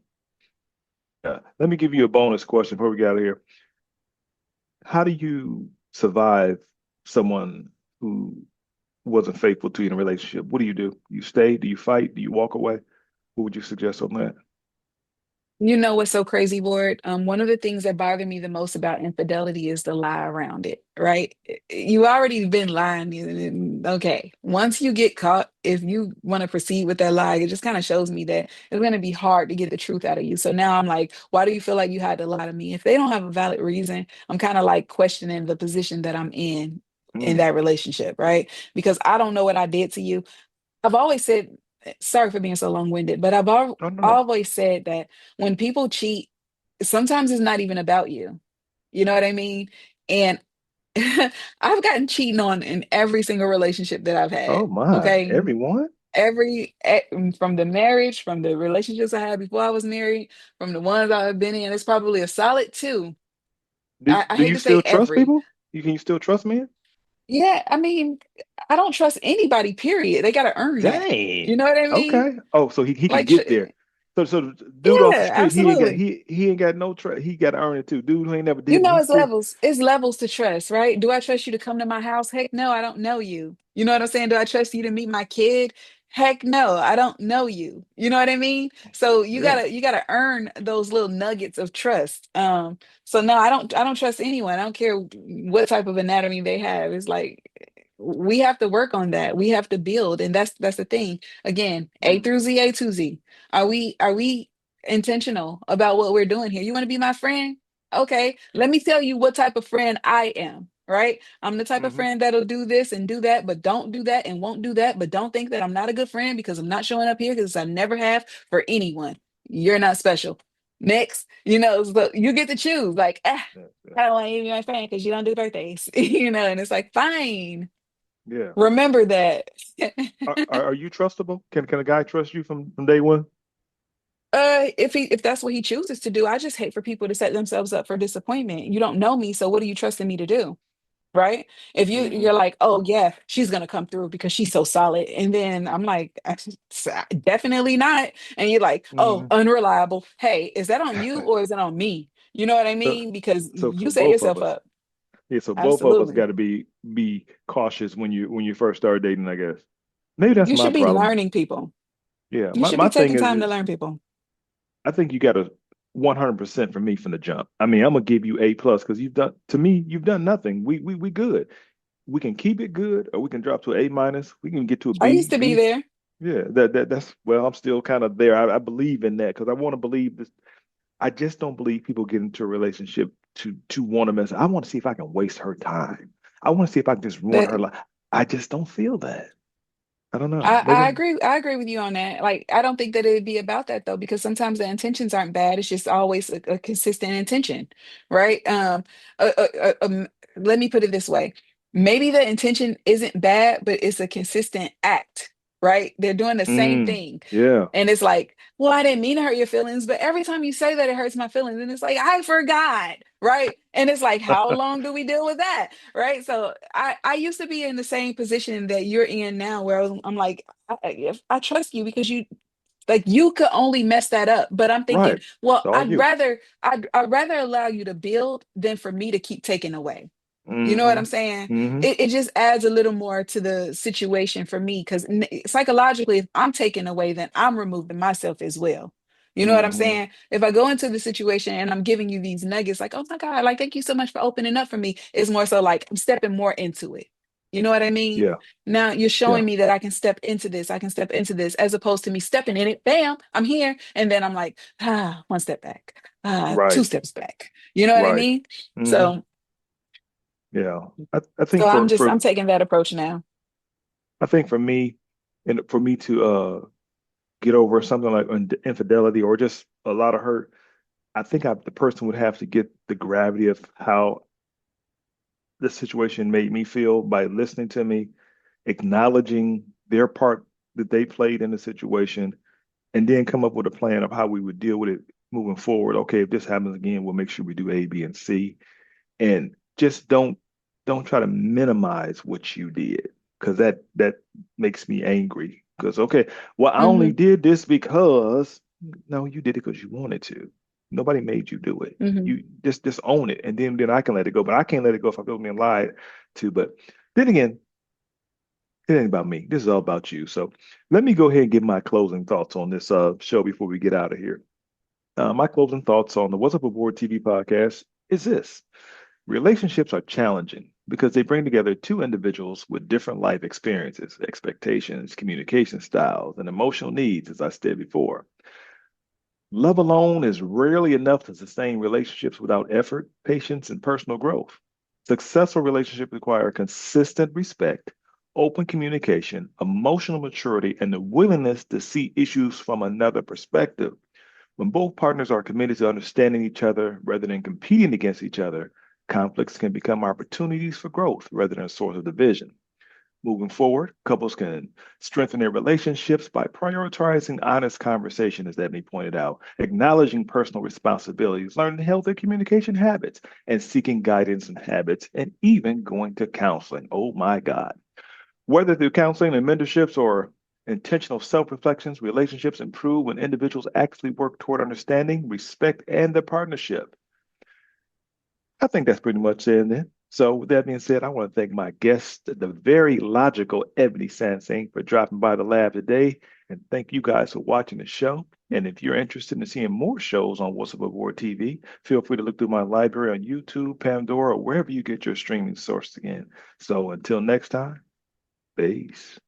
Yeah. Let me give you a bonus question before we get out of here. How do you survive someone who wasn't faithful to you in a relationship? What do you do? You stay? Do you fight? Do you walk away? What would you suggest on that? You know what's so crazy, Ward? One of the things that bother me the most about infidelity is the lie around it, right? You already been lying. Okay. Once you get caught, if you want to proceed with that lie, it just kind of shows me that it's going to be hard to get the truth out of you. So now I'm like, why do you feel like you had to lie to me? If they don't have a valid reason, I'm kind of like questioning the position that I'm in Mm. that relationship, right? Because I don't know what I did to you. I've always said, sorry for being so long-winded, but No, no, no. always said that when people cheat, sometimes it's not even about you. You know what I mean? And I've gotten cheating on in every single relationship that I've had. Oh my, Okay. everyone? From the marriage, from the relationships I had before I was married, from the ones I've been in, it's probably a solid two. Do I do hate you to say still trust every. people? Can you still trust men? Yeah, I mean, I don't trust anybody, period. They got to earn that. You Dang. know what I mean? Okay. Oh, so he can Like, get there. So the dude off the yeah, street, absolutely. he ain't got no trust. He got to earn it too. Dude who ain't never You did it. know, He it's still. levels. It's levels to trust, right? Do I trust you to come to my house? Heck no, I don't know you. You know what I'm saying? Do I trust you to meet my kid? Heck no, I don't know you. You know what I mean? So Yeah. you gotta earn those little nuggets of trust. So no, I don't trust anyone. I don't care what type of anatomy they have. It's like we have to work on that. We have to build, and that's the thing. Again, A Mm. through Z, A to Z. Are we intentional about what we're doing here? You want to be my friend? Okay, let me tell you what type of friend I am, right? I'm the type of Hmm. friend that'll do this and do that, but don't do that and won't do that, but don't think that I'm not a good friend because I'm not showing up here because I never have for anyone. You're not special. Next, so you get to choose. Like, Yeah, yeah, I don't want you to be my friend because you don't do birthdays, and it's like, fine, yeah. remember that. Are you trustable? Can a guy trust you from day one? If that's what he chooses to do, I just hate for people to set themselves up for disappointment. You don't know me, so what are you trusting me to do? Right? If Hmm. you're like, oh yeah, she's gonna come through because she's so solid, and then I'm like, definitely not. And you're like, oh, Hmm. unreliable. Hey, is that on you or is it on me? You know what I So mean? Because so you for set both of yourself us, up. yeah. So both of us Absolutely. got to be cautious when you first start dating. I guess maybe that's You my should be problem. learning people. Yeah. You should My be thing taking is time to is learn people. I think you got to 100% for me from the jump. I mean, I'm gonna give you A plus because you've done nothing. We good. We can keep it good, or we can drop to A minus. We can get to a I used B. to be B. there. Yeah, that's well, I'm still kind of there. I believe in that because I want to believe this. I just don't believe people get into a relationship to want to mess. I want to see if I can waste her time. I want to see if I can just ruin That her life. I just don't feel that. I don't know. I, Maybe I I'm agree. I agree with you on that. Like, I don't think that it'd be about that though, because sometimes the intentions aren't bad. It's just always a consistent intention, right? Let me put it this way. Maybe the intention isn't bad, but it's a consistent act, right? They're doing the same thing. yeah. And it's like, well, I didn't mean to hurt your feelings, but every time you say that, it hurts my feelings. And it's like, I forgot, right? And it's like, how long do we deal with that? Right. So I used to be in the same position that you're in now, where I'm like, if I trust you because you like you could only mess that up. But I'm thinking, Right. It's well, all you. I'd rather allow you to build than for me to keep taking away. You know what I'm Hmm. saying? Hmm. It just adds a little more to the situation for me because psychologically, if I'm taking away, then I'm removing myself as well. You know what I'm Hmm. saying? If I go into the situation and I'm giving you these nuggets, like, oh my God, like, thank you so much for opening up for me, it's more so like I'm stepping more into it. You know what I mean? Yeah. Now you're Yeah. showing me that I can step into this, I can step into this, as opposed to me stepping in it, bam, I'm here. And then I'm like, one step back, two Right. steps back. You know what I Right. mean? Hmm. So Yeah. I so think I'm taking that approach now. I think for me, and for me to get over something like infidelity or just a lot of hurt, I think the person would have to get the gravity of how the situation made me feel by listening to me, acknowledging their part that they played in the situation, and then come up with a plan of how we would deal with it moving forward. Okay, if this happens again, we'll make sure we do A, B, and C, and just don't try to minimize what you did because that makes me angry. Because okay, well, I only Hmm. did this because no, you did it because you wanted to. Nobody made you do it. Hmm. You just own it, and then I can let it go. But I can't let it go if I feel being lied to. But then again, it ain't about me. This is all about you. So let me go ahead and give my closing thoughts on this show before we get out of here. My closing thoughts on the What's Up Aboard TV podcast is this. Relationships are challenging because they bring together two individuals with different life experiences, expectations, communication styles, and emotional needs, as I said before. Love alone is rarely enough to sustain relationships without effort, patience, and personal growth. Successful relationships require consistent respect, open communication, emotional maturity, and the willingness to see issues from another perspective. When both partners are committed to understanding each other rather than competing against each other, conflicts can become opportunities for growth rather than a source of division. Moving forward, couples can strengthen their relationships by prioritizing honest conversation, as Ebony pointed out, acknowledging personal responsibilities, learning healthy communication habits, and seeking guidance and habits, and even going to counseling. Oh my God. Whether through counseling and mentorships or intentional self reflections, relationships improve when individuals actually work toward understanding, respect, and the partnership. I think that's pretty much it then. So, with that being said, I want to thank my guest, the very logical Ebony Sansing, for dropping by the lab today. And thank you guys for watching the show. And if you're interested in seeing more shows on What's Up Aboard TV, feel free to look through my library on YouTube, Pandora, or wherever you get your streaming source again. So, until next time, peace.